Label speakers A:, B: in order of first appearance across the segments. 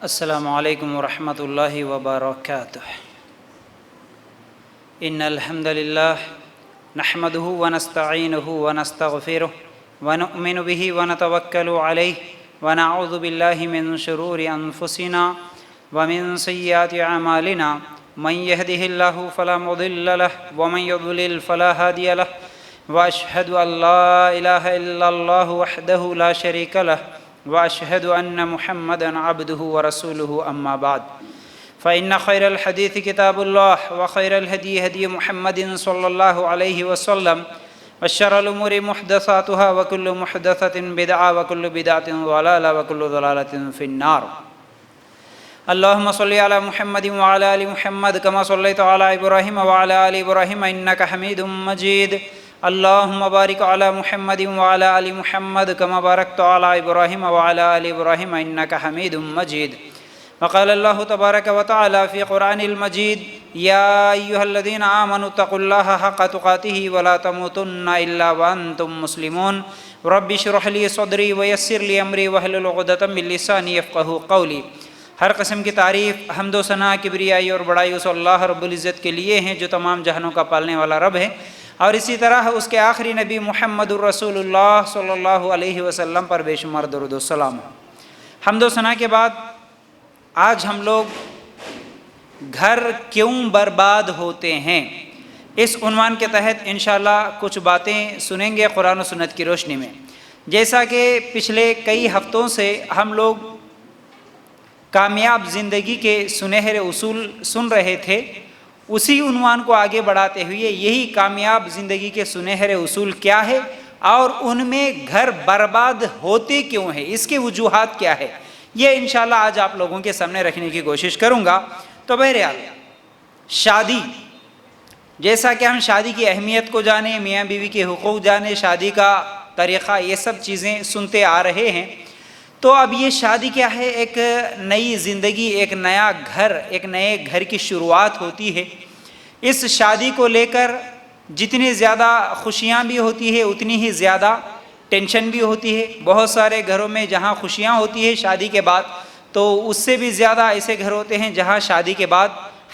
A: السلام علیکم ورحمۃ اللہ وبرکاتہ۔ ان الحمد للہ نحمده ونستعینه ونستغفره ونؤمن به ونتوکل علیہ ونعوذ باللہ من شرور انفسنا ومن سیئات اعمالنا من يهده الله فلا مضل له ومن يضلل فلا هادي له واشهد ان لا اله الا الله وحده لا شريك له واشهد ان محمدا عبده ورسوله اما بعد فان خير الحديث كتاب الله وخير الهدي هدي محمد صلى الله عليه وسلم وشر الامور محدثاتها وكل محدثة بدعة وكل بدعة ضلالة وكل ضلالة في النار۔ اللهم صل على محمد وعلى ال محمد كما صليت على ابراهيم وعلى ال ابراهيم انك حميد مجيد۔ اللهم بارك على محمد وعلى ال محمد كما باركت على ابراهيم وعلى ال ابراهيم انك حميد مجيد۔ وقال الله تبارك وتعالى في قرآن المجيد: يا ايها الذين آمنوا اتقوا الله حق تقاته ولا تموتن الا وانتم مسلمون۔ رب اشرح لي صدري ويسر لي امري واحلل عقدة من لساني يفقهوا قولي۔ ہر قسم کی تعریف، حمد و ثنا، کبریائی اور بڑائی اس اللہ رب العزت کے لیے ہیں جو تمام جہانوں کا پالنے والا رب ہے، اور اسی طرح اس کے آخری نبی محمد الرسول اللہ صلی اللہ علیہ وسلم پر بے شمار درود و سلام۔ حمد و ثنا کے بعد آج ہم لوگ گھر کیوں برباد ہوتے ہیں، اس عنوان کے تحت انشاءاللہ کچھ باتیں سنیں گے قرآن و سنت کی روشنی میں۔ جیسا کہ پچھلے کئی ہفتوں سے ہم لوگ کامیاب زندگی کے سنہرے اصول سن رہے تھے، اسی عنوان کو آگے بڑھاتے ہوئے یہی کامیاب زندگی کے سنہرے اصول کیا ہے اور ان میں گھر برباد ہوتے کیوں ہیں، اس کے وجوہات کیا ہے، یہ انشاءاللہ آج آپ لوگوں کے سامنے رکھنے کی کوشش کروں گا۔ تو بہرحال شادی، جیسا کہ ہم شادی کی اہمیت کو جانیں، میاں بیوی کے حقوق جانیں، شادی کا طریقہ، یہ سب چیزیں سنتے آ رہے ہیں، تو اب یہ شادی کیا ہے؟ ایک نئی زندگی، ایک نیا گھر، ایک نئے گھر کی شروعات ہوتی ہے۔ اس شادی کو لے کر جتنی زیادہ خوشیاں بھی ہوتی ہے اتنی ہی زیادہ ٹینشن بھی ہوتی ہے۔ بہت سارے گھروں میں جہاں خوشیاں ہوتی ہے شادی کے بعد، تو اس سے بھی زیادہ ایسے گھر ہوتے ہیں جہاں شادی کے بعد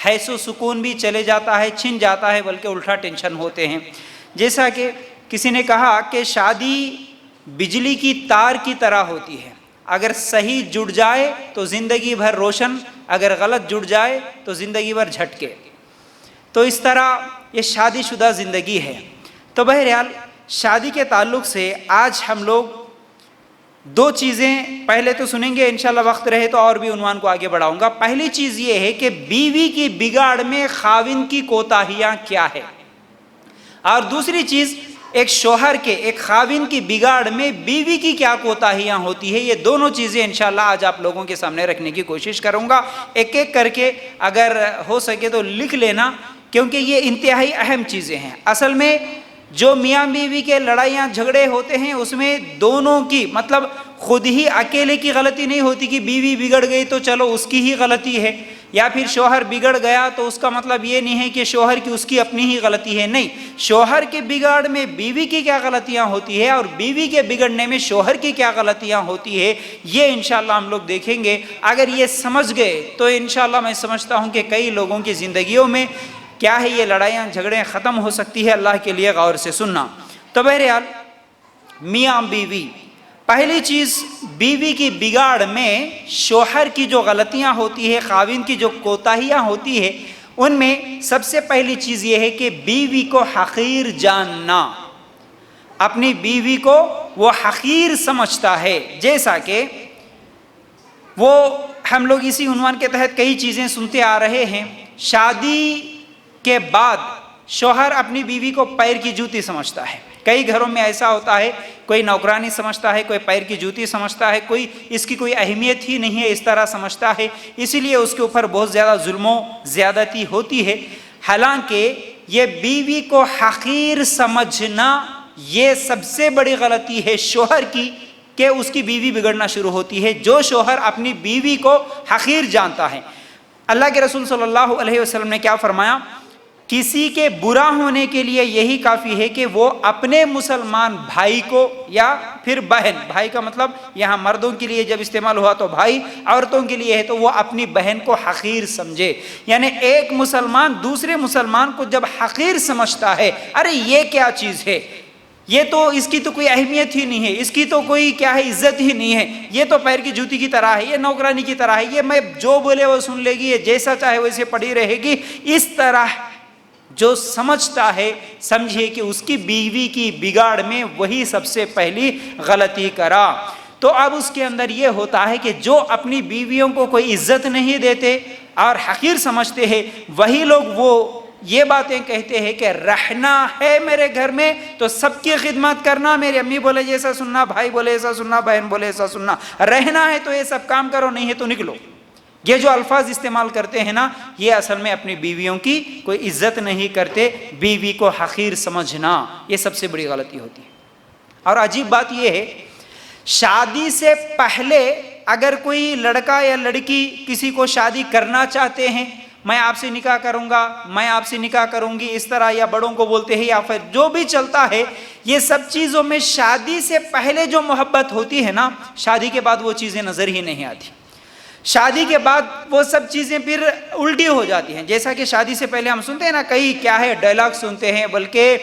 A: حیث و سکون بھی چلے جاتا ہے، چھن جاتا ہے، بلکہ الٹا ٹینشن ہوتے ہیں۔ جیسا کہ کسی نے کہا کہ شادی بجلی کی تار کی طرح ہوتی ہے، اگر صحیح جڑ جائے تو زندگی بھر روشن، اگر غلط جڑ جائے تو زندگی بھر جھٹکے۔ تو اس طرح یہ شادی شدہ زندگی ہے۔ تو بہرحال شادی کے تعلق سے آج ہم لوگ دو چیزیں پہلے تو سنیں گے، انشاءاللہ وقت رہے تو اور بھی عنوان کو آگے بڑھاؤں گا۔ پہلی چیز یہ ہے کہ بیوی کی بگاڑ میں خاوند کی کوتاہیاں کیا ہے، اور دوسری چیز ایک شوہر کے، ایک خاوند کی بگاڑ میں بیوی کی کیا کوتاہیاں ہوتی ہے۔ یہ دونوں چیزیں انشاءاللہ آج آپ لوگوں کے سامنے رکھنے کی کوشش کروں گا، ایک ایک کر کے، اگر ہو سکے تو لکھ لینا، کیونکہ یہ انتہائی اہم چیزیں ہیں۔ اصل میں جو میاں بیوی کے لڑائیاں جھگڑے ہوتے ہیں اس میں دونوں کی، مطلب خود ہی اکیلے کی غلطی نہیں ہوتی کہ بیوی بگڑ گئی تو چلو اس کی ہی غلطی ہے، یا پھر شوہر بگڑ گیا تو اس کا مطلب یہ نہیں ہے کہ شوہر کی، اس کی اپنی ہی غلطی ہے، نہیں، شوہر کے بگاڑ میں بیوی کی کیا غلطیاں ہوتی ہے اور بیوی کے بگڑنے میں شوہر کی کیا غلطیاں ہوتی ہے، یہ انشاءاللہ ہم لوگ دیکھیں گے۔ اگر یہ سمجھ گئے تو انشاءاللہ میں سمجھتا ہوں کہ کئی لوگوں کی زندگیوں میں کیا ہے یہ لڑائیاں جھگڑیں ختم ہو سکتی ہے۔ اللہ کے لیے غور سے سننا۔ تو بہرحال میاں بیوی، پہلی چیز بیوی کی بگاڑ میں شوہر کی جو غلطیاں ہوتی ہے، خاوند کی جو کوتاہیاں ہوتی ہے، ان میں سب سے پہلی چیز یہ ہے کہ بیوی کو حقیر جاننا۔ اپنی بیوی کو وہ حقیر سمجھتا ہے، جیسا کہ وہ ہم لوگ اسی عنوان کے تحت کئی چیزیں سنتے آ رہے ہیں۔ شادی کے بعد شوہر اپنی بیوی کو پیر کی جوتی سمجھتا ہے۔ کئی گھروں میں ایسا ہوتا ہے، کوئی نوکرانی سمجھتا ہے، کوئی پیر کی جوتی سمجھتا ہے، کوئی اس کی کوئی اہمیت ہی نہیں ہے، اس طرح سمجھتا ہے، اسی لیے اس کے اوپر بہت زیادہ ظلم و زیادتی ہوتی ہے۔ حالانکہ یہ بیوی کو حقیر سمجھنا یہ سب سے بڑی غلطی ہے شوہر کی، کہ اس کی بیوی بگڑنا شروع ہوتی ہے جو شوہر اپنی بیوی کو حقیر جانتا ہے۔ اللہ کے رسول صلی اللہ علیہ وسلم نے کیا فرمایا؟ کسی کے برا ہونے کے لیے یہی کافی ہے کہ وہ اپنے مسلمان بھائی کو یا پھر بہن، بھائی کا مطلب یہاں مردوں کے لیے جب استعمال ہوا تو بھائی، عورتوں کے لیے ہے تو وہ اپنی بہن کو حقیر سمجھے. یعنی ایک مسلمان دوسرے مسلمان کو جب حقیر سمجھتا ہے، ارے یہ کیا چیز ہے، یہ تو اس کی تو کوئی اہمیت ہی نہیں ہے، اس کی تو کوئی کیا ہے عزت ہی نہیں ہے، یہ تو پیر کی جوتی کی طرح ہے، یہ نوکرانی کی طرح ہے، یہ میں جو بولے وہ سن لے گی، یہ جیسا چاہے ویسے پڑی رہے گی، اس طرح جو سمجھتا ہے، سمجھے کہ اس کی بیوی کی بگاڑ میں وہی سب سے پہلی غلطی کرا. تو اب اس کے اندر یہ ہوتا ہے کہ جو اپنی بیویوں کو کوئی عزت نہیں دیتے اور حقیر سمجھتے ہیں، وہی لوگ وہ یہ باتیں کہتے ہیں کہ رہنا ہے میرے گھر میں تو سب کی خدمت کرنا، میری امی بولے جیسا سننا، بھائی بولے ایسا سننا، بہن بولے ایسا سننا، رہنا ہے تو یہ سب کام کرو، نہیں ہے تو نکلو. یہ جو الفاظ استعمال کرتے ہیں نا، یہ اصل میں اپنی بیویوں کی کوئی عزت نہیں کرتے، بیوی کو حقیر سمجھنا یہ سب سے بڑی غلطی ہوتی ہے. اور عجیب بات یہ ہے، شادی سے پہلے اگر کوئی لڑکا یا لڑکی کسی کو شادی کرنا چاہتے ہیں، میں آپ سے نکاح کروں گا، میں آپ سے نکاح کروں گی، اس طرح یا بڑوں کو بولتے ہیں یا پھر جو بھی چلتا ہے، یہ سب چیزوں میں شادی سے پہلے جو محبت ہوتی ہے نا، شادی کے بعد وہ چیزیں نظر ہی نہیں آتی. شادی کے بعد وہ سب چیزیں پھر الٹی ہو جاتی ہیں. جیسا کہ شادی سے پہلے ہم سنتے ہیں نا، کئی کیا ہے ڈائلاگ سنتے ہیں، بلکہ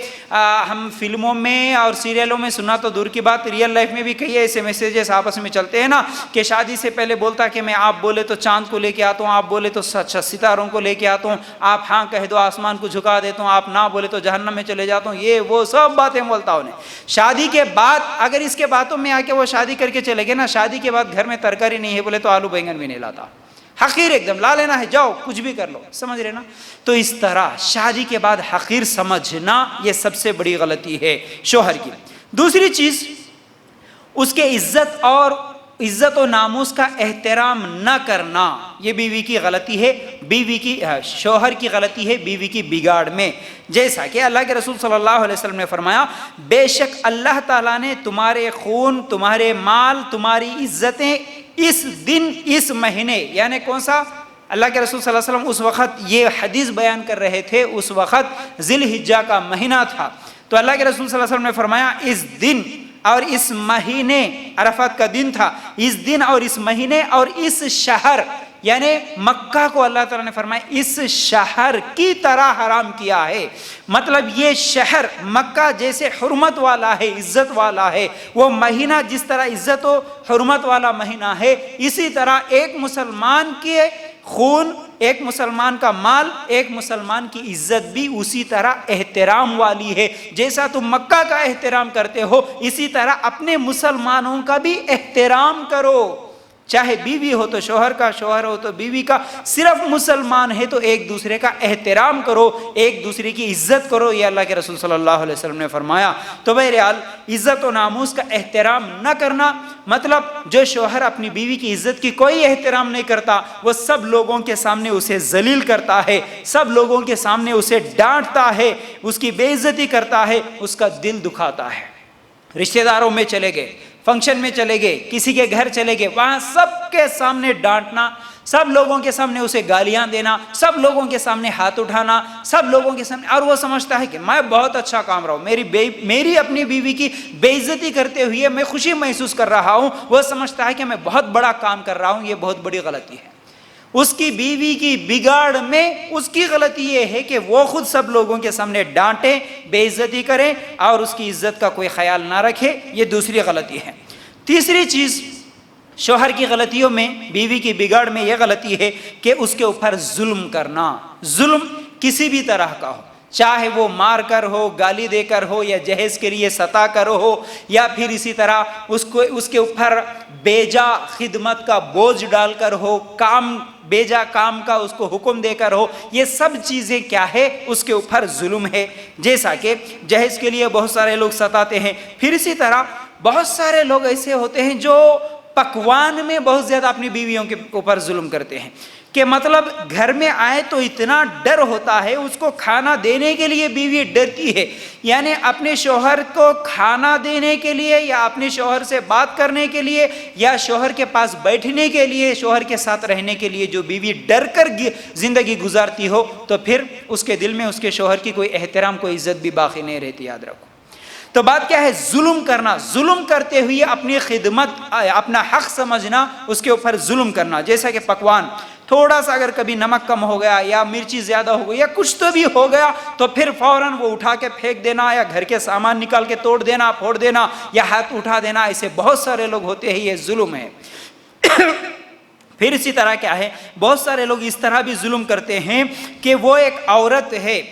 A: ہم فلموں میں اور سیریلوں میں سنا تو دور کی بات، ریئل لائف میں بھی کئی ایسے میسیجز آپس میں چلتے ہیں نا کہ شادی سے پہلے بولتا کہ میں آپ بولے تو چاند کو لے کے آتا ہوں، آپ بولے تو ستاروں کو لے کے آتا ہوں، آپ ہاں کہہ دو آسمان کو جھکا دیتا ہوں، آپ نہ بولے تو جہنم میں چلے جاتا ہوں. یہ وہ سب باتیں بولتا انہیں. شادی کے بعد اگر اس کے باتوں میں آ کے وہ شادی کر کے چلے گئے نا، شادی کے بعد گھر میں ترکاری نہیں ہے بولے تو آلو بینگن بھی نہیں لاتا، حقیر ایک دم، لا لینا ہے جاؤ کچھ بھی کر لو، سمجھ رہے نا. تو اس طرح شادی کے بعد حقیر سمجھنا یہ سب سے بڑی غلطی ہے شوہر کی. دوسری چیز، اس کے عزت و ناموس کا احترام نہ کرنا، یہ بیوی کی غلطی ہے، شوہر کی غلطی ہے بیوی کی بگاڑ میں. جیسا کہ اللہ کے رسول صلی اللہ علیہ وسلم نے فرمایا، بے شک اللہ تعالیٰ نے تمہارے خون، تمہارے مال، تمہاری عزتیں اس دن، اس مہینے، یعنی کون سا؟ اللہ کے رسول صلی اللہ علیہ وسلم اس وقت یہ حدیث بیان کر رہے تھے، اس وقت ذی الحجہ کا مہینہ تھا. تو اللہ کے رسول صلی اللہ علیہ وسلم نے فرمایا، اس دن اور اس مہینے، عرفات کا دن تھا، اس دن اور اس مہینے اور اس شہر، یعنی مکہ کو اللہ تعالیٰ نے فرمایا اس شہر کی طرح حرام کیا ہے. مطلب یہ شہر مکہ جیسے حرمت والا ہے، عزت والا ہے، وہ مہینہ جس طرح عزت و حرمت والا مہینہ ہے، اسی طرح ایک مسلمان کے خون، ایک مسلمان کا مال، ایک مسلمان کی عزت بھی اسی طرح احترام والی ہے. جیسا تم مکہ کا احترام کرتے ہو، اسی طرح اپنے مسلمانوں کا بھی احترام کرو. چاہے بیوی ہو تو شوہر کا، شوہر ہو تو بیوی کا، صرف مسلمان ہے تو ایک دوسرے کا احترام کرو، ایک دوسرے کی عزت کرو، یہ اللہ کے رسول صلی اللہ علیہ وسلم نے فرمایا. تو بہرحال عزت و ناموس کا احترام نہ کرنا، مطلب جو شوہر اپنی بیوی کی عزت کی کوئی احترام نہیں کرتا، وہ سب لوگوں کے سامنے اسے ذلیل کرتا ہے، سب لوگوں کے سامنے اسے ڈانٹتا ہے، اس کی بے عزتی کرتا ہے، اس کا دل دکھاتا ہے. رشتہ داروں میں چلے گئے، فنکشن میں چلے گئے، کسی کے گھر چلے گئے، وہاں سب کے سامنے ڈانٹنا، سب لوگوں کے سامنے اسے گالیاں دینا، سب لوگوں کے سامنے ہاتھ اٹھانا، سب لوگوں کے سامنے، اور وہ سمجھتا ہے کہ میں بہت اچھا کام رہا ہوں، میری اپنی بیوی کی بے عزتی کرتے ہوئے میں خوشی محسوس کر رہا ہوں. وہ سمجھتا ہے کہ میں بہت بڑا کام کر رہا ہوں. یہ بہت بڑی غلطی ہے. اس کی بیوی کی بگاڑ میں اس کی غلطی یہ ہے کہ وہ خود سب لوگوں کے سامنے ڈانٹے، بے عزتی کرے اور اس کی عزت کا کوئی خیال نہ رکھے. یہ دوسری غلطی ہے. تیسری چیز شوہر کی غلطیوں میں، بیوی کی بگاڑ میں یہ غلطی ہے کہ اس کے اوپر ظلم کرنا. ظلم کسی بھی طرح کا ہو، چاہے وہ مار کر ہو، گالی دے کر ہو، یا جہیز کے لیے ستا کر ہو، یا پھر اسی طرح اس کے اوپر بیجا خدمت کا بوجھ ڈال کر ہو، بیجا کام کا اس کو حکم دے کر ہو. یہ سب چیزیں کیا ہے؟ اس کے اوپر ظلم ہے. جیسا کہ جہیز کے لیے بہت سارے لوگ ستاتے ہیں. پھر اسی طرح بہت سارے لوگ ایسے ہوتے ہیں جو پکوان میں بہت زیادہ اپنی بیویوں کے اوپر ظلم کرتے ہیں. کہ مطلب گھر میں آئے تو اتنا ڈر ہوتا ہے، اس کو کھانا دینے کے لیے بیوی ڈرتی ہے، یعنی اپنے شوہر کو کھانا دینے کے لیے یا اپنے شوہر سے بات کرنے کے لیے یا شوہر کے پاس بیٹھنے کے لیے، شوہر کے ساتھ رہنے کے لیے جو بیوی ڈر کر زندگی گزارتی ہو تو پھر اس کے دل میں اس کے شوہر کی کوئی احترام، کوئی عزت بھی باقی نہیں رہتی، یاد رکھو۔ تو بات کیا ہے؟ ظلم کرنا، ظلم کرتے ہوئے اپنی خدمت، اپنا حق سمجھنا، اس کے اوپر ظلم کرنا۔ جیسا کہ پکوان تھوڑا سا اگر کبھی نمک کم ہو گیا یا مرچی زیادہ ہو گئی یا کچھ تو بھی ہو گیا تو پھر فوراً وہ اٹھا کے پھینک دینا یا گھر کے سامان نکال کے توڑ دینا، پھوڑ دینا یا ہاتھ اٹھا دینا، ایسے بہت سارے لوگ ہوتے ہیں، یہ ظلم ہے۔ پھر اسی طرح کیا ہے، بہت سارے لوگ اس طرح بھی ظلم کرتے ہیں کہ وہ ایک عورت ہے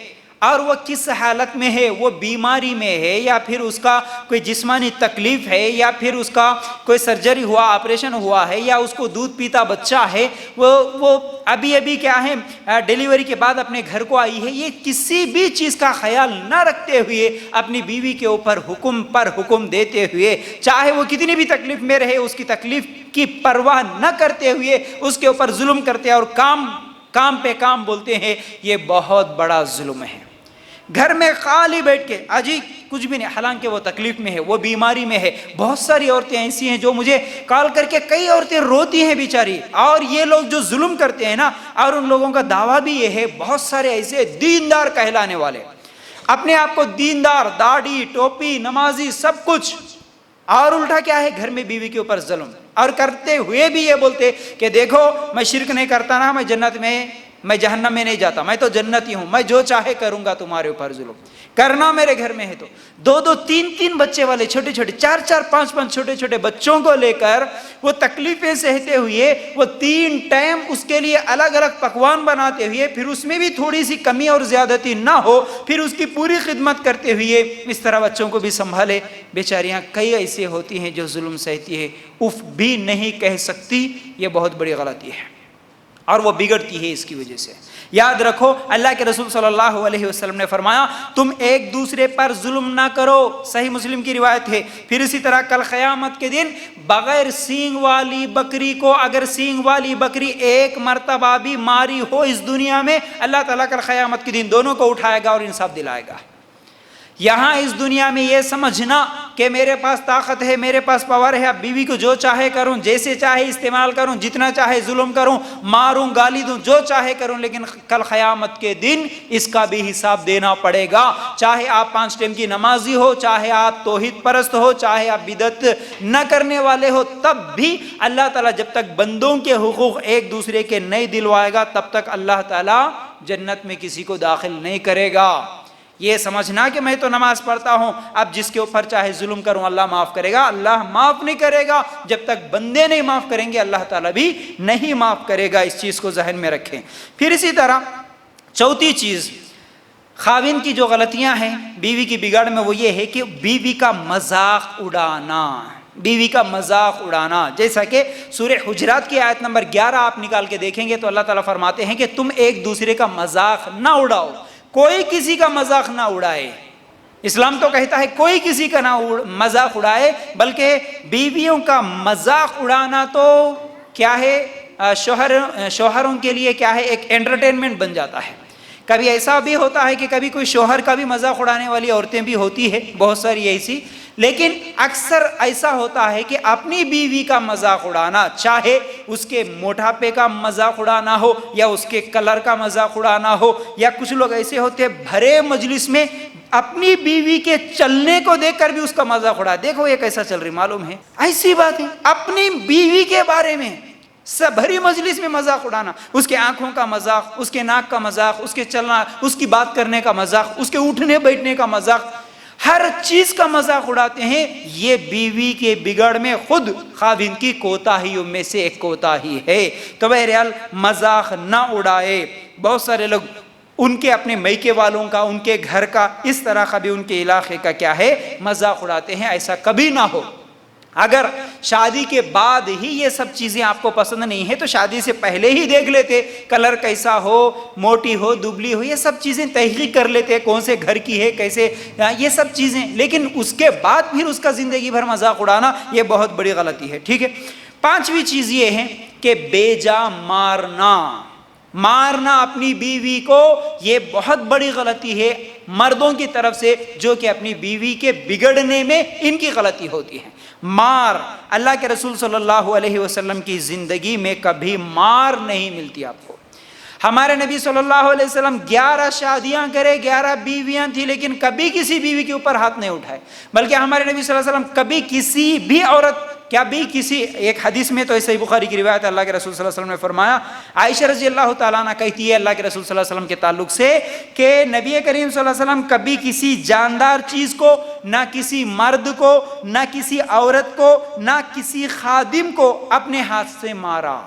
A: اور وہ کس حالت میں ہے، وہ بیماری میں ہے یا پھر اس کا کوئی جسمانی تکلیف ہے یا پھر اس کا کوئی سرجری ہوا، آپریشن ہوا ہے یا اس کو دودھ پیتا بچہ ہے، وہ ابھی کیا ہے ڈیلیوری کے بعد اپنے گھر کو آئی ہے، یہ کسی بھی چیز کا خیال نہ رکھتے ہوئے اپنی بیوی کے اوپر حکم پر حکم دیتے ہوئے، چاہے وہ کتنی بھی تکلیف میں رہے، اس کی تکلیف کی پرواہ نہ کرتے ہوئے اس کے اوپر ظلم کرتے ہیں اور کام پہ کام بولتے ہیں، یہ بہت بڑا ظلم ہے۔ گھر میں خالی بیٹھ کے اجی کچھ بھی نہیں، حالانکہ وہ تکلیف میں ہے، وہ بیماری میں ہے۔ بہت ساری عورتیں ایسی ہیں جو مجھے کال کر کے، کئی عورتیں روتی ہیں بیچاری، اور یہ لوگ جو ظلم کرتے ہیں نا، اور ان لوگوں کا دعویٰ بھی یہ ہے، بہت سارے ایسے دیندار کہلانے والے، اپنے آپ کو دیندار، داڑھی، ٹوپی، نمازی، سب کچھ، اور الٹا کیا ہے، گھر میں بیوی کے اوپر ظلم، اور کرتے ہوئے بھی یہ بولتے کہ دیکھو میں شرک نہیں کرتا نا، میں جہنم میں نہیں جاتا، میں تو جنتی ہوں، میں جو چاہے کروں گا، تمہارے اوپر ظلم کرنا میرے گھر میں ہے تو۔ دو تین بچے والے چھوٹے چھوٹے، چار پانچ چھوٹے چھوٹے بچوں کو لے کر وہ تکلیفیں سہتے ہوئے، وہ 3 ٹائم اس کے لیے الگ الگ پکوان بناتے ہوئے، پھر اس میں بھی تھوڑی سی کمی اور زیادتی نہ ہو، پھر اس کی پوری خدمت کرتے ہوئے اس طرح بچوں کو بھی سنبھالے۔ بیچاریاں کئی ایسی ہوتی ہیں جو ظلم سہتی ہے، اف بھی نہیں کہہ سکتی، یہ بہت بڑی غلطی ہے اور وہ بگڑتی ہے اس کی وجہ سے۔ یاد رکھو، اللہ کے رسول صلی اللہ علیہ وسلم نے فرمایا تم ایک دوسرے پر ظلم نہ کرو، صحیح مسلم کی روایت ہے۔ پھر اسی طرح کل قیامت کے دن بغیر سینگ والی بکری کو، اگر سینگ والی بکری ایک مرتبہ بھی ماری ہو اس دنیا میں، اللہ تعالیٰ کل قیامت کے دن دونوں کو اٹھائے گا اور انصاف دلائے گا۔ یہاں اس دنیا میں یہ سمجھنا کہ میرے پاس طاقت ہے، میرے پاس پاور ہے، اب بیوی کو جو چاہے کروں، جیسے چاہے استعمال کروں، جتنا چاہے ظلم کروں، ماروں، گالی دوں، جو چاہے کروں، لیکن کل قیامت کے دن اس کا بھی حساب دینا پڑے گا۔ چاہے آپ 5 ٹائم کی نمازی ہو، چاہے آپ توحید پرست ہو، چاہے آپ بدعت نہ کرنے والے ہو، تب بھی اللہ تعالیٰ جب تک بندوں کے حقوق ایک دوسرے کے نہیں دلوائے گا، تب تک اللہ تعالیٰ جنت میں کسی کو داخل نہیں کرے گا۔ یہ سمجھنا کہ میں تو نماز پڑھتا ہوں، اب جس کے اوپر چاہے ظلم کروں اللہ معاف کرے گا، اللہ معاف نہیں کرے گا۔ جب تک بندے نہیں معاف کریں گے اللہ تعالیٰ بھی نہیں معاف کرے گا، اس چیز کو ذہن میں رکھیں۔ پھر اسی طرح چوتھی چیز خاوند کی جو غلطیاں ہیں بیوی کی بگاڑ میں، وہ یہ ہے کہ بیوی کا مذاق اڑانا، بیوی کا مذاق اڑانا۔ جیسا کہ سورہ حجرات کی آیت نمبر 11 آپ نکال کے دیکھیں گے تو اللہ تعالیٰ فرماتے ہیں کہ تم ایک دوسرے کا مذاق نہ اڑاؤ، کوئی کسی کا مذاق نہ اڑائے۔ اسلام تو کہتا ہے کوئی کسی کا نہ مذاق اڑائے، بلکہ بیویوں کا مذاق اڑانا تو کیا ہے، شوہروں کے لیے کیا ہے، ایک انٹرٹینمنٹ بن جاتا ہے۔ کبھی ایسا بھی ہوتا ہے کہ کبھی کوئی شوہر کا بھی مذاق اڑانے والی عورتیں بھی ہوتی ہے، بہت ساری ایسی، لیکن اکثر ایسا ہوتا ہے کہ اپنی بیوی کا مذاق اڑانا، چاہے اس کے موٹاپے کا مذاق اڑانا ہو یا اس کے کلر کا مذاق اڑانا ہو، یا کچھ لوگ ایسے ہوتے ہیں بھرے مجلس میں اپنی بیوی کے چلنے کو دیکھ کر بھی اس کا مذاق اڑا، دیکھو یہ کیسا چل رہی، معلوم ہے ایسی بات ہے، اپنی بیوی کے بارے میں سب بھری مجلس میں مذاق اڑانا، اس کے آنکھوں کا مذاق، اس کے ناک کا مذاق، اس کے چلنا، اس کی بات کرنے کا مذاق، اس کے اٹھنے بیٹھنے کا مذاق، ہر چیز کا مذاق اڑاتے ہیں۔ یہ بیوی کے بگڑ میں خود خاوند کی کوتاہیوں میں سے ایک کوتاہی ہے۔ تو بہرحال مذاق نہ اڑائے۔ بہت سارے لوگ ان کے اپنے میکے والوں کا، ان کے گھر کا، اس طرح کا بھی ان کے علاقے کا کیا ہے، مذاق اڑاتے ہیں۔ ایسا کبھی نہ ہو۔ اگر شادی کے بعد ہی یہ سب چیزیں آپ کو پسند نہیں ہیں تو شادی سے پہلے ہی دیکھ لیتے، کلر کیسا ہو، موٹی ہو، دبلی ہو، یہ سب چیزیں تحقیق کر لیتے، کون سے گھر کی ہے، کیسے، یہ سب چیزیں۔ لیکن اس کے بعد پھر اس کا زندگی بھر مذاق اڑانا، یہ بہت بڑی غلطی ہے۔ ٹھیک ہے۔ 5ویں چیز یہ ہے کہ بیجا مارنا اپنی بیوی کو، یہ بہت بڑی غلطی ہے مردوں کی طرف سے، جو کہ اپنی بیوی کے بگڑنے میں ان کی غلطی ہوتی ہے۔ مار، اللہ کے رسول صلی اللہ علیہ وسلم کی زندگی میں کبھی مار نہیں ملتی آپ کو۔ ہمارے نبی صلی اللہ علیہ وسلم 11 شادیاں کرے، 11 بیویاں تھیں، لیکن کبھی کسی بیوی کے اوپر ہاتھ نہیں اٹھائے، بلکہ ہمارے نبی صلی اللہ علیہ وسلم کبھی کسی بھی عورت، ایک حدیث میں تو صحیح بخاری کی روایت ہے، اللہ کے رسول صلی اللہ علیہ وسلم نے فرمایا، عائشہ رضی اللہ تعالیٰ عنہ کہتی ہے اللہ کے رسول صلی اللہ علیہ وسلم کے تعلق سے کہ نبی کریم صلی اللہ علیہ وسلم کبھی کسی جاندار چیز کو، نہ کسی مرد کو، نہ کسی عورت کو، نہ کسی خادم کو اپنے ہاتھ سے مارا،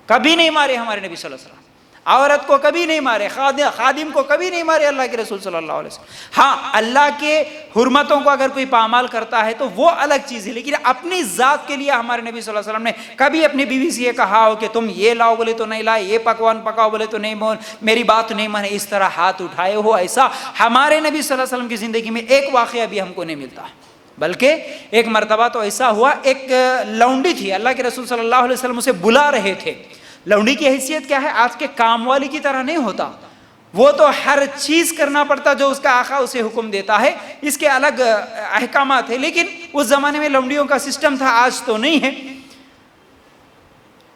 A: کبھی نہیں مارے ہمارے نبی صلی اللہ علیہ وسلم، عورت کو کبھی نہیں مارے، خادم کو کبھی نہیں مارے اللہ کے رسول صلی اللہ علیہ وسلم۔ ہاں، اللہ کے حرمتوں کو اگر کوئی پامال کرتا ہے تو وہ الگ چیز ہے، لیکن اپنی ذات کے لیے ہمارے نبی صلی اللہ علیہ وسلم نے کبھی اپنی بیوی سے یہ کہا ہو کہ تم یہ لاؤ بولے تو نہیں لائے، یہ پکوان پکاؤ بولے تو نہیں، میری بات نہیں مانے، اس طرح ہاتھ اٹھائے ہو، ایسا ہمارے نبی صلی اللہ علیہ وسلم کی زندگی میں ایک واقعہ بھی ہم کو نہیں ملتا۔ بلکہ ایک مرتبہ تو ایسا ہوا، ایک لونڈی تھی، اللہ کے رسول صلی اللہ علیہ وسلم اسے بلا رہے تھے۔ لونڈی کی حیثیت کیا ہے؟ آج کے کام والی کی طرح نہیں ہوتا، وہ تو ہر چیز کرنا پڑتا جو اس کا آقا اسے حکم دیتا ہے، اس کے الگ احکامات ہیں، لیکن اس زمانے میں لونڈیوں کا سسٹم تھا، آج تو نہیں ہے۔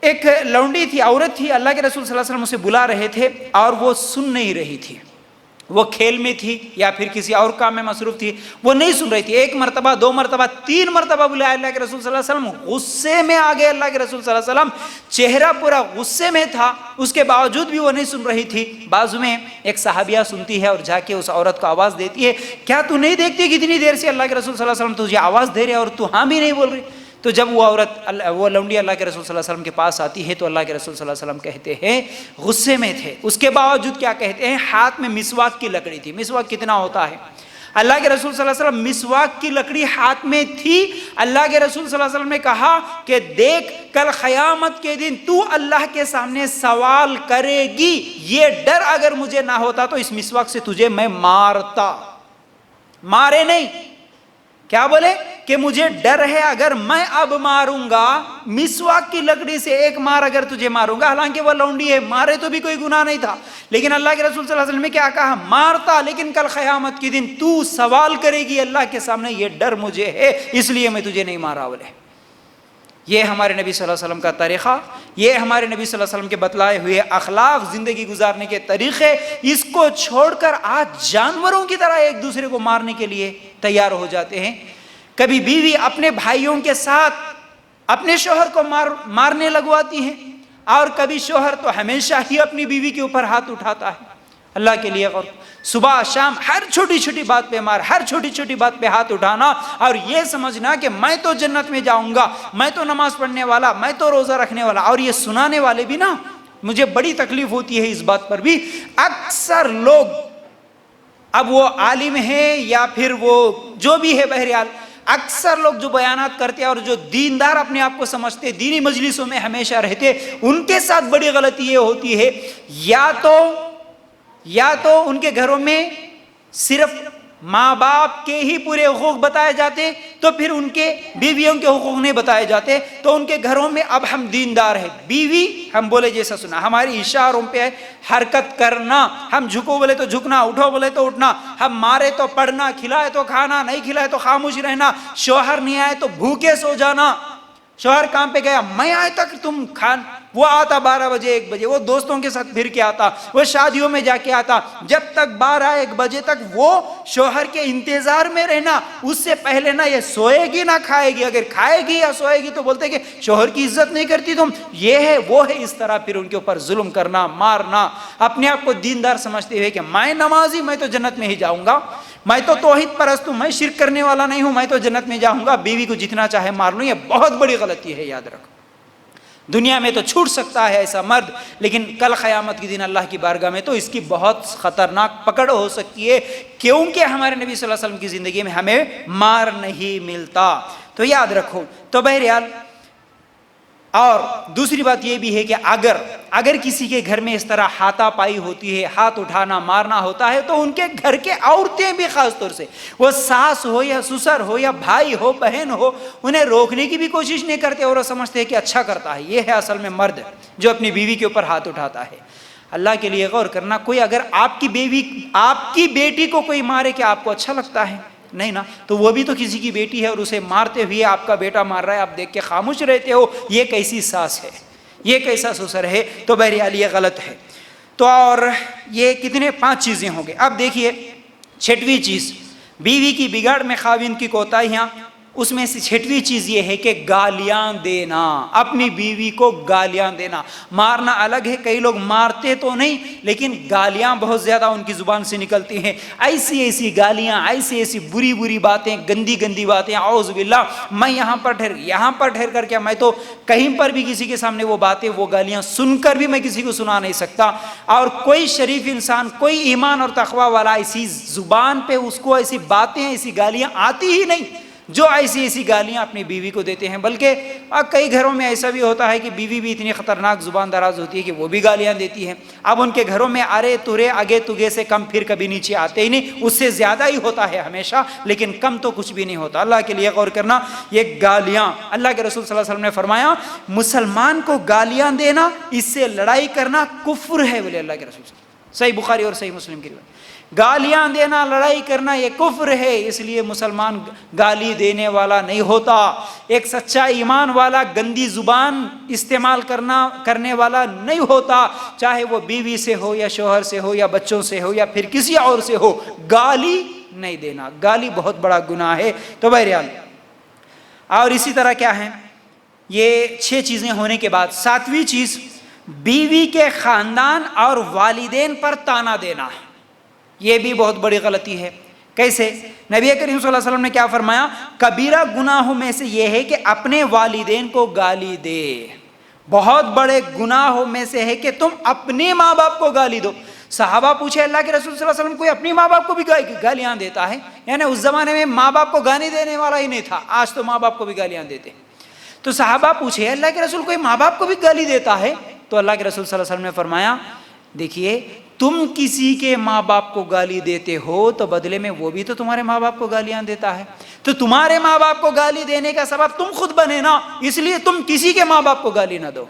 A: ایک لونڈی تھی، عورت تھی، اللہ کے رسول صلی اللہ علیہ وسلم اسے بلا رہے تھے اور وہ سن نہیں رہی تھی، وہ کھیل میں تھی یا پھر کسی اور کام میں مصروف تھی، وہ نہیں سن رہی تھی۔ ایک مرتبہ، 2 مرتبہ، 3 مرتبہ بلایا اللہ کے رسول صلی اللہ علیہ وسلم، غصے میں آ گئے اللہ کے رسول صلی اللہ علیہ وسلم، چہرہ پورا غصے میں تھا، اس کے باوجود بھی وہ نہیں سن رہی تھی۔ بازو میں ایک صحابیہ سنتی ہے اور جا کے اس عورت کو آواز دیتی ہے، کیا تو نہیں دیکھتی کتنی دیر سے اللہ کے رسول صلی اللہ علیہ وسلم تجھے آواز دے رہے اور تو ہاں بھی نہیں بول رہی؟ تو جب وہ عورت، وہ لونڈی اللہ کے رسول صلی اللہ علیہ وسلم کے پاس آتی ہے تو اللہ کے رسول صلی اللہ علیہ وسلم کہتے ہیں، غصے میں تھے، اس کے باوجود کیا کہتے ہیں، ہاتھ میں مسواک کی لکڑی تھی۔ مسواک کتنا ہوتا ہے؟ اللہ کے رسول صلی اللہ علیہ وسلم مسواک کی لکڑی ہاتھ میں تھی۔ اللہ کے رسول صلی اللہ علیہ وسلم نے کہا کہ دیکھ، کل قیامت کے دن تو اللہ کے سامنے سوال کرے گی، یہ ڈر اگر مجھے نہ ہوتا تو اس مسواک سے تجھے میں مارتا۔ مارے نہیں، کیا بولے کہ مجھے ڈر ہے اگر میں اب ماروں گا، مسواک کی لکڑی سے ایک مار اگر تجھے ماروں گا، حالانکہ وہ لونڈی ہے، مارے تو بھی کوئی گناہ نہیں تھا، لیکن اللہ کے رسول صلی اللہ علیہ وسلم نے کیا کہا، مارتا، لیکن کل قیامت کے دن تو سوال کرے گی اللہ کے سامنے، یہ ڈر مجھے ہے اس لیے میں تجھے نہیں مارا۔ بولے یہ ہمارے نبی صلی اللہ علیہ وسلم کا طریقہ، یہ ہمارے نبی صلی اللہ علیہ وسلم کے بتلائے ہوئے اخلاق، زندگی گزارنے کے طریقے، اس کو چھوڑ کر آج جانوروں کی طرح ایک دوسرے کو مارنے کے لیے تیار ہو جاتے ہیں۔ کبھی بیوی اپنے بھائیوں کے ساتھ اپنے شوہر کو مارنے لگواتی ہیں، اور کبھی شوہر تو ہمیشہ ہی اپنی بیوی کے اوپر ہاتھ اٹھاتا ہے۔ اللہ کے لیے غور، صبح شام ہر چھوٹی چھوٹی بات پہ مار، ہر چھوٹی چھوٹی بات پہ ہاتھ اٹھانا، اور یہ سمجھنا کہ میں تو جنت میں جاؤں گا، میں تو نماز پڑھنے والا، میں تو روزہ رکھنے والا۔ اور یہ سنانے والے بھی نا، مجھے بڑی تکلیف ہوتی ہے اس بات پر بھی، اکثر لوگ، اب وہ عالم ہیں یا پھر وہ جو بھی ہے، بہرحال اکثر لوگ جو بیانات کرتے ہیں اور جو دیندار اپنے آپ کو سمجھتے، دینی مجلسوں میں ہمیشہ رہتے، ان کے ساتھ بڑی غلطی یہ ہوتی ہے، یا تو ان کے گھروں میں صرف ماں باپ کے ہی پورے حقوق بتائے جاتے، تو پھر ان کے بیویوں کے حقوق نہیں بتائے جاتے، تو ان کے گھروں میں اب ہم دیندار ہیں، بیوی ہم بولے جیسا سنا، ہماری اشاروں پہ حرکت کرنا، ہم جھکو بولے تو جھکنا، اٹھو بولے تو اٹھنا، ہم مارے تو پڑھنا، کھلائے تو کھانا، نہیں کھلائے تو خاموش رہنا، شوہر نہیں آئے تو بھوکے سو جانا، شوہر کام پہ گیا، میں آئے تک تم وہ آتا 12 بجے 1 بجے، وہ دوستوں کے ساتھ پھر کے آتا، وہ شادیوں میں جا کے آتا، جب تک 12-1 بجے تک وہ شوہر کے انتظار میں رہنا، اس سے پہلے نہ یہ سوئے گی نہ کھائے گی، اگر کھائے گی یا سوئے گی تو بولتے کہ شوہر کی عزت نہیں کرتی تم، یہ ہے وہ ہے، اس طرح پھر ان کے اوپر ظلم کرنا، مارنا، اپنے آپ کو دیندار سمجھتے ہوئے کہ میں نمازی، میں تو جنت میں ہی جاؤں گا، میں تو توحید پرست ہوں، میں شرک کرنے والا نہیں ہوں، میں تو جنت میں جاؤں گا، بیوی کو جتنا چاہے مار لوں۔ یہ بہت بڑی غلطی ہے، یاد رکھو۔ دنیا میں تو چھوٹ سکتا ہے ایسا مرد، لیکن کل قیامت کے دن اللہ کی بارگاہ میں تو اس کی بہت خطرناک پکڑ ہو سکتی ہے، کیونکہ ہمارے نبی صلی اللہ علیہ وسلم کی زندگی میں ہمیں مار نہیں ملتا۔ تو یاد رکھو۔ تو بہرحال اور دوسری بات یہ بھی ہے کہ اگر کسی کے گھر میں اس طرح ہاتھا پائی ہوتی ہے، ہاتھ اٹھانا مارنا ہوتا ہے، تو ان کے گھر کے عورتیں بھی خاص طور سے، وہ ساس ہو یا سسر ہو یا بھائی ہو بہن ہو، انہیں روکنے کی بھی کوشش نہیں کرتے اور وہ سمجھتے ہیں کہ اچھا کرتا ہے۔ یہ ہے اصل میں مرد جو اپنی بیوی کے اوپر ہاتھ اٹھاتا ہے۔ اللہ کے لیے غور کرنا، کوئی اگر آپ کی بیٹی کو کوئی مارے، کیا آپ کو اچھا لگتا ہے؟ نہیں نا، تو وہ بھی تو کسی کی بیٹی ہے اور اسے مارتے ہوئے آپ کا بیٹا مار رہا ہے، آپ دیکھ کے خاموش رہتے ہو، یہ کیسی ساس ہے، یہ کیسا سسر ہے؟ تو بہرحال یہ غلط ہے۔ تو اور یہ کتنے 5 چیزیں ہوں گے۔ اب دیکھیے 6ویں چیز، بیوی کی بگاڑ میں خاوند کی کوتاہیاں، اس میں سے 6ویں چیز یہ ہے کہ گالیاں دینا، اپنی بیوی کو گالیاں دینا۔ مارنا الگ ہے، کئی لوگ مارتے تو نہیں لیکن گالیاں بہت زیادہ ان کی زبان سے نکلتی ہیں، ایسی گالیاں، ایسی بری باتیں، گندی باتیں، اعوذ باللہ۔ میں یہاں پر ٹھہر کر کے میں تو کہیں پر بھی کسی کے سامنے وہ باتیں، وہ گالیاں سن کر بھی میں کسی کو سنا نہیں سکتا، اور کوئی شریف انسان، کوئی ایمان اور تقوی والا ایسی زبان پہ اس کو ایسی باتیں، ایسی گالیاں آتی ہی نہیں جو ایسی گالیاں اپنی بیوی کو دیتے ہیں۔ بلکہ کئی گھروں میں ایسا بھی ہوتا ہے کہ بیوی بھی اتنی خطرناک زبان دراز ہوتی ہے کہ وہ بھی گالیاں دیتی ہیں۔ اب ان کے گھروں میں ارے ترے اگے تگے سے کم پھر کبھی نیچے آتے ہی نہیں، اس سے زیادہ ہی ہوتا ہے ہمیشہ، لیکن کم تو کچھ بھی نہیں ہوتا۔ اللہ کے لیے غور کرنا، یہ گالیاں، اللہ کے رسول صلی اللہ علیہ وسلم نے فرمایا مسلمان کو گالیاں دینا، اس سے لڑائی کرنا کفر ہے، بولے اللہ کے رسول صلی اللہ علیہ وسلم۔ صحیح بخاری اور صحیح مسلم کی روایت۔ گالیاں دینا، لڑائی کرنا یہ کفر ہے، اس لیے مسلمان گالی دینے والا نہیں ہوتا۔ ایک سچا ایمان والا گندی زبان استعمال کرنے والا نہیں ہوتا، چاہے وہ بیوی سے ہو یا شوہر سے ہو یا بچوں سے ہو یا پھر کسی اور سے ہو، گالی نہیں دینا، گالی بہت بڑا گناہ ہے۔ تو بہرحال، اور اسی طرح کیا ہے، یہ 6 چیزیں ہونے کے بعد 7ویں چیز، بیوی کے خاندان اور والدین پر تانا دینا، یہ بھی بہت بڑی غلطی ہے۔ کیسے؟ نبی کریم صلی اللہ علیہ وسلم نے کیا فرمایا؟ کبیرہ گناہوں میں سے یہ ہے کہ اپنے والدین کو گالی دے۔ بہت بڑے گناہوں میں سے ہے کہ تم اپنے ماں باپ کو گالی دو۔ صحابہ پوچھے اللہ کے رسول صلی اللہ علیہ وسلم، کوئی اپنی ماں باپ کو بھی گالیاں دیتا ہے؟ یعنی اس زمانے میں ماں باپ کو گالی دینے والا ہی نہیں تھا، آج تو ماں باپ کو بھی گالیاں دیتے۔ تو صحابہ پوچھے اللہ کے رسول، کوئی ماں باپ کو بھی گالی دیتا ہے؟ تو اللہ کے رسول صلی اللہ علیہ وسلم نے فرمایا، دیکھیے تم کسی کے ماں باپ کو گالی دیتے ہو تو بدلے میں وہ بھی تو تمہارے ماں باپ کو گالیاں دیتا ہے، تو تمہارے ماں باپ کو گالی دینے کا سبب تم خود بنے نا، اس لیے تم کسی کے ماں باپ کو گالی نہ دو۔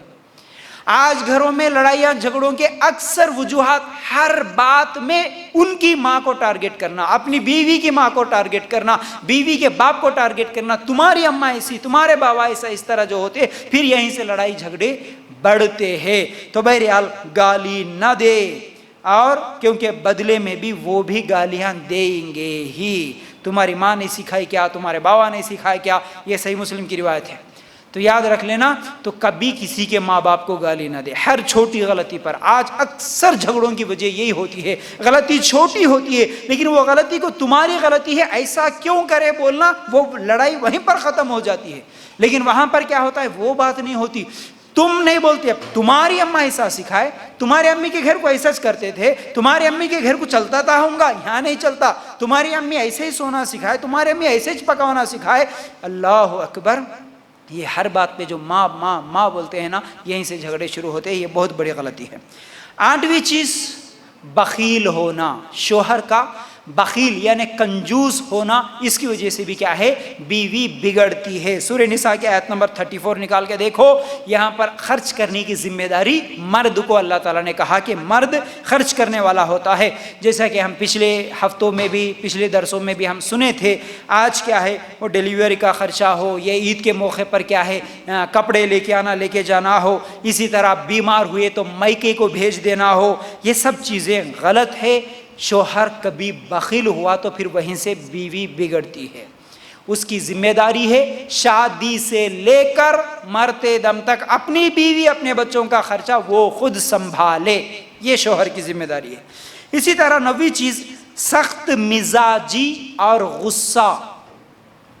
A: آج گھروں میں لڑائیاں جھگڑوں کے اکثر وجوہات، ہر بات میں ان کی ماں کو ٹارگٹ کرنا، اپنی بیوی کی ماں کو ٹارگٹ کرنا، بیوی کے باپ کو ٹارگٹ کرنا، تمہاری اماں ایسی، تمہارے بابا ایسا، اس طرح جو ہوتے، پھر یہیں سے لڑائی جھگڑے بڑھتے ہیں۔ تو بہرحال گالی نہ دے، اور کیونکہ بدلے میں بھی وہ بھی گالیاں دیں گے ہی۔ تمہاری ماں نے سکھائی کیا، تمہارے بابا نے سکھایا کیا، یہ صحیح مسلم کی روایت ہے۔ تو یاد رکھ لینا، تو کبھی کسی کے ماں باپ کو گالی نہ دے، ہر چھوٹی غلطی پر۔ آج اکثر جھگڑوں کی وجہ یہی ہوتی ہے، غلطی چھوٹی ہوتی ہے لیکن وہ غلطی کو تمہاری غلطی ہے ایسا کیوں کرے بولنا، وہ لڑائی وہیں پر ختم ہو جاتی ہے۔ لیکن وہاں پر کیا ہوتا ہے، وہ بات نہیں ہوتی، تم نہیں بولتے، اب تمہاری اماں ایسا سکھائے، تمہاری امی کے گھر کو ایسا کرتے تھے، تمہاری امی کے گھر کو چلتا تھا ہوں گا، یہاں نہیں چلتا، تمہاری امی ایسے ہی سونا سکھائے، تمہاری امی ایسے ہی پکانا سکھائے۔ اللہ اکبر، یہ ہر بات پہ جو ماں ماں ماں بولتے ہیں نا، یہیں سے جھگڑے شروع ہوتے ہیں، یہ بہت بڑی غلطی ہے۔ 8ویں چیز، بخیل ہونا، شوہر کا بخیل یعنی کنجوس ہونا، اس کی وجہ سے بھی کیا ہے، بیوی بگڑتی ہے۔ سورہ نساء کی آیت نمبر 34 نکال کے دیکھو، یہاں پر خرچ کرنے کی ذمہ داری مرد کو اللہ تعالیٰ نے کہا کہ مرد خرچ کرنے والا ہوتا ہے، جیسا کہ ہم پچھلے ہفتوں میں بھی، پچھلے درسوں میں بھی ہم سنے تھے۔ آج کیا ہے، وہ ڈیلیوری کا خرچہ ہو، یہ عید کے موقع پر کیا ہے، کپڑے لے کے آنا، لے کے جانا ہو، اسی طرح بیمار ہوئے تو میکے کو بھیج دینا ہو، یہ سب چیزیں غلط ہے۔ شوہر کبھی بخیل ہوا تو پھر وہیں سے بیوی بگڑتی ہے۔ اس کی ذمہ داری ہے شادی سے لے کر مرتے دم تک اپنی بیوی، اپنے بچوں کا خرچہ وہ خود سنبھالے، یہ شوہر کی ذمہ داری ہے۔ اسی طرح 9ویں چیز، سخت مزاجی اور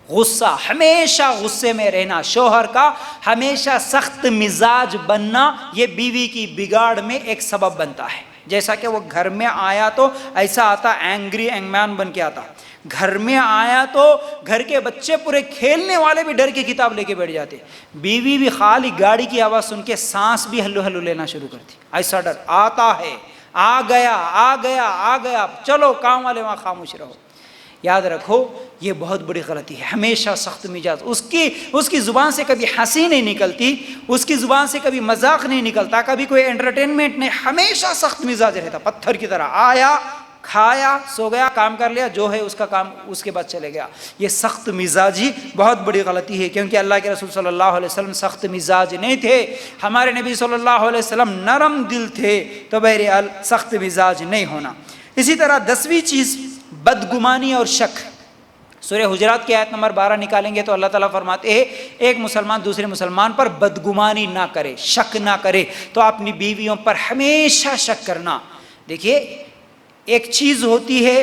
A: غصہ، ہمیشہ غصے میں رہنا، شوہر کا ہمیشہ سخت مزاج بننا، یہ بیوی کی بگاڑ میں ایک سبب بنتا ہے۔ جیسا کہ وہ گھر میں آیا تو ایسا آتا، اینگری اینگ مین بن کے آتا، گھر میں آیا تو گھر کے بچے پورے کھیلنے والے بھی ڈر کے کتاب لے کے بیٹھ جاتے. بیوی بھی خالی گاڑی کی آواز سن کے سانس بھی ہلو ہلو لینا شروع کرتی. ایسا ڈر آتا ہے. آ گیا, چلو کام والے وہاں خاموش رہو. یاد رکھو یہ بہت بڑی غلطی ہے. ہمیشہ سخت مزاج. اس کی زبان سے کبھی ہنسی نہیں نکلتی, اس کی زبان سے کبھی مذاق نہیں نکلتا, کبھی کوئی انٹرٹینمنٹ نہیں. ہمیشہ سخت مزاج رہتا, پتھر کی طرح. آیا, کھایا, سو گیا, کام کر لیا, جو ہے اس کا کام اس کے بعد چلے گیا. یہ سخت مزاجی بہت بڑی غلطی ہے, کیونکہ اللہ کے رسول صلی اللہ علیہ وسلم سخت مزاج نہیں تھے. ہمارے نبی صلی اللہ علیہ وسلم نرم دل تھے. تو بہرحال سخت مزاج نہیں ہونا. اسی طرح 10ویں چیز بدگمانی اور شک. سورہ حجرات کی آیت نمبر 12 نکالیں گے تو اللہ تعالیٰ فرماتے ہیں ایک مسلمان دوسرے مسلمان پر بدگمانی نہ کرے, شک نہ کرے. تو اپنی بیویوں پر ہمیشہ شک کرنا. دیکھیے ایک چیز ہوتی ہے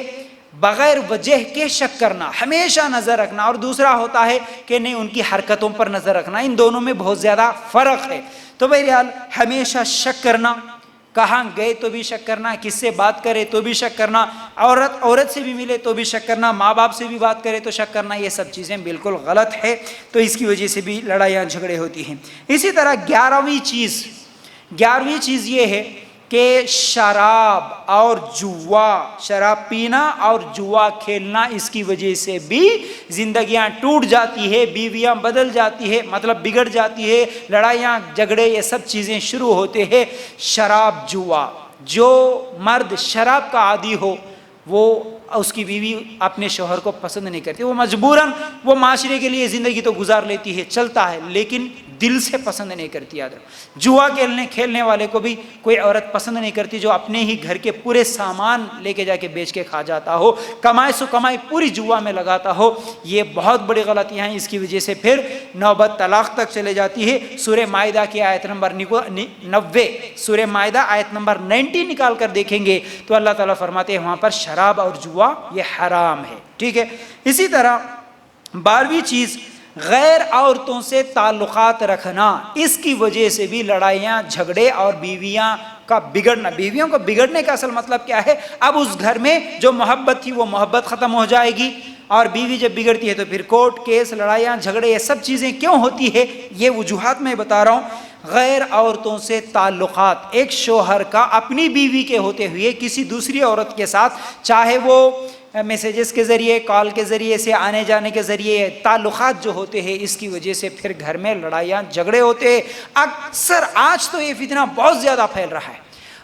A: بغیر وجہ کے شک کرنا, ہمیشہ نظر رکھنا, اور دوسرا ہوتا ہے کہ نہیں ان کی حرکتوں پر نظر رکھنا. ان دونوں میں بہت زیادہ فرق ہے. تو بہرحال ہمیشہ شک کرنا, کہاں گئے تو بھی شک کرنا, کس سے بات کرے تو بھی شک کرنا, عورت سے بھی ملے تو بھی شک کرنا, ماں باپ سے بھی بات کرے تو شک کرنا. یہ سب چیزیں بالکل غلط ہے. تو اس کی وجہ سے بھی لڑائیاں جھگڑے ہوتی ہیں. اسی طرح 11ویں چیز یہ ہے کہ شراب اور جوا, شراب پینا اور جوا کھیلنا, اس کی وجہ سے بھی زندگیاں ٹوٹ جاتی ہے, بیویاں بدل جاتی ہے, مطلب بگڑ جاتی ہے, لڑائیاں جھگڑے یہ سب چیزیں شروع ہوتے ہیں. شراب جوا, جو مرد شراب کا عادی ہو وہ اس کی بیوی اپنے شوہر کو پسند نہیں کرتی, وہ مجبوراً وہ معاشرے کے لیے زندگی تو گزار لیتی ہے, چلتا ہے, لیکن دل سے پسند نہیں کرتی. یاد رکھو جوا کھیلنے والے کو بھی کوئی عورت پسند نہیں کرتی جو اپنے ہی گھر کے پورے سامان لے کے جا کے بیچ کے کھا جاتا ہو, کمائی پوری جوا میں لگاتا ہو. یہ بہت بڑی غلطیاں ہیں. اس کی وجہ سے پھر نوبت طلاق تک چلے جاتی ہے. سورہ مائدہ کی آیت نمبر 90, سورہ مائدہ آیت نمبر 90 نکال کر دیکھیں گے تو اللہ تعالیٰ فرماتے ہیں وہاں پر شراب اور جوا یہ حرام ہے. ٹھیک ہے. اسی طرح 12ویں چیز غیر عورتوں سے تعلقات رکھنا. اس کی وجہ سے بھی لڑائیاں جھگڑے اور بیویوں کا بگڑنے کا اصل مطلب کیا ہے؟ اب اس گھر میں جو محبت تھی وہ محبت ختم ہو جائے گی, اور بیوی جب بگڑتی ہے تو پھر کورٹ کیس, لڑائیاں جھگڑے, یہ سب چیزیں کیوں ہوتی ہے؟ یہ وجوہات میں بتا رہا ہوں. غیر عورتوں سے تعلقات, ایک شوہر کا اپنی بیوی کے ہوتے ہوئے کسی دوسری عورت کے ساتھ, چاہے وہ میسیجز کے ذریعے, کال کے ذریعے سے, آنے جانے کے ذریعے, تعلقات جو ہوتے ہیں اس کی وجہ سے پھر گھر میں لڑائیاں جھگڑے ہوتے ہیں. اکثر آج تو یہ فتنہ بہت زیادہ پھیل رہا ہے,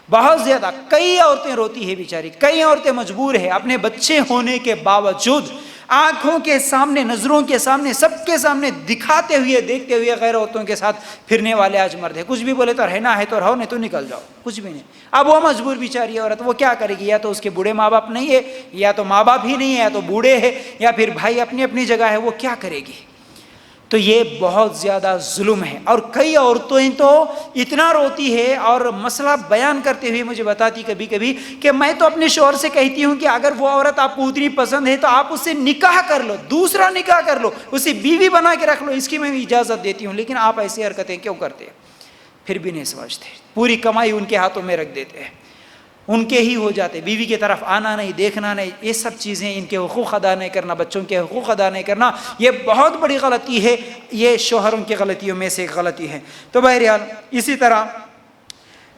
A: بہت زیادہ. کئی عورتیں روتی ہیں بیچاری, کئی عورتیں مجبور ہیں اپنے بچے ہونے کے باوجود آنکھوں کے سامنے, نظروں کے سامنے, سب کے سامنے دکھاتے ہوئے, دیکھتے ہوئے غیر عورتوں کے ساتھ پھرنے والے آج مرد ہیں. کچھ بھی بولے تو رہنا ہے تو رہو, نہیں تو نکل جاؤ, کچھ بھی نہیں. اب وہ مجبور بیچاری عورت, وہ کیا کرے گی؟ یا تو اس کے بوڑھے ماں باپ نہیں ہے, یا تو ماں باپ ہی نہیں ہے, یا تو بوڑھے ہیں, یا پھر بھائی اپنی اپنی جگہ ہے, وہ کیا کرے گی؟ تو یہ بہت زیادہ ظلم ہے. اور کئی عورتیں تو اتنا روتی ہے اور مسئلہ بیان کرتے ہوئے مجھے بتاتی کبھی کبھی کہ میں تو اپنے شوہر سے کہتی ہوں کہ اگر وہ عورت آپ کو اتنی پسند ہے تو آپ اس سے نکاح کر لو, دوسرا نکاح کر لو, اسے بیوی بنا کے رکھ لو, اس کی میں اجازت دیتی ہوں, لیکن آپ ایسی حرکتیں کیوں کرتے ہیں؟ پھر بھی نہیں سمجھتے. پوری کمائی ان کے ہاتھوں میں رکھ دیتے ہیں, ان کے ہی ہو جاتے, بیوی کی طرف آنا نہیں, دیکھنا نہیں, یہ سب چیزیں, ان کے حقوق ادا نہیں کرنا, بچوں کے حقوق ادا نہیں کرنا, یہ بہت بڑی غلطی ہے. یہ شوہروں کی غلطیوں میں سے ایک غلطی ہے. تو بہرحال اسی طرح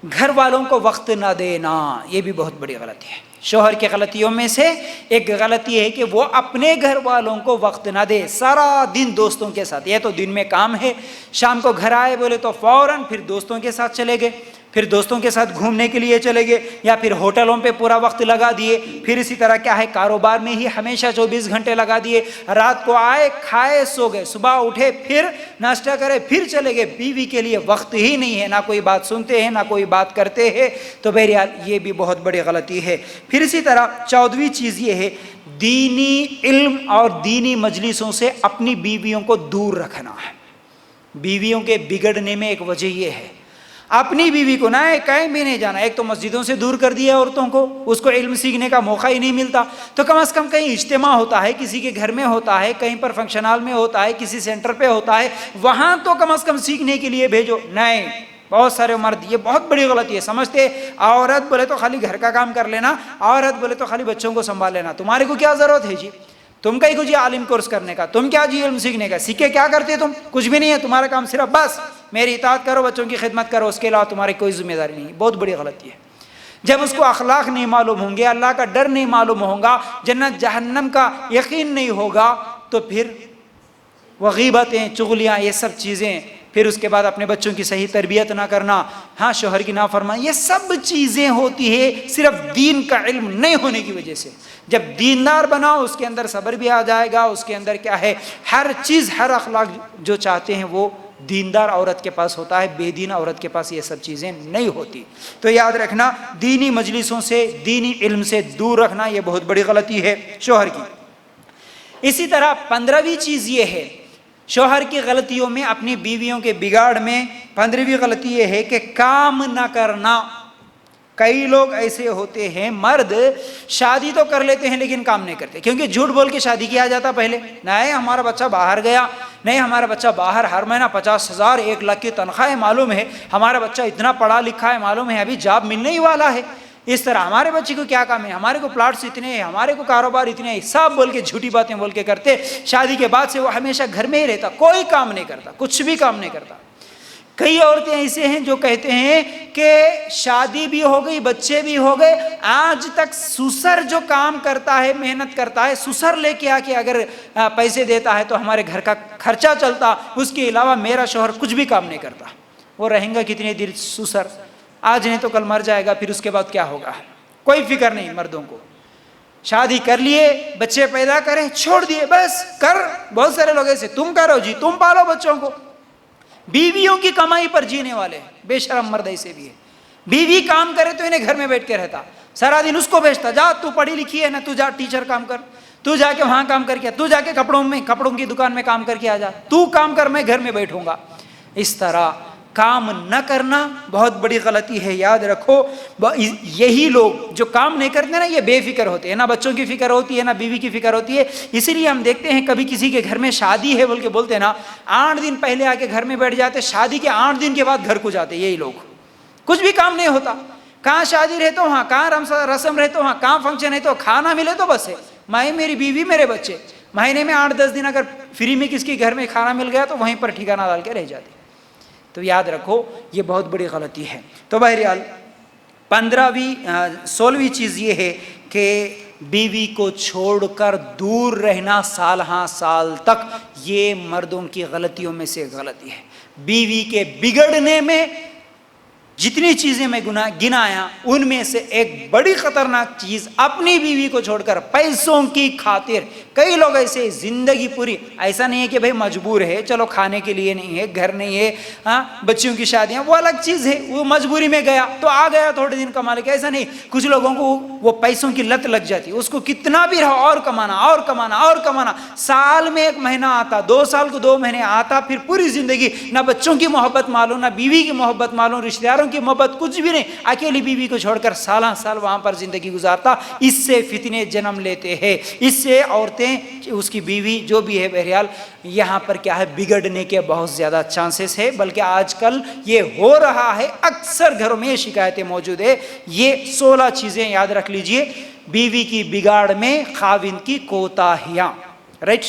A: گھر والوں کو وقت نہ دینا, یہ بھی بہت بڑی غلطی ہے. شوہر کی غلطیوں میں سے ایک غلطی ہے کہ وہ اپنے گھر والوں کو وقت نہ دے, سارا دن دوستوں کے ساتھ. یہ تو دن میں کام ہے, شام کو گھر آئے بولے تو فوراً پھر دوستوں کے ساتھ چلے گئے, پھر دوستوں کے ساتھ گھومنے کے لیے چلے گئے, یا پھر ہوٹلوں پہ پورا وقت لگا دیے, پھر اسی طرح کیا ہے کاروبار میں ہی ہمیشہ 24 گھنٹے لگا دیے. رات کو آئے, کھائے, سو گئے, صبح اٹھے, پھر ناشتہ کرے, پھر چلے گئے. بیوی کے لیے وقت ہی نہیں ہے, نہ کوئی بات سنتے ہیں, نہ کوئی بات کرتے ہیں. تو بہرحال یہ بھی بہت بڑی غلطی ہے. پھر اسی طرح 14ویں چیز یہ ہے دینی علم اور دینی مجلسوں سے اپنی بیویوں کو دور رکھنا ہے. بیویوں کے بگڑنے میں ایک وجہ یہ ہے, اپنی بیوی کو نہ کہیں بھی نہیں جانا. ایک تو مسجدوں سے دور کر دیا عورتوں کو, اس کو علم سیکھنے کا موقع ہی نہیں ملتا. تو کم از کم کہیں اجتماع ہوتا ہے, کسی کے گھر میں ہوتا ہے, کہیں پر فنکشن ہال میں ہوتا ہے, کسی سینٹر پہ ہوتا ہے, وہاں تو کم از کم سیکھنے کے لیے بھیجو. نہیں, بہت سارے مرد یہ بہت بڑی غلطی ہے، سمجھتے عورت بولے تو خالی گھر کا کام کر لینا، عورت بولے تو خالی بچوں کو سنبھال لینا، تمہارے کو کیا ضرورت ہے جی، تم کا ہی کچھ عالم کورس کرنے کا، تم کیا جی علم سیکھنے کا، سیکھے کیا کرتے تم، کچھ بھی نہیں ہے، تمہارا کام صرف بس میری اطاعت کرو، بچوں کی خدمت کرو، اس کے علاوہ تمہاری کوئی ذمہ داری نہیں ہے۔ بہت بڑی غلطی ہے۔ جب اس کو اخلاق نہیں معلوم ہوں گے، اللہ کا ڈر نہیں معلوم ہوگا، جنت جہنم کا یقین نہیں ہوگا، تو پھر وہ غیبتیں، چغلیاں، یہ سب چیزیں، پھر اس کے بعد اپنے بچوں کی صحیح تربیت نہ کرنا، ہاں شوہر کی نافرمانی، یہ سب چیزیں ہوتی ہے صرف دین کا علم نہیں ہونے کی وجہ سے۔ جب دیندار بناؤ، اس کے اندر صبر بھی آ جائے گا، اس کے اندر کیا ہے، ہر چیز، ہر اخلاق جو چاہتے ہیں وہ دیندار عورت کے پاس ہوتا ہے، بے دین عورت کے پاس یہ سب چیزیں نہیں ہوتی۔ تو یاد رکھنا، دینی مجلسوں سے، دینی علم سے دور رکھنا یہ بہت بڑی غلطی ہے شوہر کی۔ اسی طرح 15ویں چیز یہ ہے شوہر کی غلطیوں میں، اپنی بیویوں کے بگاڑ میں 15ویں غلطی یہ ہے کہ کام نہ کرنا۔ کئی لوگ ایسے ہوتے ہیں، مرد شادی تو کر لیتے ہیں لیکن کام نہیں کرتے، کیونکہ جھوٹ بول کے شادی کیا جاتا پہلے، نہیں ہمارا بچہ باہر گیا، نہیں ہمارا بچہ باہر ہر مہینہ 50,000 1 لاکھ کی تنخواہ ہے، معلوم ہے ہمارا بچہ اتنا پڑھا لکھا ہے، معلوم ہے ابھی جاب ملنے ہی والا ہے، اس طرح ہمارے بچے کو کیا کام ہے، ہمارے کو پلاٹس اتنے ہیں، ہمارے کو کاروبار اتنے ہیں، سب بول کے جھوٹی باتیں بول کے کرتے۔ شادی کے بعد سے وہ ہمیشہ گھر میں ہی رہتا، کوئی کام نہیں کرتا، کچھ بھی کام نہیں کرتا۔ کئی عورتیں ایسے ہیں جو کہتے ہیں کہ شادی بھی ہو گئی، بچے بھی ہو گئے، آج تک سسر جو کام کرتا ہے، محنت کرتا ہے، سسر لے کے آ کے اگر پیسے دیتا ہے تو ہمارے گھر کا خرچہ چلتا، اس کے علاوہ میرا شوہر کچھ بھی کام نہیں کرتا۔ وہ رہیں گا کتنے دیر سسر، آج نہیں تو کل مر جائے گا، پھر اس کے بعد کیا ہوگا، کوئی فکر نہیں مردوں کو۔ شادی کر لیے، بچے پیدا کریں، چھوڑ دیے، بس کر، بہت سارے لوگ ایسے، تم کرو جی، تم پالو بچوں کو، بیویوں کی کمائی پر جینے والے بے شرم مرد ایسے بھی ہے۔ بیوی کام کرے تو انہیں گھر میں بیٹھ کے رہتا، سارا دن اس کو بھیجتا، جا تو پڑھی لکھی ہے نا، تو جا ٹیچر کام کر، تو جا کے وہاں کام کر کے، تو جا کے کپڑوں کی دکان میں کام کر کے آ جا، تو کام کر، میں گھر میں بیٹھوں گا۔ اس طرح کام نہ کرنا بہت بڑی غلطی ہے، یاد رکھو۔ یہی لوگ جو کام نہیں کرتے نا، یہ بے فکر ہوتے ہیں، نہ بچوں کی فکر ہوتی ہے، نہ بیوی کی فکر ہوتی ہے۔ اسی لیے ہم دیکھتے ہیں کبھی کسی کے گھر میں شادی ہے بول کے بولتے ہیں نا، 8 دن پہلے آ کے گھر میں بیٹھ جاتے، شادی کے 8 دن کے بعد گھر کو جاتے، یہی لوگ، کچھ بھی کام نہیں ہوتا، کہاں شادی رہے تو وہاں، کہاں رسم رہے تو وہاں، کہاں فنکشن ہے تو کھانا ملے تو بس ہے، میں میری بیوی میرے بچے، مہینے میں 8-10 دن اگر فری میں کس کے گھر میں کھانا مل گیا تو وہیں پر ٹھکانہ ڈال کے رہ جاتے۔ تو یاد رکھو یہ بہت بڑی غلطی ہے۔ تو بہرحال 16ویں چیز یہ ہے کہ بیوی کو چھوڑ کر دور رہنا سال ہاں سال تک، یہ مردوں کی غلطیوں میں سے غلطی ہے۔ بیوی کے بگڑنے میں جتنی چیزیں میں گنایا، ان میں سے ایک بڑی خطرناک چیز، اپنی بیوی کو چھوڑ کر پیسوں کی خاطر، کئی لوگ ایسے زندگی پوری، ایسا نہیں ہے کہ بھائی مجبور ہے، چلو کھانے کے لیے نہیں ہے، گھر نہیں ہے، ہاں بچیوں کی شادیاں وہ الگ چیز ہے، وہ مجبوری میں گیا تو آ گیا تھوڑے دن کمانے کے، ایسا نہیں۔ کچھ لوگوں کو وہ پیسوں کی لت لگ جاتی، اس کو کتنا بھی رہا اور کمانا اور کمانا اور کمانا، سال میں 1 مہینہ آتا، 2 سال کو 2 مہینے آتا، پھر پوری زندگی نہ بچوں کی محبت معلوم، نہ بیوی کی محبت معلوم، رشتہ داروں کی محبت کچھ بھی نہیں، اکیلی بیوی کو چھوڑ کر سالہ سال وہاں پر زندگی گزارتا۔ اس سے فتنے جنم لیتے ہیں، اس سے عورتیں، اس کی بیوی جو بھی ہے، بہرحال یہاں پر کیا ہے، بگڑنے کے بہت زیادہ چانسز ہے، بلکہ آج کل یہ ہو رہا ہے، اکثر گھروں میں یہ شکایتیں موجود ہے۔ یہ 16 چیزیں یاد رکھ لیجئے، بیوی کی بگاڑ میں خاوند کی کوتاہیاں، رائٹ۔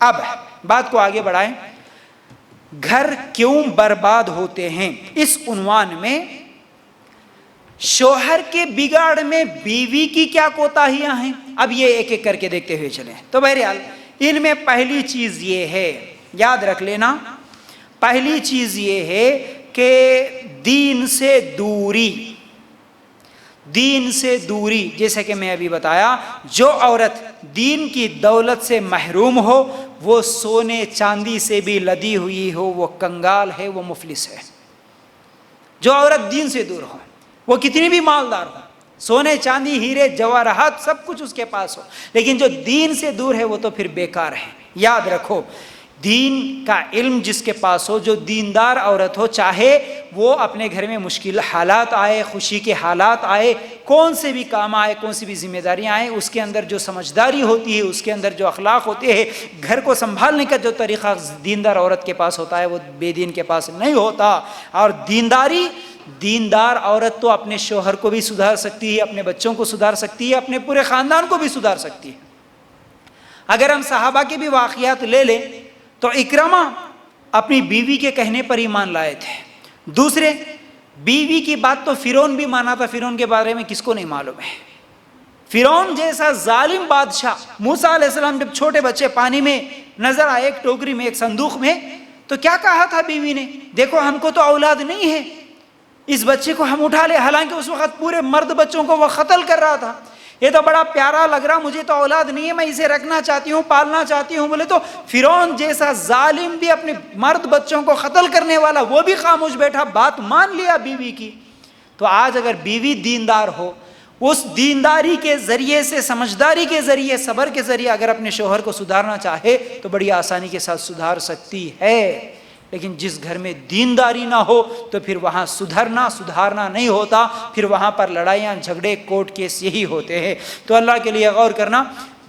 A: اب بات کو آگے بڑھائیں، گھر کیوں برباد ہوتے ہیں، اس عنوان میں شوہر کے بگاڑ میں بیوی کی کیا کوتاہیاں ہیں، اب یہ ایک ایک کر کے دیکھتے ہوئے چلیں۔ تو بہرحال ان میں پہلی چیز یہ ہے، یاد رکھ لینا، پہلی چیز یہ ہے کہ دین سے دوری، دین سے دوری۔ جیسے کہ میں ابھی بتایا، جو عورت دین کی دولت سے محروم ہو، وہ سونے چاندی سے بھی لدی ہوئی ہو، وہ کنگال ہے، وہ مفلس ہے۔ جو عورت دین سے دور ہو، وہ کتنی بھی مالدار ہو، سونے چاندی ہیرے جواہرات سب کچھ اس کے پاس ہو، لیکن جو دین سے دور ہے وہ تو پھر بیکار ہے۔ یاد رکھو، دین کا علم جس کے پاس ہو، جو دیندار عورت ہو، چاہے وہ اپنے گھر میں مشکل حالات آئے، خوشی کے حالات آئے، کون سے بھی کام آئے، کون سی بھی ذمہ داریاں آئیں، اس کے اندر جو سمجھداری ہوتی ہے، اس کے اندر جو اخلاق ہوتے ہیں، گھر کو سنبھالنے کا جو طریقہ دیندار عورت کے پاس ہوتا ہے وہ بے دین کے پاس نہیں ہوتا۔ اور دیندار عورت تو اپنے شوہر کو بھی سدھار سکتی ہے، اپنے بچوں کو سدھار سکتی ہے، اپنے پورے خاندان کو بھی سدھار سکتی ہے۔ اگر ہم صحابہ کے بھی واقعات لے لیں تو اکرمہ اپنی بیوی کے کہنے پر ایمان لائے تھے۔ دوسرے، بیوی کی بات تو فرعون بھی مانا تھا، فرعون کے بارے میں کس کو نہیں معلوم ہے؟ فرعون جیسا ظالم بادشاہ، موسیٰ علیہ السلام جب چھوٹے بچے پانی میں نظر آئے، ایک ٹوکری میں، ایک صندوق میں، تو کیا کہا تھا بیوی نے؟ دیکھو ہم کو تو اولاد نہیں ہے، اس بچے کو ہم اٹھا لے، حالانکہ اس وقت پورے مرد بچوں کو وہ قتل کر رہا تھا۔ یہ تو بڑا پیارا لگ رہا، مجھے تو اولاد نہیں ہے، میں اسے رکھنا چاہتی ہوں، پالنا چاہتی ہوں۔ بولے تو فرعون جیسا ظالم بھی، اپنے مرد بچوں کو قتل کرنے والا، وہ بھی خاموش بیٹھا، بات مان لیا بیوی کی۔ تو آج اگر بیوی دیندار ہو، اس دینداری کے ذریعے سے، سمجھداری کے ذریعے، صبر کے ذریعے اگر اپنے شوہر کو سدھارنا چاہے تو بڑی آسانی کے ساتھ سدھار سکتی ہے۔ لیکن جس گھر میں دینداری نہ ہو تو پھر وہاں سدھارنا نہیں ہوتا، پھر وہاں پر لڑائیاں، جھگڑے، کورٹ کیس یہی ہوتے ہیں۔ تو اللہ کے لیے غور کرنا۔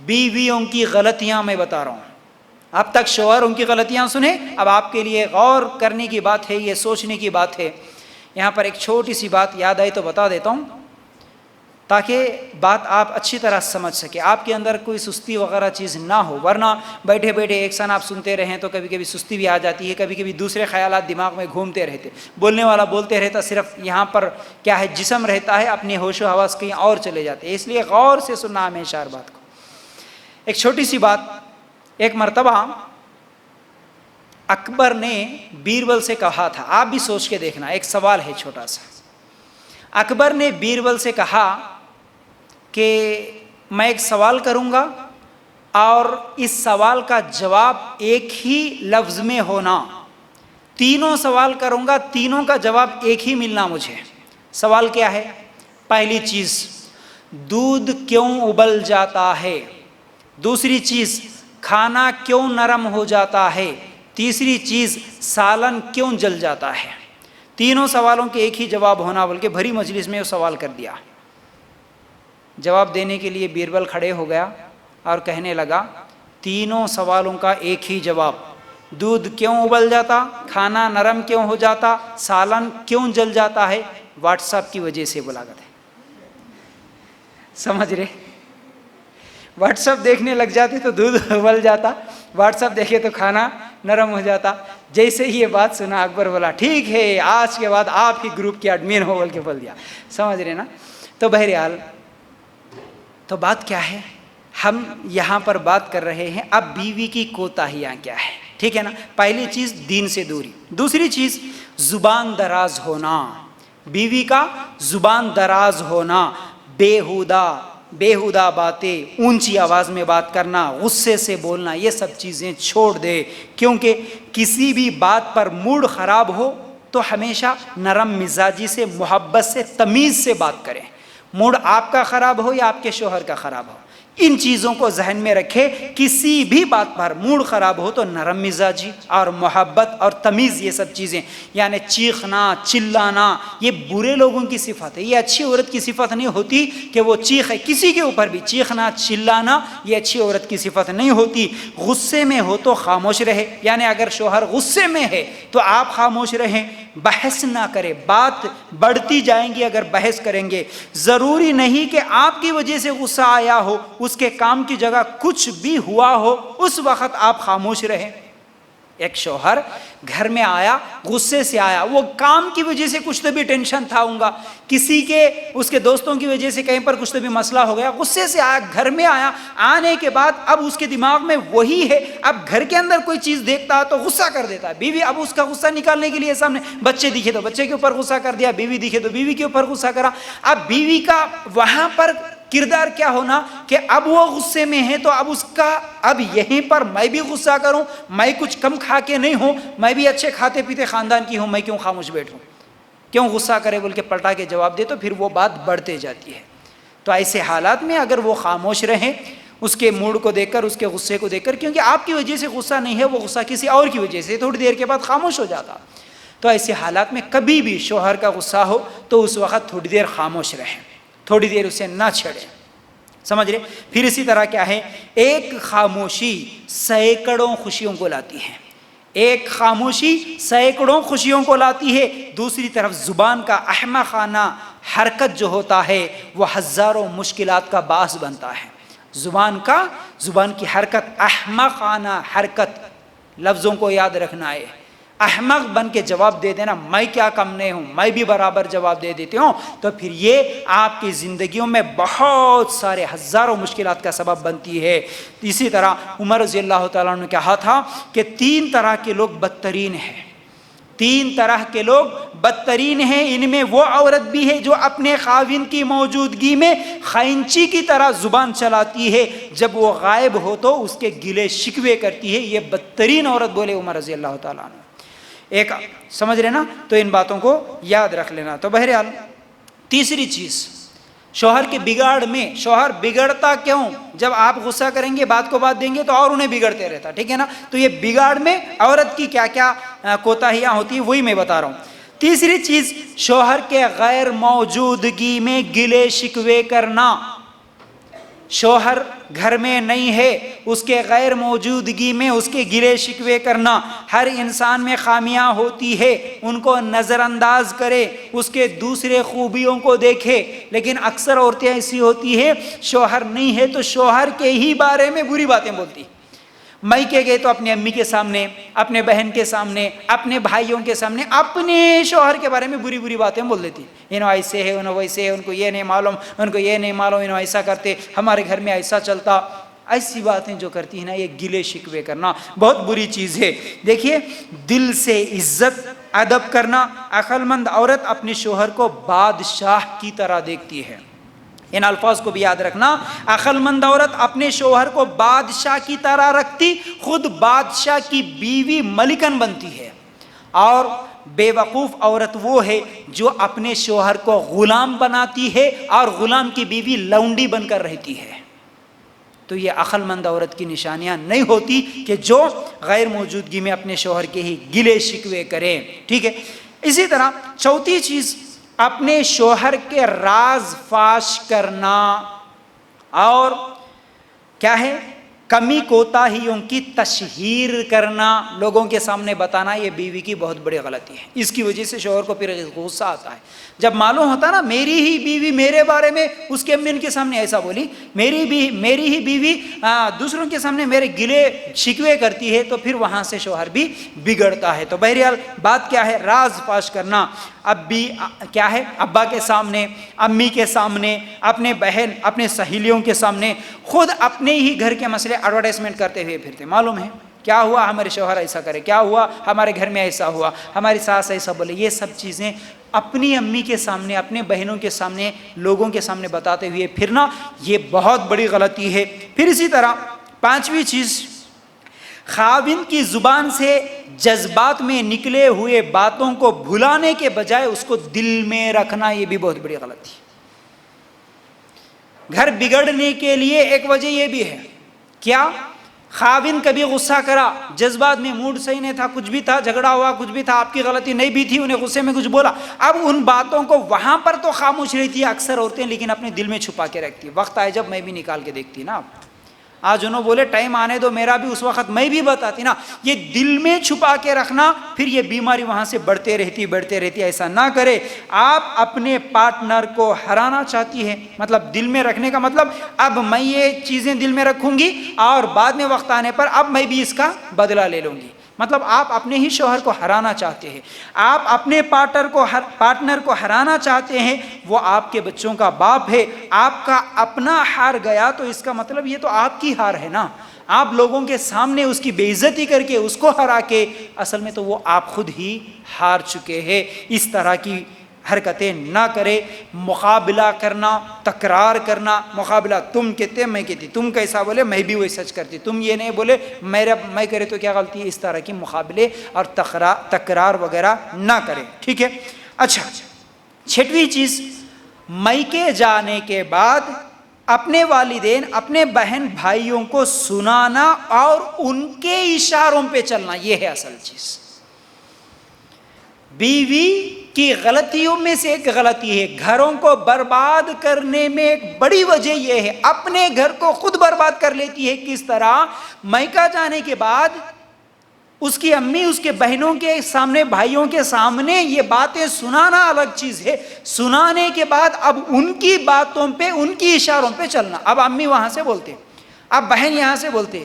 A: بیویوں کی غلطیاں میں بتا رہا ہوں، اب تک شوہروں کی غلطیاں سنیں، اب آپ کے لیے غور کرنے کی بات ہے، یہ سوچنے کی بات ہے۔ یہاں پر ایک چھوٹی سی بات یاد آئی تو بتا دیتا ہوں تاکہ بات آپ اچھی طرح سمجھ سکیں، آپ کے اندر کوئی سستی وغیرہ چیز نہ ہو، ورنہ بیٹھے بیٹھے ایک سن آپ سنتے رہیں تو کبھی کبھی سستی بھی آ جاتی ہے، کبھی کبھی دوسرے خیالات دماغ میں گھومتے رہتے، بولنے والا بولتے رہتا، صرف یہاں پر کیا ہے، جسم رہتا ہے، اپنے ہوش و حواس کہیں اور چلے جاتے ہیں، اس لیے غور سے سننا ہمیشہ ہر بات کو۔ ایک چھوٹی سی بات، ایک مرتبہ اکبر نے بیربل سے کہا تھا، آپ بھی سوچ کے دیکھنا، ایک سوال ہے چھوٹا سا۔ اکبر نے بیربل سے کہا کہ میں ایک سوال کروں گا اور اس سوال کا جواب ایک ہی لفظ میں ہونا، تینوں سوال کروں گا، تینوں کا جواب ایک ہی ملنا مجھے۔ سوال کیا ہے؟ پہلی چیز، دودھ کیوں ابل جاتا ہے؟ دوسری چیز، کھانا کیوں نرم ہو جاتا ہے؟ تیسری چیز، سالن کیوں جل جاتا ہے؟ تینوں سوالوں کے ایک ہی جواب ہونا، بلکہ بھری مجلس میں وہ سوال کر دیا۔ جواب دینے کے لیے بیربل کھڑے ہو گیا اور کہنے لگا، تینوں سوالوں کا ایک ہی جواب، دودھ کیوں ابل جاتا، کھانا نرم کیوں ہو جاتا، سالن کیوں جل جاتا ہے؟ واٹس ایپ کی وجہ سے بلا گئے، سمجھ رہے؟ واٹس ایپ دیکھنے لگ جاتے تو دودھ ابل جاتا، واٹس ایپ دیکھے تو کھانا نرم ہو جاتا۔ جیسے ہی یہ بات سنا اکبر بولا، ٹھیک ہے، آج کے بعد آپ ہی گروپ کے ایڈمن ہو، بول کے بول دیا، سمجھ رہے نا؟ تو بہرحال تو بات کیا ہے، ہم یہاں پر بات کر رہے ہیں اب بیوی کی کوتاہیاں کیا ہے، ٹھیک ہے نا؟ پہلی چیز دین سے دوری، دوسری چیز زبان دراز ہونا، بیوی کا زبان دراز ہونا، بیہودہ باتیں، اونچی آواز میں بات کرنا، غصے سے بولنا، یہ سب چیزیں چھوڑ دے، کیونکہ کسی بھی بات پر موڈ خراب ہو تو ہمیشہ نرم مزاجی سے، محبت سے، تمیز سے بات کریں۔ موڈ آپ کا خراب ہو یا آپ کے شوہر کا خراب ہو، ان چیزوں کو ذہن میں رکھے، کسی بھی بات پر موڈ خراب ہو تو نرم مزاجی اور محبت اور تمیز، یہ سب چیزیں، یعنی چیخنا، چلانا، یہ برے لوگوں کی صفت ہے، یہ اچھی عورت کی صفت نہیں ہوتی کہ وہ چیخے، کسی کے اوپر بھی چیخنا، چلانا، یہ اچھی عورت کی صفت نہیں ہوتی۔ غصے میں ہو تو خاموش رہے، یعنی اگر شوہر غصے میں ہے تو آپ خاموش رہیں، بحث نہ کرے، بات بڑھتی جائیں گی اگر بحث کریں گے۔ ضروری نہیں کہ آپ کی وجہ سے غصہ آیا ہو، اس کے کام کی جگہ کچھ بھی ہوا ہو، اس وقت آپ خاموش رہیں۔ ایک شوہر گھر میں آیا، غصے سے آیا، وہ کام کی وجہ سے کچھ تو بھی ٹینشن تھا ہوگا، کسی کے، اس کے دوستوں کی وجہ سے کہیں پر کچھ تو بھی مسئلہ ہو گیا، غصے سے آیا، گھر میں آیا، آنے کے بعد اب اس کے دماغ میں وہی ہے، اب گھر کے اندر کوئی چیز دیکھتا ہے تو غصہ کر دیتا ہے، بیوی اب اس کا غصہ نکالنے کے لیے سامنے، بچے دکھے تو بچے کے اوپر غصہ کر دیا، بیوی دکھے تو بیوی کے اوپر غصہ کرا۔ اب بیوی کا وہاں پر کردار کیا ہونا کہ اب وہ غصے میں ہے تو اب اس کا، اب یہیں پر میں بھی غصہ کروں، میں کچھ کم کھا کے نہیں ہوں، میں بھی اچھے کھاتے پیتے خاندان کی ہوں، میں کیوں خاموش بیٹھوں، کیوں غصہ کرے بول کے پلٹا کے جواب دے، تو پھر وہ بات بڑھتے جاتی ہے۔ تو ایسے حالات میں اگر وہ خاموش رہیں، اس کے موڈ کو دیکھ کر، اس کے غصے کو دیکھ کر، کیونکہ آپ کی وجہ سے غصہ نہیں ہے، وہ غصہ کسی اور کی وجہ سے، تھوڑی دیر کے بعد خاموش ہو جاتا۔ تو ایسے حالات میں کبھی بھی شوہر کا غصہ ہو تو اس وقت تھوڑی دیر خاموش رہیں، تھوڑی دیر اسے نہ چھیڑیں، سمجھ رہے؟ پھر اسی طرح کیا ہے، ایک خاموشی سینکڑوں خوشیوں کو لاتی ہے، ایک خاموشی سینکڑوں خوشیوں کو لاتی ہے۔ دوسری طرف زبان کا احمقانہ حرکت جو ہوتا ہے وہ ہزاروں مشکلات کا باعث بنتا ہے۔ زبان کی حرکت، احمقانہ حرکت، لفظوں کو یاد رکھنا ہے۔ احمق بن کے جواب دے دینا، میں کیا کم نہیں ہوں، میں بھی برابر جواب دے دیتی ہوں، تو پھر یہ آپ کی زندگیوں میں بہت سارے ہزاروں مشکلات کا سبب بنتی ہے۔ اسی طرح عمر رضی اللہ تعالیٰ عنہ نے کہا تھا کہ 3 طرح کے لوگ بدترین ہیں، 3 طرح کے لوگ بدترین ہیں، ان میں وہ عورت بھی ہے جو اپنے خاوند کی موجودگی میں خائنچی کی طرح زبان چلاتی ہے، جب وہ غائب ہو تو اس کے گلے شکوے کرتی ہے، یہ بدترین عورت بولے عمر رضی اللہ تعالیٰ عنہ۔ ایک سمجھ رہے نا؟ تو ان باتوں کو یاد رکھ لینا۔ تو بہرحال تیسری چیز، شوہر کے بگاڑ میں، شوہر بگڑتا کیوں؟ جب آپ غصہ کریں گے، بات کو بات دیں گے تو اور انہیں بگڑتے رہتا، ٹھیک ہے نا؟ تو یہ بگاڑ میں عورت کی کیا کیا کوتاہیاں ہوتی ہیں وہی میں بتا رہا ہوں۔ تیسری چیز، شوہر کے غیر موجودگی میں گلے شکوے کرنا۔ شوہر گھر میں نہیں ہے، اس کے غیر موجودگی میں اس کے گلے شکوے کرنا۔ ہر انسان میں خامیاں ہوتی ہے، ان کو نظر انداز کرے، اس کے دوسرے خوبیوں کو دیکھے، لیکن اکثر عورتیں ایسی ہوتی ہے، شوہر نہیں ہے تو شوہر کے ہی بارے میں بری باتیں بولتی۔ میکے گئے تو اپنی امی کے سامنے، اپنے بہن کے سامنے، اپنے بھائیوں کے سامنے اپنے شوہر کے بارے میں بری بری باتیں بول دیتی، انہوں ایسے ہے، انہوں ویسے ہے، ان کو یہ نہیں معلوم، ان کو یہ نہیں معلوم، انہوں ایسا کرتے، ہمارے گھر میں ایسا چلتا۔ ایسی باتیں جو کرتی ہیں نا، یہ گلے شکوے کرنا بہت بری چیز ہے۔ دیکھیے، دل سے عزت ادب کرنا۔ عقل مند عورت اپنے شوہر کو بادشاہ کی طرح دیکھتی ہے، ان الفاظ کو بھی یاد رکھنا۔ عقل مند عورت اپنے شوہر کو بادشاہ کی طرح رکھتی، خود بادشاہ کی بیوی ملکن بنتی ہے۔ اور بے وقوف عورت وہ ہے جو اپنے شوہر کو غلام بناتی ہے اور غلام کی بیوی لونڈی بن کر رہتی ہے۔ تو یہ عقل مند عورت کی نشانیاں نہیں ہوتی کہ جو غیر موجودگی میں اپنے شوہر کے ہی گلے شکوے کرے، ٹھیک ہے؟ اسی طرح چوتھی چیز، اپنے شوہر کے راز فاش کرنا، اور کیا ہے، کمی کوتاہیوں کی تشہیر کرنا، لوگوں کے سامنے بتانا، یہ بیوی کی بہت بڑی غلطی ہے۔ اس کی وجہ سے شوہر کو پھر غصہ آتا ہے، جب معلوم ہوتا نا میری ہی بیوی میرے بارے میں اس کے امی کے سامنے ایسا بولی، میری ہی بیوی دوسروں کے سامنے میرے گلے شکوے کرتی ہے، تو پھر وہاں سے شوہر بھی بگڑتا ہے۔ تو بہرحال بات کیا ہے، راز فاش کرنا۔ اب بھی کیا ہے، ابا کے سامنے، امی کے سامنے، اپنے بہن، اپنے سہیلیوں کے سامنے، خود اپنے ہی گھر کے مسئلے ایڈورٹائزمنٹ کرتے ہوئے پھرتے، معلوم ہے کیا ہوا، ہمارے شوہر ایسا کرے، کیا ہوا، ہمارے گھر میں ایسا ہوا، ہماری ساس ایسا بولے۔ یہ سب چیزیں اپنی امی کے سامنے، اپنے بہنوں کے سامنے، لوگوں کے سامنے بتاتے ہوئے پھرنا، یہ بہت بڑی غلطی ہے۔ پھر اسی طرح پانچویں چیز، خاوند کی زبان سے جذبات میں نکلے ہوئے باتوں کو بھلانے کے بجائے اس کو دل میں رکھنا، یہ بھی بہت بڑی غلطی ہے۔ گھر بگڑنے کے لیے ایک وجہ یہ بھی ہے، کیا، خاوند کبھی غصہ کرا، جذبات میں، موڈ صحیح نہیں تھا، کچھ بھی تھا، جھگڑا ہوا، کچھ بھی تھا، آپ کی غلطی نہیں بھی تھی، انہیں غصے میں کچھ بولا، اب ان باتوں کو وہاں پر تو خاموش رہتی ہے اکثر عورتیں، لیکن اپنے دل میں چھپا کے رکھتی ہے۔ وقت آئے جب میں بھی نکال کے دیکھتی نا، آج انہوں بولے ٹائم آنے دو میرا بھی، اس وقت میں بھی بتاتی نا۔ یہ دل میں چھپا کے رکھنا، پھر یہ بیماری وہاں سے بڑھتے رہتی۔ ایسا نہ کرے۔ آپ اپنے پارٹنر کو ہرانا چاہتی ہے، مطلب دل میں رکھنے کا مطلب اب میں یہ چیزیں دل میں رکھوں گی اور بعد میں وقت آنے پر اب میں بھی اس کا بدلہ لے لوں گی، مطلب آپ اپنے ہی شوہر کو ہرانا چاہتے ہیں، آپ اپنے پارٹنر کو ہرانا چاہتے ہیں، وہ آپ کے بچوں کا باپ ہے، آپ کا اپنا ہار گیا تو اس کا مطلب یہ تو آپ کی ہار ہے نا، آپ لوگوں کے سامنے اس کی بے عزتی کر کے اس کو ہرا کے، اصل میں تو وہ آپ خود ہی ہار چکے ہیں۔ اس طرح کی حرکتیں نہ کرے۔ مقابلہ کرنا، تکرار کرنا، مقابلہ، تم کہتے میں کہتی، تم کیسا بولے میں بھی وہی سچ کرتی، تم یہ نہیں بولے میں کرے تو کیا غلطی ہے، اس طرح کی مقابلے اور تکرار وغیرہ نہ کرے، ٹھیک ہے۔ اچھا، چھٹویں چیز، میکے جانے کے بعد
B: اپنے والدین اپنے بہن بھائیوں کو سنانا اور ان کے اشاروں پہ چلنا، یہ ہے اصل چیز۔ بیوی کی غلطیوں میں سے ایک غلطی ہے، گھروں کو برباد کرنے میں ایک بڑی وجہ یہ ہے، اپنے گھر کو خود برباد کر لیتی ہے۔ کس طرح؟ میکہ جانے کے بعد اس کی امی اس کے بہنوں کے سامنے، بھائیوں کے سامنے یہ باتیں سنانا الگ چیز ہے، سنانے کے بعد اب ان کی باتوں پہ، ان کی اشاروں پہ چلنا۔ اب امی وہاں سے بولتے، اب بہن یہاں سے بولتے،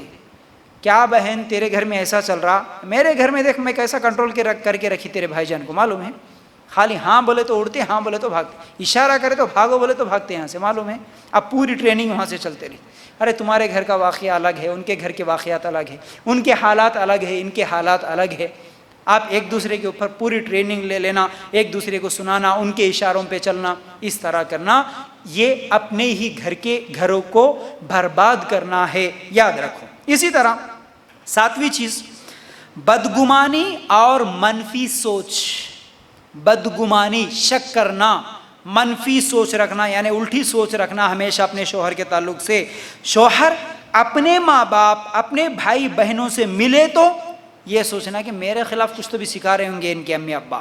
B: کیا بہن تیرے گھر میں ایسا چل رہا، میرے گھر میں دیکھ میں کیسا کنٹرول کر کے رکھی تیرے بھائی جان کو، معلوم ہے؟ خالی ہاں بولے تو اڑتے، ہاں بولے تو بھاگتے، اشارہ کرے تو بھاگو بولے تو بھاگتے یہاں سے، معلوم ہے؟ اب پوری ٹریننگ وہاں سے چلتے رہی۔ ارے تمہارے گھر کا واقعہ الگ ہے، ان کے گھر کے واقعات الگ ہے، ان کے حالات الگ ہے، ان کے حالات الگ ہے۔ آپ ایک دوسرے کے اوپر پوری ٹریننگ لے لینا، ایک دوسرے کو سنانا، ان کے اشاروں پہ چلنا، اس طرح کرنا، یہ اپنے ہی گھر کے گھروں کو برباد کرنا ہے، یاد رکھو۔ اسی طرح ساتویں چیز، بدگمانی اور منفی سوچ۔ بدگمانی، شک کرنا، منفی سوچ رکھنا، یعنی الٹی سوچ رکھنا ہمیشہ اپنے شوہر کے تعلق سے۔ شوہر اپنے ماں باپ، اپنے بھائی بہنوں سے ملے تو یہ سوچنا کہ میرے خلاف کچھ تو بھی سکھا رہے ہوں گے ان کے امی ابا،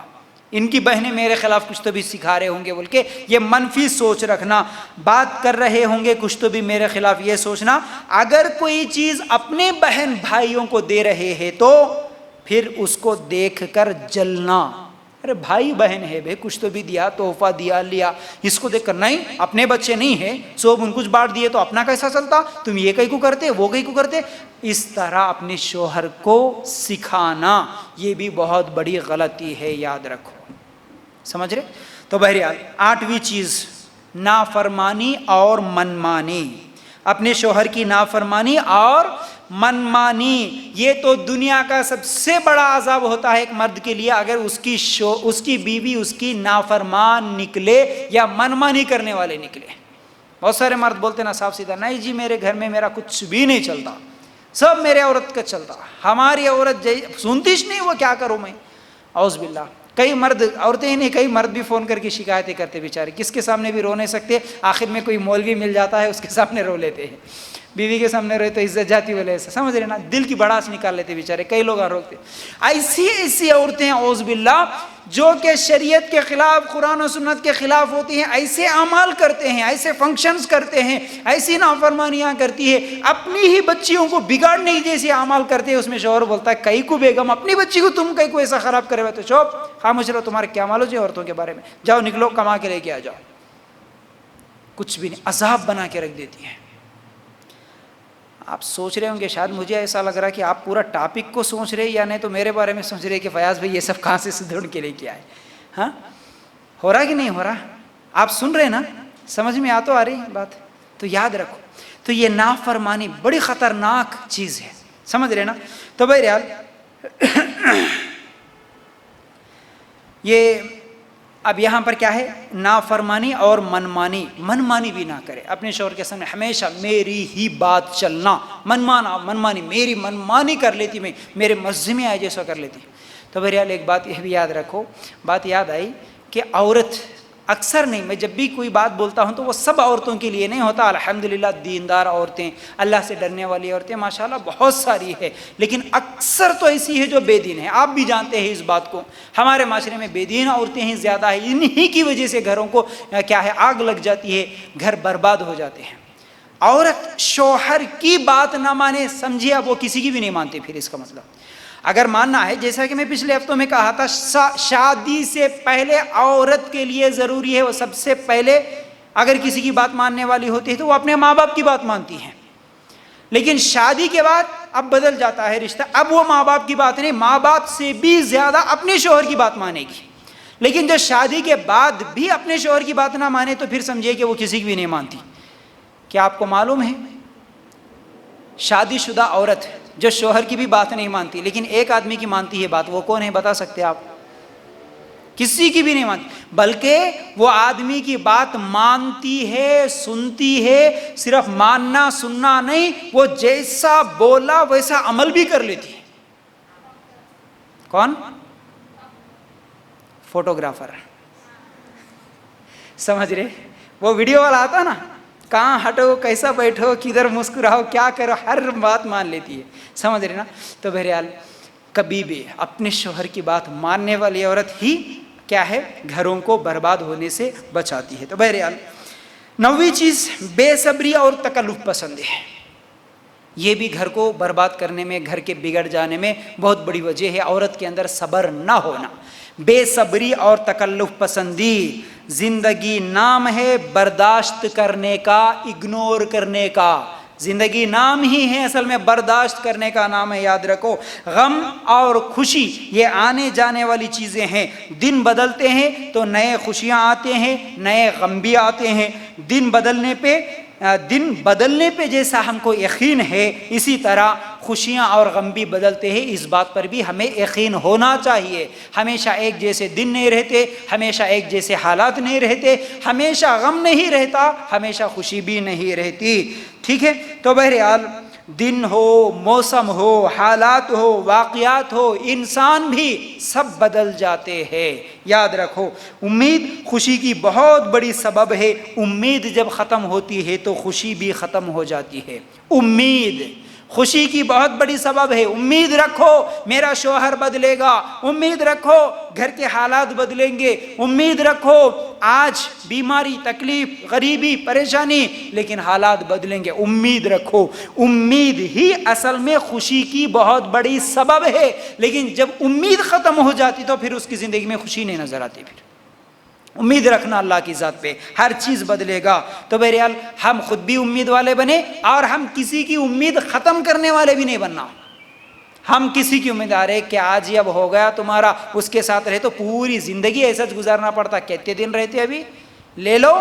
B: ان کی بہنیں میرے خلاف کچھ تو بھی سکھا رہے ہوں گے بول کے یہ منفی سوچ رکھنا، بات کر رہے ہوں گے کچھ تو بھی میرے خلاف، یہ سوچنا۔ اگر کوئی چیز اپنے بہن بھائیوں کو دے رہے ہیں تو پھر اس کو دیکھ کر جلنا۔ ارے بھائی بہن ہے بھائی، کچھ تو بھی دیا، تحفہ دیا، لیا، اس کو دیکھ کر نہیں، اپنے بچے نہیں ہیں سب ان کچھ بانٹ دیے تو اپنا کیسا چلتا، تم یہ کہیں کو کرتے، وہ کہیں کو کرتے، اس طرح اپنے شوہر کو سکھانا، یہ بھی بہت بڑی غلطی ہے، یاد رکھو۔ سمجھ رہے؟ تو بہرحال آٹھویں چیز، نافرمانی اور منمانی۔ اپنے شوہر کی نافرمانی اور منمانی، یہ تو دنیا کا سب سے بڑا عذاب ہوتا ہے ایک مرد کے لیے، اگر اس کی بیوی اس کی نافرمان نکلے یا منمانی کرنے والے نکلے۔ بہت سارے مرد بولتے نا صاف سیدھا، نہیں جی میرے گھر میں میرا کچھ بھی نہیں چلتا، سب میرے عورت کا چلتا، ہماری عورت سنتیش نہیں، وہ کیا کروں میں، اعوذ باللہ۔ کئی مرد، عورتیں ہی نہیں، کئی مرد بھی فون کر کے شکایتیں کرتے بیچارے، کس کے سامنے بھی رو نہیں سکتے، آخر میں کوئی مولوی مل جاتا ہے اس کے سامنے رو لیتے ہیں، بیوی کے سامنے روئے تو عزت جاتی والے ایسا، سمجھ رہے نا، دل کی بڑاس نکال لیتے بیچارے، کئی لوگ روکتے۔ ایسی عورتیں اعوذ باللہ جو کہ شریعت کے خلاف، قرآن و سنت کے خلاف ہوتی ہیں، ایسے اعمال کرتے ہیں، ایسے فنکشنز کرتے ہیں، ایسی نافرمانیاں کرتی ہے، اپنی ہی بچیوں کو بگاڑنے جیسے اعمال کرتے ہیں، اس میں شوہر بولتا ہے کئی کو بیگم اپنی بچی کو تم کئی کو ایسا خراب کرے ہوئے تو چوپ خاموش رہو، تمہارے کیا معلوم ہے عورتوں کے بارے میں، جاؤ نکلو کما کے لے کے آ جاؤ، کچھ بھی نہیں، عذاب بنا کے رکھ دیتی ہے۔ آپ سوچ رہے ہوں گے، شاید مجھے ایسا لگ رہا ہے کہ آپ پورا ٹاپک کو سوچ رہے یا نہیں تو میرے بارے میں سوچ رہے کہ فیاض بھائی یہ سب کہاں سے ڈھونڈ کے لے کے آئے، ہاں ہو رہا کہ نہیں ہو رہا؟ آپ سن رہے نا، سمجھ میں تو آ رہی بات؟ تو یاد رکھو، تو یہ نافرمانی بڑی خطرناک چیز ہے، سمجھ رہے نا؟ تو بہرحال یہ اب یہاں پر کیا ہے، نافرمانی اور منمانی۔ منمانی بھی نہ کرے اپنے شوہر کے سامنے، ہمیشہ میری ہی بات چلنا، منمانی، میری منمانی کر لیتی، میں میرے مزے میں آئے جیسا کر لیتی۔ تو بہرحال ایک بات یہ بھی یاد رکھو، بات یاد آئی کہ عورت اکثر نہیں، میں جب بھی کوئی بات بولتا ہوں تو وہ سب عورتوں کے لیے نہیں ہوتا، الحمدللہ دیندار عورتیں، اللہ سے ڈرنے والی عورتیں ماشاءاللہ بہت ساری ہے، لیکن اکثر تو ایسی ہے جو بے دین ہے، آپ بھی جانتے ہیں اس بات کو، ہمارے معاشرے میں بے دین عورتیں ہی زیادہ ہیں، انہی کی وجہ سے گھروں کو کیا ہے آگ لگ جاتی ہے، گھر برباد ہو جاتے ہیں۔ عورت شوہر کی بات نہ مانے، سمجھیے اب وہ کسی کی بھی نہیں مانتی، پھر اس کا مطلب اگر ماننا ہے، جیسا کہ میں پچھلے ہفتوں میں کہا تھا، شادی سے پہلے عورت کے لیے ضروری ہے وہ سب سے پہلے اگر کسی کی بات ماننے والی ہوتی ہے تو وہ اپنے ماں باپ کی بات مانتی ہے، لیکن شادی کے بعد اب بدل جاتا ہے رشتہ، اب وہ ماں باپ کی بات نہیں، ماں باپ سے بھی زیادہ اپنے شوہر کی بات مانے گی، لیکن جو شادی کے بعد بھی اپنے شوہر کی بات نہ مانے تو پھر سمجھیے کہ وہ کسی کی بھی نہیں مانتی۔ کیا آپ کو معلوم ہے، شادی شدہ عورت جو شوہر کی بھی بات نہیں مانتی لیکن ایک آدمی کی مانتی ہے بات، وہ کون ہے بتا سکتے آپ؟ کسی کی بھی نہیں مانتی، بلکہ وہ آدمی کی بات مانتی ہے، سنتی ہے، صرف ماننا سننا نہیں، وہ جیسا بولا ویسا عمل بھی کر لیتی ہے۔ کون؟ فوٹوگرافر، سمجھ رہے؟ وہ ویڈیو والا آتا نا، کہاں ہٹو، کیسا بیٹھو، کدھر مسکراؤ، کیا کرو، ہر بات مان لیتی ہے، سمجھ رہے نا؟ تو بہرحال کبھی بھی اپنے شوہر کی بات ماننے والی عورت ہی کیا ہے، گھروں کو برباد ہونے سے بچاتی ہے۔ تو بہرحال 9ویں چیز بے صبری اور تکلف پسندی ہے، یہ بھی گھر کو برباد کرنے میں، گھر کے بگڑ جانے میں بہت بڑی وجہ ہے، عورت کے اندر صبر نہ ہونا۔ بے صبری اور تکلف پسندی زندگی نام ہے برداشت کرنے کا، اگنور کرنے کا، زندگی نام ہی ہے، اصل میں برداشت کرنے کا نام ہے، یاد رکھو۔ غم اور خوشی یہ آنے جانے والی چیزیں ہیں، دن بدلتے ہیں تو نئے خوشیاں آتے ہیں، نئے غم بھی آتے ہیں، دن بدلنے پہ جیسا ہم کو یقین ہے، اسی طرح خوشیاں اور غم بھی بدلتے ہیں، اس بات پر بھی ہمیں یقین ہونا چاہیے۔ ہمیشہ ایک جیسے دن نہیں رہتے، ہمیشہ ایک جیسے حالات نہیں رہتے، ہمیشہ غم نہیں رہتا، ہمیشہ خوشی بھی نہیں رہتی، ٹھیک ہے؟ تو بہرحال دن ہو، موسم ہو، حالات ہو، واقعات ہو، انسان بھی سب بدل جاتے ہیں، یاد رکھو۔ امید خوشی کی بہت بڑی سبب ہے، امید جب ختم ہوتی ہے تو خوشی بھی ختم ہو جاتی ہے۔ امید خوشی کی بہت بڑی سبب ہے، امید رکھو میرا شوہر بدلے گا، امید رکھو گھر کے حالات بدلیں گے، امید رکھو آج بیماری، تکلیف، غریبی، پریشانی، لیکن حالات بدلیں گے، امید رکھو۔ امید ہی اصل میں خوشی کی بہت بڑی سبب ہے، لیکن جب امید ختم ہو جاتی تو پھر اس کی زندگی میں خوشی نہیں نظر آتی۔ پھر امید رکھنا اللہ کی ذات پہ، ہر چیز بدلے گا۔ تو بہرحال ہم خود بھی امید والے بنے، اور ہم کسی کی امید ختم کرنے والے بھی نہیں بننا۔ ہم کسی کی امیدوار ہے کہ آج ہی اب ہو گیا تمہارا، اس کے ساتھ رہے تو پوری زندگی ایسا گزارنا پڑتا، کتنے دن رہتے، ابھی لے لو،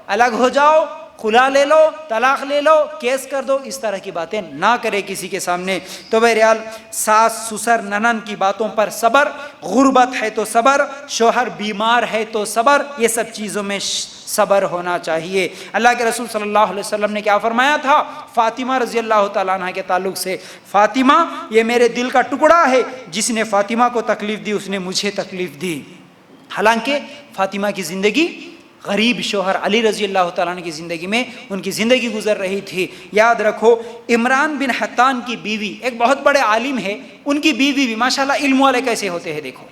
B: الگ ہو جاؤ، خلا لے لو، طلاق لے لو، کیس کر دو، اس طرح کی باتیں نہ کرے کسی کے سامنے۔ تو بہرحال ساس، سسر، ننند کی باتوں پر صبر، غربت ہے تو صبر، شوہر بیمار ہے تو صبر، یہ سب چیزوں میں صبر ہونا چاہیے۔ اللہ کے رسول صلی اللہ علیہ وسلم نے کیا فرمایا تھا فاطمہ رضی اللہ تعالیٰ عنہ کے تعلق سے؟ فاطمہ یہ میرے دل کا ٹکڑا ہے، جس نے فاطمہ کو تکلیف دی اس نے مجھے تکلیف دی۔ حالانکہ فاطمہ کی زندگی غریب شوہر علی رضی اللہ تعالیٰ عنہ کی زندگی میں ان کی زندگی گزر رہی تھی۔ یاد رکھو عمران بن حطان کی بیوی ایک بہت بڑے عالم ہے، ان کی بیوی بھی ماشاءاللہ علم والے کیسے ہوتے ہیں دیکھو،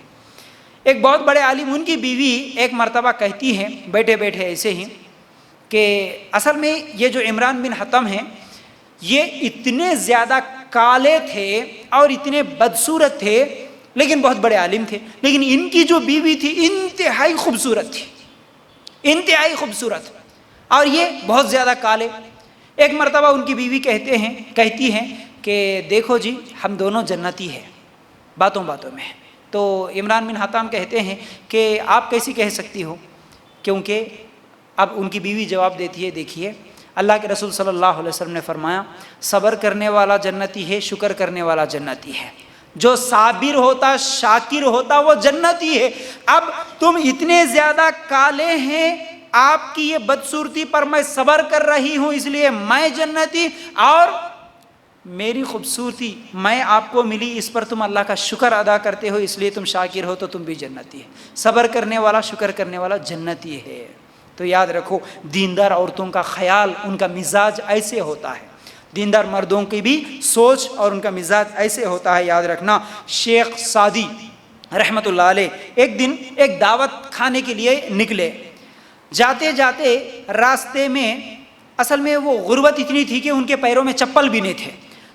B: ایک بہت بڑے عالم، ان کی بیوی ایک مرتبہ کہتی ہے بیٹھے بیٹھے ایسے ہی کہ اصل میں یہ جو عمران بن حطم ہیں یہ اتنے زیادہ کالے تھے اور اتنے بدصورت تھے، لیکن بہت بڑے عالم تھے، لیکن ان کی جو بیوی تھی انتہائی خوبصورت تھی، انتہائی خوبصورت، اور یہ بہت زیادہ کالے۔ ایک مرتبہ ان کی بیوی کہتی ہیں کہ دیکھو جی ہم دونوں جنتی ہیں، باتوں باتوں میں۔ تو عمران بن حطام کہتے ہیں کہ آپ کیسی کہہ سکتی ہو، کیونکہ اب ان کی بیوی جواب دیتی ہے، دیکھیے اللہ کے رسول صلی اللہ علیہ وسلم نے فرمایا صبر کرنے والا جنتی ہے، شکر کرنے والا جنتی ہے، جو صابر ہوتا، شاکر ہوتا، وہ جنتی ہے۔ اب تم اتنے زیادہ کالے ہیں، آپ کی یہ بدصورتی پر میں صبر کر رہی ہوں، اس لیے میں جنتی، اور میری خوبصورتی میں آپ کو ملی، اس پر تم اللہ کا شکر ادا کرتے ہو، اس لیے تم شاکر ہو، تو تم بھی جنتی ہے۔ صبر کرنے والا، شکر کرنے والا جنتی ہے۔ تو یاد رکھو دیندار عورتوں کا خیال، ان کا مزاج ایسے ہوتا ہے، دیندار مردوں کی بھی سوچ اور ان کا مزاج ایسے ہوتا ہے، یاد رکھنا۔ شیخ سعدی رحمت اللہ علیہ ایک دن ایک دعوت کھانے کے لیے نکلے، جاتے جاتے راستے میں اصل میں وہ غربت اتنی تھی کہ ان کے پیروں میں چپل بھی نہیں تھے،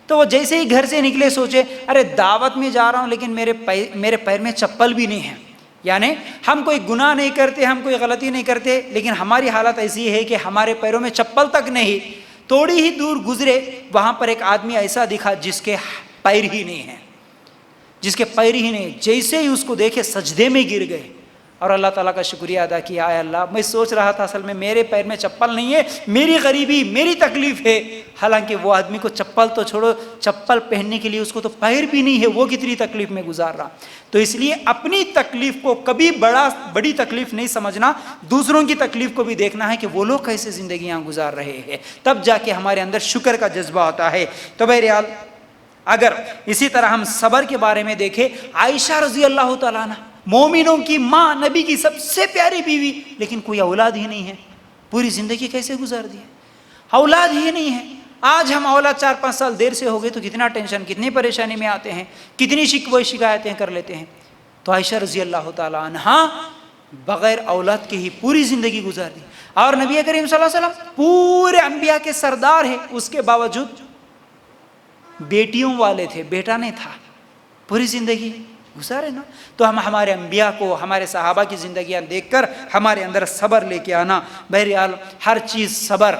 B: تو وہ جیسے ہی گھر سے نکلے سوچے ارے دعوت میں جا رہا ہوں لیکن میرے پیر میں چپل بھی نہیں ہے۔ یعنی ہم کوئی گناہ نہیں کرتے، ہم کوئی غلطی نہیں کرتے، لیکن ہماری حالت ایسی ہے کہ ہمارے پیروں میں چپل تک نہیں۔ تھوڑی ہی دور گزرے، وہاں پر ایک آدمی ایسا دکھا جس کے پیر ہی نہیں ہیں، جس کے پیر ہی نہیں، جیسے ہی اس کو دیکھے سجدے میں گر گئے اور اللہ تعالیٰ کا شکریہ ادا کیا، اے اللہ میں سوچ رہا تھا اصل میں میرے پیر میں چپل نہیں ہے، میری غریبی، میری تکلیف ہے، حالانکہ وہ آدمی کو چپل تو چھوڑو، چپل پہننے کے لیے اس کو تو پیر بھی نہیں ہے، وہ کتنی تکلیف میں گزار رہا۔ تو اس لیے اپنی تکلیف کو کبھی بڑی تکلیف نہیں سمجھنا، دوسروں کی تکلیف کو بھی دیکھنا ہے کہ وہ لوگ کیسے زندگیاں گزار رہے ہیں، تب جا کے ہمارے اندر شکر کا جذبہ آتا ہے۔ تو بہرحال اگر اسی طرح ہم صبر کے بارے میں دیکھیں، عائشہ رضی اللہ تعالیٰ عنہ مومنوں کی ماں، نبی کی سب سے پیاری بیوی، لیکن کوئی اولاد ہی نہیں ہے، پوری زندگی کیسے گزار دی؟ اولاد ہی نہیں ہے. آج ہم اولاد 4-5 سال دیر سے ہو گئے تو کتنا ٹینشن، کتنی پریشانی میں آتے ہیں، کتنی شکوے شکایتیں کر لیتے ہیں. تو عائشہ رضی اللہ تعالی عنہا بغیر اولاد کے ہی پوری زندگی گزار دی. اور نبی کریم صلی اللہ علیہ وسلم پورے انبیاء کے سردار ہیں، اس کے باوجود بیٹیوں والے تھے، بیٹا نہیں تھا، پوری زندگی گزارے نا. تو ہم ہمارے انبیاء کو، ہمارے صحابہ کی زندگیاں دیکھ کر ہمارے اندر صبر لے کے آنا. بہرحال ہر چیز صبر،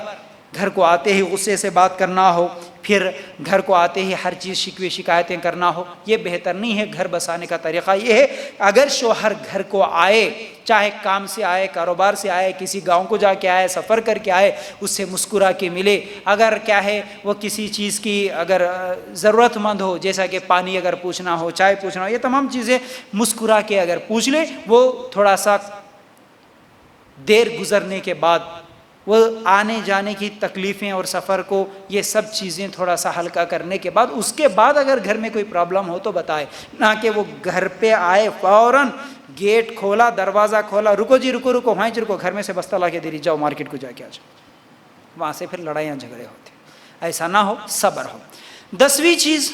B: گھر کو آتے ہی غصے سے بات کرنا ہو، پھر گھر کو آتے ہی ہر چیز شکوے شکایتیں کرنا ہو، یہ بہتر نہیں ہے. گھر بسانے کا طریقہ یہ ہے، اگر شوہر گھر کو آئے، چاہے کام سے آئے، کاروبار سے آئے، کسی گاؤں کو جا کے آئے، سفر کر کے آئے، اس سے مسکرا کے ملے. اگر کیا ہے وہ کسی چیز کی اگر ضرورت مند ہو، جیسا کہ پانی اگر پوچھنا ہو، چائے پوچھنا ہو، یہ تمام چیزیں مسکرا کے اگر پوچھ لے. وہ تھوڑا سا دیر گزرنے کے بعد وہ آنے جانے کی تکلیفیں اور سفر کو یہ سب چیزیں تھوڑا سا ہلکا کرنے کے بعد، اس کے بعد اگر گھر میں کوئی پرابلم ہو تو بتائے، نہ کہ وہ گھر پہ آئے فوراً گیٹ کھولا، دروازہ کھولا، رکو جی رکو رکو، وہیں رکو، گھر میں سے بستہ لا کے دے دی، جاؤ مارکیٹ کو جا کے آ جاؤ. وہاں سے پھر لڑائیاں جھگڑے ہوتے ہیں. ایسا نہ ہو، صبر ہو. 10ویں چیز،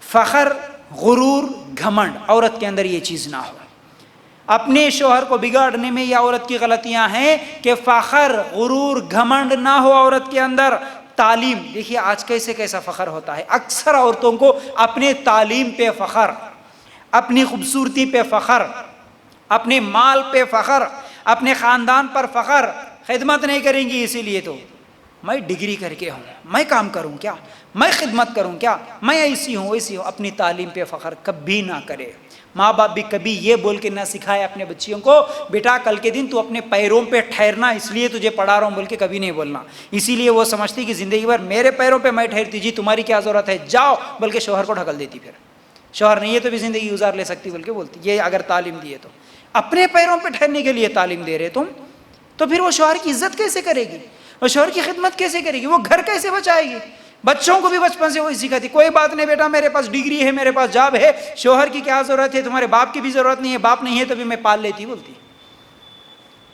B: فخر، غرور، گھمنڈ. عورت کے اندر یہ چیز نہ ہو. اپنے شوہر کو بگاڑنے میں یہ عورت کی غلطیاں ہیں کہ فخر، غرور، گھمنڈ نہ ہو عورت کے اندر. تعلیم دیکھیے آج کیسا فخر ہوتا ہے. اکثر عورتوں کو اپنے تعلیم پہ فخر، اپنی خوبصورتی پہ فخر، اپنے مال پہ فخر، اپنے خاندان پر فخر. خدمت نہیں کریں گی، اسی لیے تو میں ڈگری کر کے ہوں، میں کام کروں کیا، میں خدمت کروں کیا، میں ایسی ہوں ویسی ہوں. اپنی تعلیم پہ فخر کبھی نہ کرے. ماں باپ بھی کبھی یہ بول کے نہ سکھائے اپنے بچیوں کو، بیٹا کل کے دن تو اپنے پیروں پہ ٹھہرنا، اس لیے تجھے پڑھا رہا ہوں بول کے کبھی نہیں بولنا. اسی لیے وہ سمجھتی کہ زندگی بھر میرے پیروں پہ میں ٹھہرتی، جی تمہاری کیا ضرورت ہے، جاؤ بول کے شوہر کو ڈھکل دیتی. پھر شوہر نہیں ہے تو بھی زندگی گزار لے سکتی بول کے بولتی. یہ اگر تعلیم دیے تو اپنے پیروں پہ ٹھہرنے کے لیے تعلیم دے رہے تم، تو پھر وہ شوہر کی عزت کیسے کرے گی، وہ شوہر کی خدمت کیسے کرے گی، وہ گھر کیسے بچائے گی. بچوں کو بھی بچپن سے وہی سکھاتی، کوئی بات نہیں بیٹا، میرے پاس ڈگری ہے، میرے پاس جاب ہے، شوہر کی کیا ضرورت ہے، تمہارے باپ کی بھی ضرورت نہیں ہے، باپ نہیں ہے تو بھی میں پال لیتی بولتی.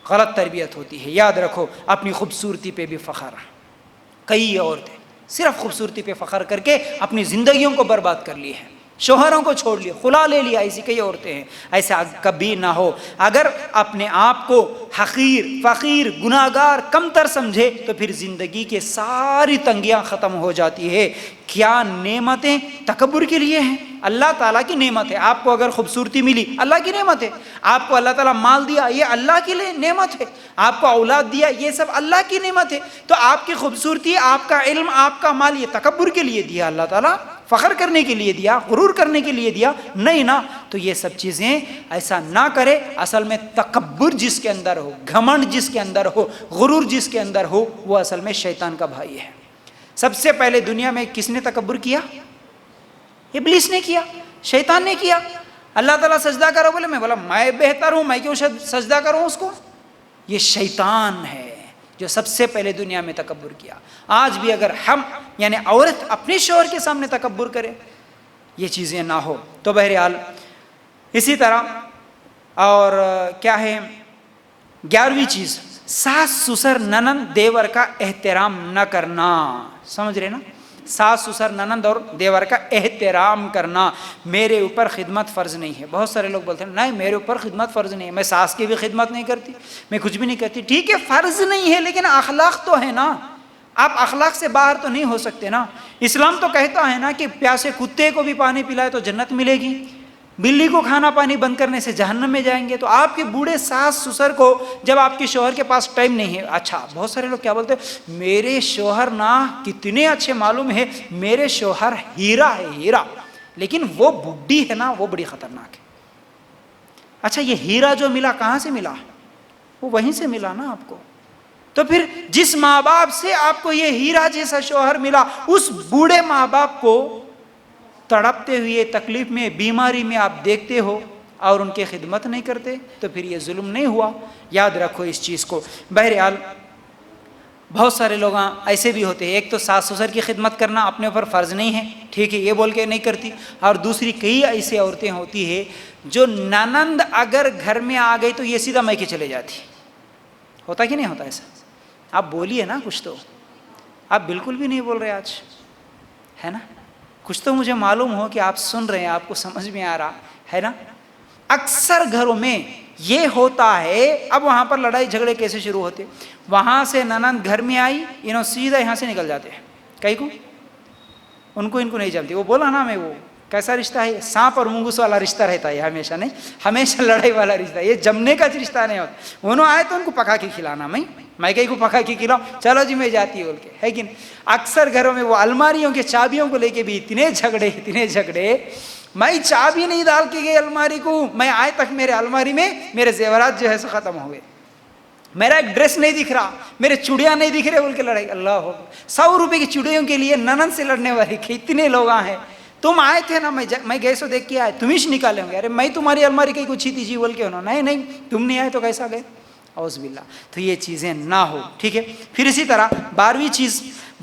B: غلط تربیت ہوتی ہے. یاد رکھو اپنی خوبصورتی پہ بھی فخر. کئی عورتیں صرف خوبصورتی پہ فخر کر کے اپنی زندگیوں کو برباد کر لی ہیں، شوہروں کو چھوڑ لیا، خلا لے لیا. ایسی کئی عورتیں ہیں. ایسا کبھی نہ ہو. اگر اپنے آپ کو حقیر، فقیر، گناہگار، کمتر سمجھے تو پھر زندگی کے ساری تنگیاں ختم ہو جاتی ہے. کیا نعمتیں تکبر کے لیے ہیں؟ اللہ تعالیٰ کی نعمت ہے. آپ کو اگر خوبصورتی ملی، اللہ کی نعمت ہے. آپ کو اللہ تعالیٰ مال دیا، یہ اللہ کی نعمت ہے. آپ کو اولاد دیا، یہ سب اللہ کی نعمت ہے. تو آپ کی خوبصورتی، آپ کا علم، آپ کا مال، یہ تکبر کے لیے دیا اللہ تعالیٰ؟ فخر کرنے کے لیے دیا، غرور کرنے کے لیے دیا؟ نہیں نا. تو یہ سب چیزیں ایسا نہ کرے. اصل میں تکبر جس کے اندر ہو، گھمنڈ جس کے اندر ہو، غرور جس کے اندر ہو، وہ اصل میں شیطان کا بھائی ہے. سب سے پہلے دنیا میں کس نے تکبر کیا؟ ابلیس نے کیا، شیطان نے کیا. اللہ تعالیٰ سجدہ کرو بولے، میں بولا میں بہتر ہوں، میں کیوں سجدہ کروں اس کو؟ یہ شیطان ہے جو سب سے پہلے دنیا میں تکبر کیا. آج بھی اگر ہم یعنی عورت اپنے شوہر کے سامنے تکبر کرے، یہ چیزیں نہ ہو. تو بہرحال اسی طرح اور کیا ہے 11ویں چیز، ساس سسر ننند دیور کا احترام نہ کرنا. سمجھ رہے نا؟ ساس سسر ننند اور دیور کا احترام کرنا. میرے اوپر خدمت فرض نہیں ہے. بہت سارے لوگ بولتے ہیں نہیں میرے اوپر خدمت فرض نہیں ہے، میں ساس کی بھی خدمت نہیں کرتی، میں کچھ بھی نہیں کرتی. ٹھیک ہے فرض نہیں ہے، لیکن اخلاق تو ہے نا. آپ اخلاق سے باہر تو نہیں ہو سکتے نا. اسلام تو کہتا ہے نا کہ پیاسے کتے کو بھی پانی پلائے تو جنت ملے گی، بلی کو کھانا پانی بند کرنے سے جہنم میں جائیں گے. تو آپ کے بوڑھے ساس سسر کو جب آپ کے شوہر کے پاس ٹائم نہیں ہے، اچھا بہت سارے لوگ کیا بولتے ہیں، میرے شوہر نا کتنے اچھے، معلوم ہے میرے شوہر ہیرا ہے، ہیرا، لیکن وہ بڈھی ہے نا وہ بڑی خطرناک ہے. اچھا یہ ہیرا جو ملا کہاں سے ملا؟ وہ وہیں سے ملا نا آپ کو. تو پھر جس ماں باپ سے آپ کو یہ ہیرا جیسا شوہر ملا، اس بوڑھے ماں باپ کو تڑپتے ہوئے، تکلیف میں، بیماری میں آپ دیکھتے ہو اور ان کی خدمت نہیں کرتے، تو پھر یہ ظلم نہیں ہوا؟ یاد رکھو اس چیز کو. بہرحال بہت سارے لوگ ایسے بھی ہوتے ہیں، ایک تو ساس سسر کی خدمت کرنا اپنے اوپر فرض نہیں ہے، ٹھیک ہے یہ بول کے نہیں کرتی. اور دوسری کئی ایسے عورتیں ہوتی ہیں جو ننند اگر گھر میں آ گئی تو یہ سیدھا میکے چلے جاتی. ہوتا کہ نہیں ہوتا ایسا؟ آپ بولیے نا کچھ تو. آپ بالکل بھی نہیں بول رہے آج، ہے نا؟ کچھ تو مجھے معلوم ہو کہ آپ سن رہے ہیں، آپ کو سمجھ میں آ رہا ہے نا؟ اکثر گھروں میں یہ ہوتا ہے. اب وہاں پر لڑائی جھگڑے کیسے شروع ہوتے؟ وہاں سے ننند گھر میں آئی، انہوں سیدھا یہاں سے نکل جاتے ہیں. کئی کو ان کو نہیں جانتی. وہ بولا نا میں، وہ کیسا رشتہ ہے؟ سانپ اور منگوس والا رشتہ رہتا ہے ہمیشہ، نہیں ہمیشہ لڑائی والا رشتہ. یہ جمنے کا رشتہ نہیں ہوتا. انہوں آئے تو ان کو پکا کے کھلانا، میں کہیں کو پکا کے کھلاؤں، چلو جی میں جاتی بول کے، ہے کہ نہیں؟ اکثر گھروں میں وہ الماریوں کے چابیوں کو لے کے بھی اتنے جھگڑے. میں چابی نہیں ڈال کے گئی الماری کو، میں آئے تک میرے الماری میں میرے زیورات جو ہے سو ختم ہو گئے، میرا ایک ڈریس نہیں دکھ رہا، میرے چوڑیاں نہیں دکھ رہے بول کے لڑائی. اللہ ہو، 100 روپے کی چوڑیوں کے لیے ننند سے لڑنے والے اتنے لوگ ہیں. تم آئے تھے نا، میں گئے سو دیکھ کے آئے، تم ہی نکالیں گے. ارے میں تمہاری الماری کہیں کچھ تھی جی بول کے ہونا، نہیں تم نہیں آئے تو کیسا گئے؟ اعوذ باللہ. تو یہ چیزیں نہ ہو، ٹھیک ہے. پھر اسی طرح 12ویں چیز،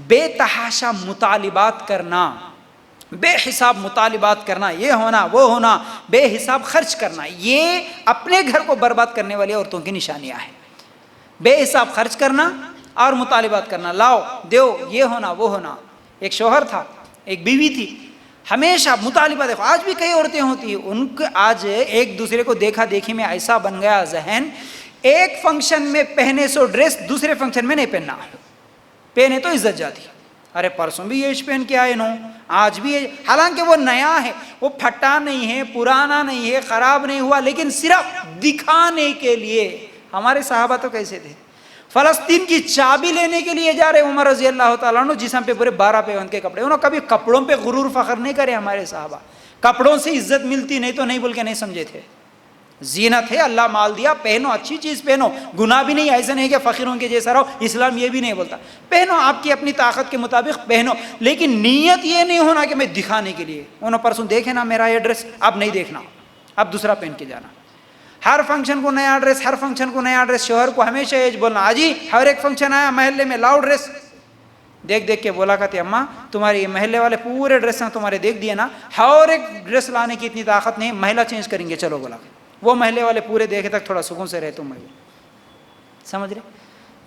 B: بے تحاشا مطالبات کرنا، بے حساب مطالبات کرنا، یہ ہونا وہ ہونا، بے حساب خرچ کرنا. یہ اپنے گھر کو برباد کرنے والی عورتوں کی نشانیاں ہیں. بے حساب خرچ کرنا اور مطالبات کرنا، لاؤ دیو، یہ ہونا وہ ہونا. ایک شوہر تھا، ایک بیوی تھی، ہمیشہ مطالبہ. دیکھو آج بھی کئی عورتیں ہوتی ہیں، ان کے آج ایک دوسرے کو دیکھا دیکھی میں ایسا بن گیا ذہن، ایک فنکشن میں پہنے سو ڈریس دوسرے فنکشن میں نہیں پہننا، پہنے تو عزت جاتی. ارے پرسوں بھی یہ پہن کے آئے نو، آج بھی یہ، حالانکہ وہ نیا ہے، وہ پھٹا نہیں ہے، پرانا نہیں ہے، خراب نہیں ہوا، لیکن صرف دکھانے کے لیے. ہمارے صحابہ تو کیسے تھے؟ فلسطین کی چابی لینے کے لیے جا رہے عمر رضی اللہ تعالیٰ عنہ، جسم پہ پورے 12 پیوند کے کپڑے. انہوں کبھی کپڑوں پہ غرور فخر نہیں کرے. ہمارے صحابہ کپڑوں سے عزت ملتی نہیں تو نہیں بول کے نہیں سمجھے تھے. زینت ہے، اللہ مال دیا، پہنو، اچھی چیز پہنو، گناہ بھی نہیں. ایسا نہیں کہ فقیروں کے جیسا رہو، اسلام یہ بھی نہیں بولتا. پہنو آپ کی اپنی طاقت کے مطابق پہنو، لیکن نیت یہ نہیں ہونا کہ میں دکھانے کے لیے. انہوں پرسوں دیکھے نا میرا یہ ڈریس، اب نہیں دیکھنا، اب دوسرا پہن کے جانا. ہر فنکشن کو نیا ڈریس، ہر فنکشن کو نیا ڈریس. شوہر کو ہمیشہ یہ بولنا، آجی ہر ایک فنکشن آیا محلے میں لاؤ ڈریس. دیکھ کے بولا کرتے، اماں تمہاری محلے والے پورے ڈریس تمہارے دیکھ دیے نا، ہر ایک ڈریس لانے کی اتنی طاقت نہیں، محلہ چینج کریں گے چلو. بولا وہ محلے والے پورے دیکھے تک تھوڑا سکون سے رہے تم. میں سمجھ رہے؟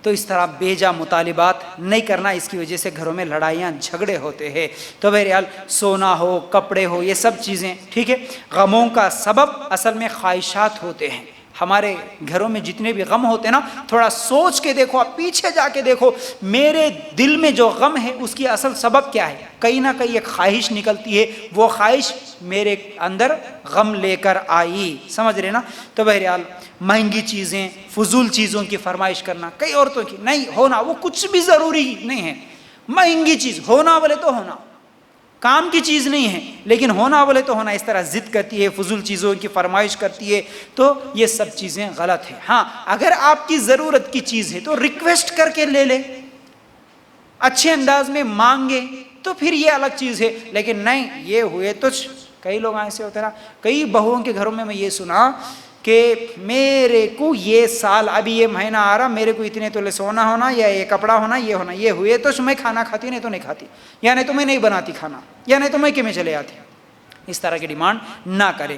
B: تو اس طرح بیجا مطالبات نہیں کرنا، اس کی وجہ سے گھروں میں لڑائیاں جھگڑے ہوتے ہیں. تو بہرحال سونا ہو، کپڑے ہو، یہ سب چیزیں ٹھیک ہے. غموں کا سبب اصل میں خواہشات ہوتے ہیں. ہمارے گھروں میں جتنے بھی غم ہوتے ہیں نا، تھوڑا سوچ کے دیکھو، آپ پیچھے جا کے دیکھو، میرے دل میں جو غم ہے اس کی اصل سبب کیا ہے؟ کہیں نہ کہیں ایک خواہش نکلتی ہے، وہ خواہش میرے اندر غم لے کر آئی. سمجھ رہے نا؟ تو بہرحال مہنگی چیزیں، فضول چیزوں کی فرمائش کرنا، کئی عورتوں کی نہیں ہونا، وہ کچھ بھی ضروری نہیں ہے. مہنگی چیز ہونا بولے تو ہونا، کام کی چیز نہیں ہے لیکن ہونا بولے تو ہونا. اس طرح ضد کرتی ہے، فضول چیزوں کی فرمائش کرتی ہے، تو یہ سب چیزیں غلط ہیں. ہاں اگر آپ کی ضرورت کی چیز ہے تو ریکویسٹ کر کے لے لے، اچھے انداز میں مانگے تو پھر یہ الگ چیز ہے. لیکن نہیں یہ ہوئے تو کئی لوگ ایسے ہوتے نا، کئی بہوؤں کے گھروں میں یہ سنا کہ میرے کو یہ سال ابھی یہ مہینہ آ رہا، میرے کو اتنے تولے سونا ہونا، یا یہ کپڑا ہونا، یہ ہونا. یہ ہوئے تو میں کھانا کھاتی، نہیں تو نہیں کھاتی، یا نہیں تو میں نہیں بناتی کھانا، یا نہیں تو میں کہ میں چلے آتی. اس طرح کی ڈیمانڈ نہ کرے،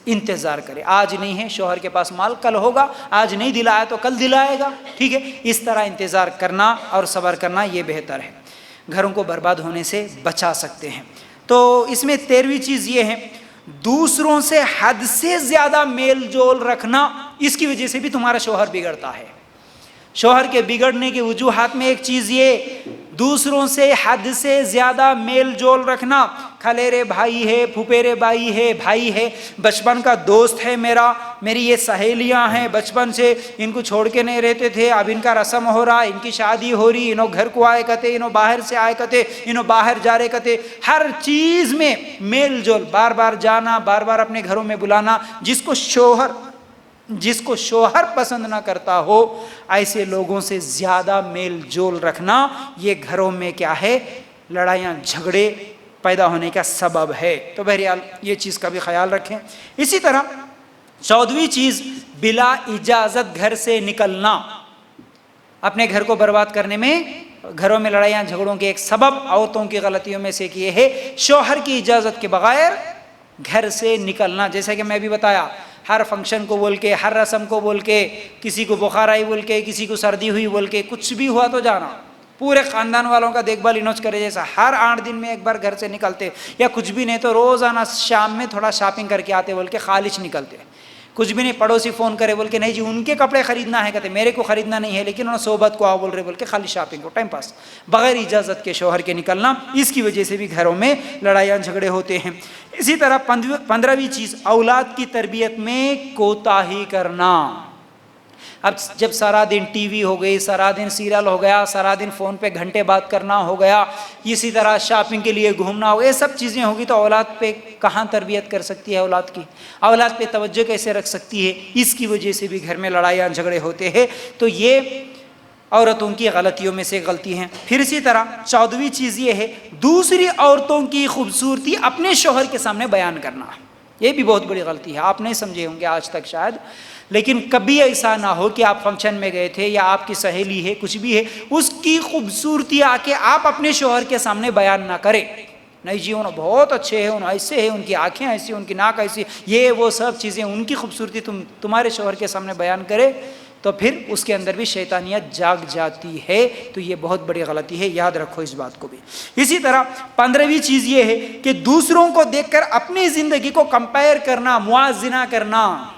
B: انتظار کرے. آج نہیں ہے شوہر کے پاس مال، کل ہوگا. آج نہیں دلایا تو کل دلائے گا. ٹھیک ہے، اس طرح انتظار کرنا اور صبر کرنا یہ بہتر ہے، گھروں کو برباد ہونے سے بچا سکتے ہیں. تو اس میں 13ویں چیز یہ ہے، دوسروں سے حد سے زیادہ میل جول رکھنا. اس کی وجہ سے بھی تمہارا شوہر بگڑتا ہے. شوہر کے بگڑنے کے وجوہات میں ایک چیز یہ، دوسروں سے حد سے زیادہ میل جول رکھنا. کھلیرے بھائی ہے، پھپھیرے بھائی ہے، بچپن کا دوست ہے میرا، میری یہ سہیلیاں ہیں بچپن سے، ان کو چھوڑ کے نہیں رہتے تھے، اب ان کا رسم ہو رہا، ان کی شادی ہو رہی، انہوں گھر کو آئے کہتے، انہوں باہر سے آئے کہتے، انہوں باہر جا رہے کہتے. ہر چیز میں میل جول، بار بار جانا، بار بار اپنے گھروں میں بلانا. جس کو شوہر پسند نہ کرتا ہو، ایسے لوگوں سے زیادہ میل جول رکھنا یہ گھروں میں کیا ہے؟ لڑائیاں جھگڑے پیدا ہونے کا سبب ہے. تو بہرحال یہ چیز کا بھی خیال رکھیں. اسی طرح 14ویں چیز، بلا اجازت گھر سے نکلنا. اپنے گھر کو برباد کرنے میں، گھروں میں لڑائیاں جھگڑوں کے ایک سبب عورتوں کی غلطیوں میں سے ایک یہ ہے، شوہر کی اجازت کے بغیر گھر سے نکلنا. جیسا کہ میں بھی بتایا، ہر فنکشن کو بول کے، ہر رسم کو بول کے، کسی کو بخار آئی بول کے، کسی کو سردی ہوئی بول کے، کچھ بھی ہوا تو جانا. پورے خاندان والوں کا دیکھ بھال انوچ کرے جیسا، ہر 8 دن میں ایک بار گھر سے نکلتے، یا کچھ بھی نہیں تو روزانہ شام میں تھوڑا شاپنگ کر کے آتے بول کے خالص نکلتے. کچھ بھی نہیں، پڑوسی فون کرے بول کے نہیں جی ان کے کپڑے خریدنا ہے، کہتے میرے کو خریدنا نہیں ہے لیکن انہوں نے صحبت کو آؤ بول رہے بول کے خالی شاپنگ کو ٹائم پاس، بغیر اجازت کے شوہر کے نکلنا. اس کی وجہ سے بھی گھروں میں لڑائیاں جھگڑے ہوتے ہیں. اسی طرح 15ویں چیز، اولاد کی تربیت میں کوتاہی کرنا. اب جب سارا دن ٹی وی ہو گئی، سارا دن سیریل ہو گیا، سارا دن فون پہ گھنٹے بات کرنا ہو گیا، اسی طرح شاپنگ کے لیے گھومنا ہو گیا، یہ سب چیزیں ہوگی تو اولاد پہ کہاں تربیت کر سکتی ہے اولاد کی، اولاد پہ توجہ کیسے رکھ سکتی ہے. اس کی وجہ سے بھی گھر میں لڑائیاں جھگڑے ہوتے ہیں. تو یہ عورتوں کی غلطیوں میں سے غلطی ہیں. پھر اسی طرح 14ویں چیز یہ ہے، دوسری عورتوں کی خوبصورتی اپنے شوہر کے سامنے بیان کرنا. یہ بھی بہت بڑی غلطی ہے، آپ نہیں سمجھے ہوں گے آج تک شاید، لیکن کبھی ایسا نہ ہو کہ آپ فنکشن میں گئے تھے یا آپ کی سہیلی ہے کچھ بھی ہے، اس کی خوبصورتی آ کے آپ اپنے شوہر کے سامنے بیان نہ کریں. نہیں جی انہوں بہت اچھے ہیں، انہوں ایسے ہیں، ان کی آنکھیں ایسی، ان کی ناک ایسی، یہ وہ سب چیزیں، ان کی خوبصورتی تمہارے شوہر کے سامنے بیان کرے تو پھر اس کے اندر بھی شیطانیت جاگ جاتی ہے. تو یہ بہت بڑی غلطی ہے، یاد رکھو اس بات کو بھی. اسی طرح 15ویں چیز یہ ہے کہ دوسروں کو دیکھ کر اپنی زندگی کو کمپیئر کرنا، موازنہ کرنا.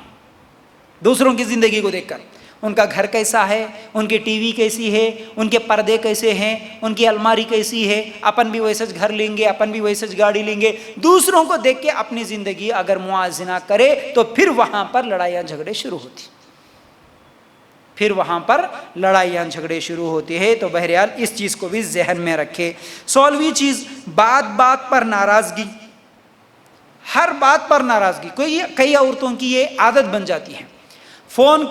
B: دوسروں کی زندگی کو دیکھ کر ان کا گھر کیسا ہے، ان کی ٹی وی کیسی ہے، ان کے پردے کیسے ہیں، ان کی الماری کیسی ہے، اپن بھی ویسے گھر لیں گے، اپن بھی ویسے گاڑی لیں گے. دوسروں کو دیکھ کے اپنی زندگی اگر موازنہ کرے تو پھر وہاں پر لڑائیاں جھگڑے شروع ہوتے ہیں. تو بہرحال اس چیز کو بھی ذہن میں رکھے. 16ویں چیز، بات بات پر ناراضگی. ہر بات پر ناراضگی. کئی عورتوں کی یہ عادت بن جاتی ہے، فون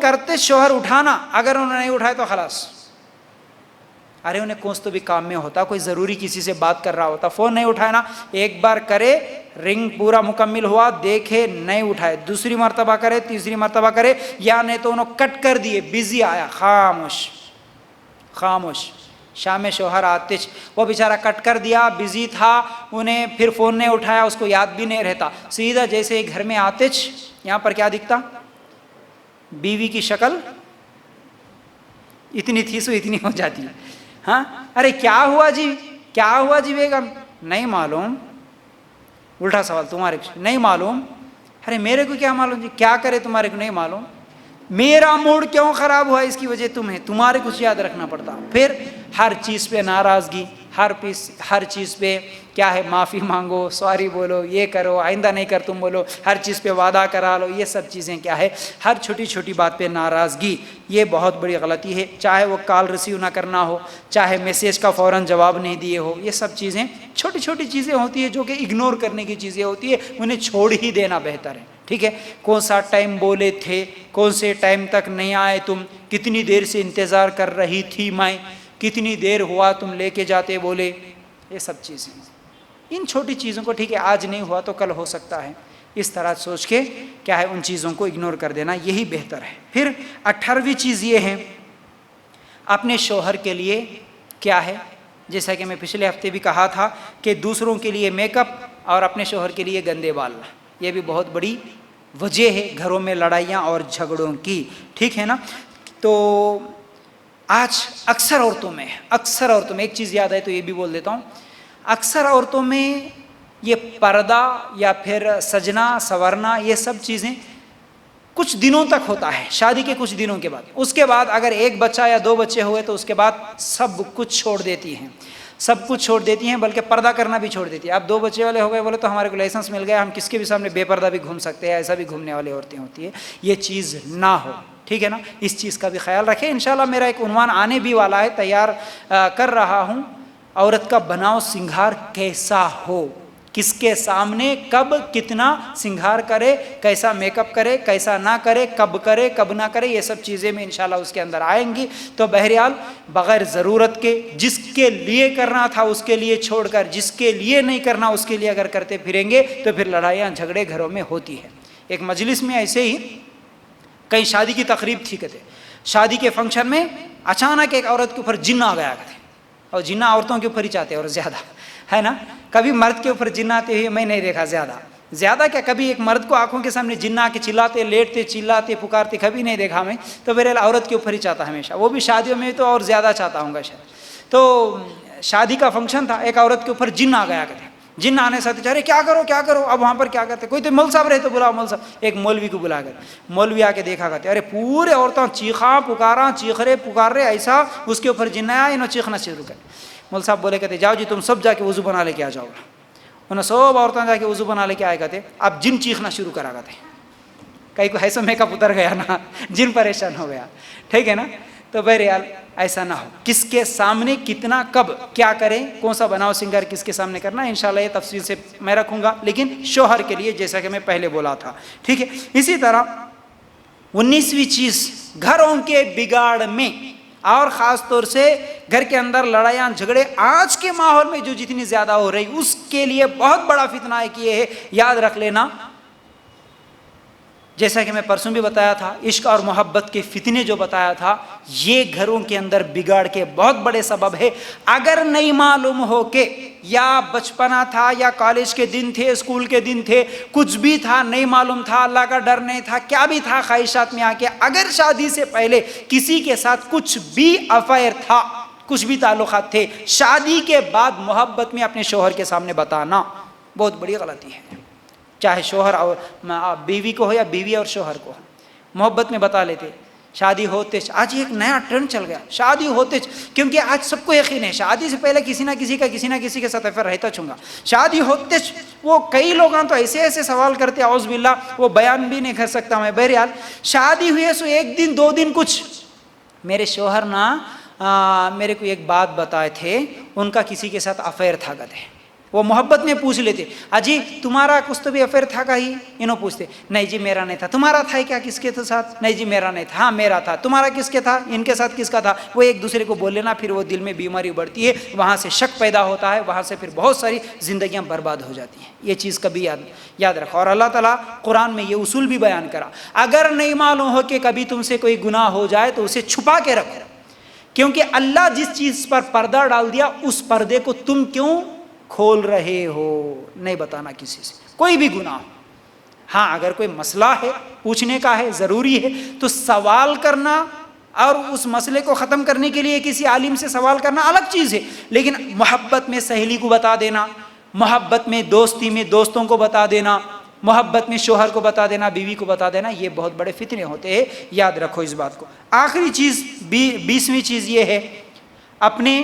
B: کرتے شوہر اٹھانا، اگر انہوں نے نہیں اٹھائے تو خلاص. ارے انہیں کون تو بھی کام میں ہوتا، کوئی ضروری کسی سے بات کر رہا ہوتا، فون نہیں اٹھائے نا، ایک بار کرے رنگ پورا مکمل ہوا دیکھے نہیں اٹھائے، دوسری مرتبہ کرے، تیسری مرتبہ کرے، یا نہیں تو انہوں کٹ کر دیے، بزی آیا، خاموش. شام میں شوہر آتش، وہ بیچارہ کٹ کر دیا، بزی تھا، انہیں پھر فون نہیں اٹھایا، اس کو یاد بھی نہیں رہتا، سیدھا جیسے گھر میں آتش، یہاں پر کیا دکھتا؟ بیوی کی شکل اتنی تھی سو اتنی ہو جاتی ہے. ہاں ارے کیا ہوا جی بیگم؟ نہیں معلوم. الٹا سوال تمہارے کو نہیں معلوم. ارے میرے کو کیا معلوم جی، کیا کرے تمہارے کو نہیں معلوم. میرا موڈ کیوں خراب ہوا اس کی وجہ تمہیں، تمہارے کچھ یاد رکھنا پڑتا. پھر ہر چیز پہ ناراضگی، ہر چیز پہ کیا ہے، معافی مانگو، سوری بولو، یہ کرو، آئندہ نہیں کر تم بولو، ہر چیز پہ وعدہ کرا لو. یہ سب چیزیں کیا ہے، ہر چھوٹی چھوٹی بات پہ ناراضگی، یہ بہت بڑی غلطی ہے. چاہے وہ کال ریسیو نہ کرنا ہو، چاہے میسیج کا فوراً جواب نہیں دیے ہو، یہ سب چیزیں چھوٹی چھوٹی چیزیں ہوتی ہے جو کہ اگنور کرنے کی چیزیں ہوتی ہے، انہیں چھوڑ ہی دینا بہتر ہے. ٹھیک ہے، کون سا ٹائم بولے تھے، کون سے ٹائم تک نہیں آئے تم، کتنی دیر سے انتظار کر رہی تھی میں، کتنی دیر ہوا تم لے کے جاتے بولے، یہ سب چیزیں، ان چھوٹی چیزوں کو ٹھیک ہے آج نہیں ہوا تو کل ہو سکتا ہے، اس طرح سوچ کے کیا ہے ان چیزوں کو اگنور کر دینا، یہی بہتر ہے. پھر 18ویں چیز یہ ہے، اپنے شوہر کے لیے کیا ہے، جیسا کہ میں پچھلے ہفتے بھی کہا تھا کہ دوسروں کے لیے میک اپ اور اپنے شوہر کے لیے گندے بال، یہ بھی بہت بڑی وجہ ہے گھروں میں لڑائیاں اور جھگڑوں کی. ٹھیک ہے نا. تو آج اکثر عورتوں میں ایک چیز یاد ہے تو یہ بھی بول دیتا ہوں، اکثر عورتوں میں یہ پردہ یا پھر سجنا سورنا یہ سب چیزیں کچھ دنوں تک ہوتا ہے، شادی کے کچھ دنوں کے بعد. اس کے بعد اگر ایک بچہ یا 2 بچے ہوئے تو اس کے بعد سب کچھ چھوڑ دیتی ہیں، بلکہ پردہ کرنا بھی چھوڑ دیتی ہے. اب 2 بچے والے ہو گئے بولے تو ہمارے کو لائسنس مل گیا، ہم کس کے بھی سامنے بے پردہ بھی گھوم سکتے ہیں، ایسا بھی گھومنے والی عورتیں ہوتی ہیں. یہ چیز نہ ہو. ٹھیک ہے نا، اس چیز کا بھی خیال رکھیں. انشاءاللہ میرا ایک عنوان آنے بھی والا ہے، تیار کر رہا ہوں، عورت کا بناؤ سنگھار کیسا ہو، کس کے سامنے کب کتنا سنگھار کرے، کیسا میک اپ کرے، کیسا نہ کرے، کب نہ کرے، یہ سب چیزیں میں انشاءاللہ اس کے اندر آئیں گی. تو بہرحال بغیر ضرورت کے، جس کے لیے کرنا تھا اس کے لیے چھوڑ کر، جس کے لیے نہیں کرنا اس کے لیے اگر کرتے پھریں گے تو پھر لڑائیاں جھگڑے گھروں میں ہوتی ہے. ایک مجلس میں ایسے ہی کہیں شادی کی تقریب تھی، کہتے شادی کے فنکشن میں اچانک ایک عورت کے اوپر جن آ گیا، کہتے اور جنہ عورتوں کے اوپر ہی چاہتے اور زیادہ ہے نا، کبھی مرد کے اوپر جن آتے ہوئے میں نہیں دیکھا زیادہ. زیادہ کیا، کبھی ایک مرد کو آنکھوں کے سامنے جن آ کے چلاتے لیٹتے چلاتے پکارتے کبھی نہیں دیکھا میں، تو میرے عورت کے اوپر ہی چاہتا ہمیشہ، وہ بھی شادیوں میں تو اور زیادہ چاہتا ہوں گا شاید۔ تو شادی کا فنکشن تھا، ایک عورت کے اوپر جن آ گیا کرتے، جن آنے سے چاہ رہے کیا کرو، اب وہاں پر کیا کرتے، کوئی تو مول صاحب رہے تو بلاؤ مول صاحب، ایک مولوی کو بلا کر مولوی آ کے دیکھا کرتے، ارے پورے عورتوں چیخاں پکاراں پکار رہے ایسا، اس کے اوپر جن آیا، انہوں چیخنا شروع کر۔ مول صاحب بولے کہتے جاؤ جی تم سب جا کے وضو بنا لے کے آ جاؤ، انہوں سب عورتیں جا کے وضو بنا لے کے آئے کرتے، اب جن چیخنا شروع کرا کرتے، کئی کو ایسا میک اپ اتر گیا نا، جن پریشان ہو گیا، ٹھیک ہے نا۔ تو بہرحال ایسا نہ ہو، کس کے سامنے کتنا کب کیا کریں، کون سا بناؤ سنگر کس کے سامنے کرنا، انشاءاللہ یہ تفصیل سے میں رکھوں گا، لیکن شوہر کے لیے جیسا کہ میں پہلے بولا تھا، ٹھیک ہے۔ اسی طرح 19ویں چیز گھروں کے بگاڑ میں، اور خاص طور سے گھر کے اندر لڑائیاں جھگڑے آج کے ماحول میں جو جتنی زیادہ ہو رہی، اس کے لیے بہت بڑا فتنہ ہے کہ یہ ہے، یاد رکھ لینا، جیسا کہ میں پرسوں بھی بتایا تھا، عشق اور محبت کے فتنے جو بتایا تھا، یہ گھروں کے اندر بگاڑ کے بہت بڑے سبب ہے۔ اگر نہیں معلوم ہو کہ یا بچپنا تھا یا کالج کے دن تھے، اسکول کے دن تھے، کچھ بھی تھا نہیں معلوم تھا، اللہ کا ڈر نہیں تھا، کیا بھی تھا، خواہشات میں آ کے اگر شادی سے پہلے کسی کے ساتھ کچھ بھی افیئر تھا، کچھ بھی تعلقات تھے، شادی کے بعد محبت میں اپنے شوہر کے سامنے بتانا بہت بڑی غلطی ہے، چاہے شوہر اور بیوی کو ہو یا بیوی اور شوہر کو ہو، محبت میں بتا لیتے۔ شادی ہوتے آج ایک نیا ٹرینڈ چل گیا، شادی ہوتے، کیونکہ آج سب کو یقین ہے شادی سے پہلے کسی نہ کسی کے ساتھ افیئر رہتا چھوں گا، شادی ہوتے وہ کئی لوگ تو ایسے سوال کرتے، اعوذ باللہ، وہ بیان بھی نہیں کر سکتا میں۔ بہرحال شادی ہوئے سو ایک دن دو دن کچھ، میرے شوہر نا میرے کو ایک بات بتائے تھے، ان کا کسی کے ساتھ افیئر تھا کہتے، وہ محبت میں پوچھ لیتے، اجی تمہارا کچھ تو بھی افیئر تھا کہیں، انہوں پوچھتے، نہیں جی میرا نہیں تھا، تمہارا تھا کیا کس کے ساتھ، نہیں جی میرا نہیں تھا، ہاں میرا تھا، تمہارا کس کے تھا، ان کے ساتھ کس کا تھا، وہ ایک دوسرے کو بول لینا، پھر وہ دل میں بیماری بڑھتی ہے، وہاں سے شک پیدا ہوتا ہے، وہاں سے پھر بہت ساری زندگیاں برباد ہو جاتی ہیں، یہ چیز کبھی یاد رکھو۔ اور اللہ تعالیٰ قرآن میں یہ اصول بھی بیان کرا، اگر نہیں معلوم ہو کہ کبھی تم سے کوئی گناہ ہو جائے تو اسے چھپا کے رکھو، کیونکہ اللہ جس چیز پر پردہ ڈال دیا اس پردے کو تم کیوں کھول رہے ہو، نہیں بتانا کسی سے کوئی بھی گناہ۔ ہاں اگر کوئی مسئلہ ہے پوچھنے کا ہے، ضروری ہے، تو سوال کرنا اور اس مسئلے کو ختم کرنے کے لیے کسی عالم سے سوال کرنا الگ چیز ہے، لیکن محبت میں سہیلی کو بتا دینا، محبت میں دوستی میں دوستوں کو بتا دینا، محبت میں شوہر کو بتا دینا، بیوی کو بتا دینا، یہ بہت بڑے فتنے ہوتے ہیں، یاد رکھو اس بات کو۔ آخری چیز 20ویں چیز یہ ہے، اپنے